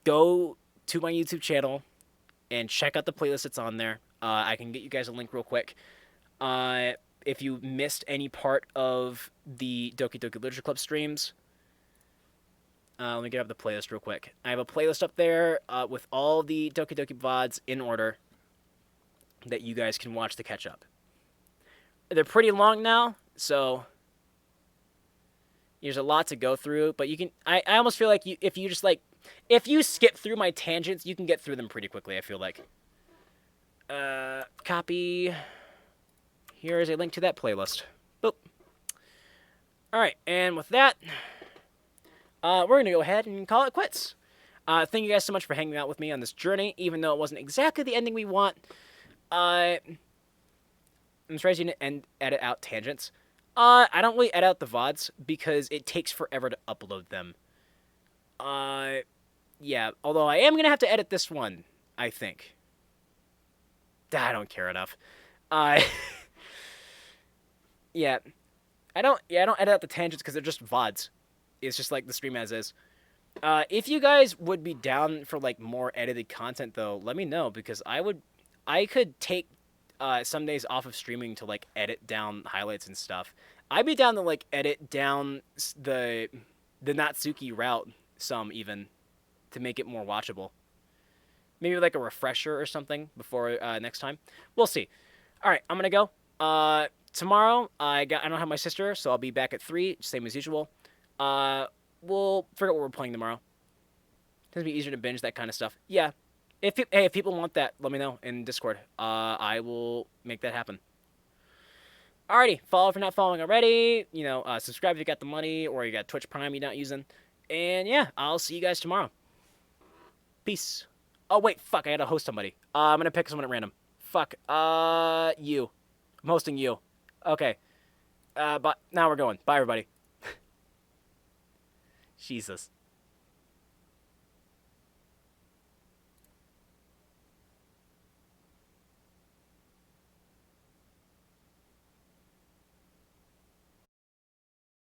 go to my YouTube channel and check out the playlist that's on there. I can get you guys a link real quick. If you missed any part of the Doki Doki Literature Club streams, let me get up the playlist real quick. I have a playlist up there with all the Doki Doki VODs in order that you guys can watch to catch up. They're pretty long now, so there's a lot to go through, but you can. I almost feel like if you skip through my tangents, you can get through them pretty quickly, I feel like. Copy. Here is a link to that playlist. Boop. Alright, and with that, we're going to go ahead and call it quits. Thank you guys so much for hanging out with me on this journey, even though it wasn't exactly the ending we want. I'm surprised you didn't edit out tangents. I don't really edit out the VODs because it takes forever to upload them. Yeah, although I am going to have to edit this one, I think. I don't care enough. Yeah. I don't edit out the tangents because they're just VODs. It's just like the stream as is. If you guys would be down for like more edited content though, let me know because I could take some days off of streaming to like edit down highlights and stuff. I'd be down to like edit down the Natsuki route some even to make it more watchable. Maybe like a refresher or something before next time. We'll see. All right, I'm gonna go. Tomorrow I don't have my sister, so I'll be back at 3, same as usual. We'll figure out what we're playing tomorrow. It's gonna be easier to binge that kind of stuff. Yeah. If people want that, let me know in Discord. I will make that happen. Alrighty, follow if you're not following already. You know, subscribe if you got the money or you got Twitch Prime you're not using. And yeah, I'll see you guys tomorrow. Peace. Oh wait, fuck, I gotta host somebody. I'm gonna pick someone at random. Fuck. You. I'm hosting you. Okay. But now we're going. Bye everybody. Jesus.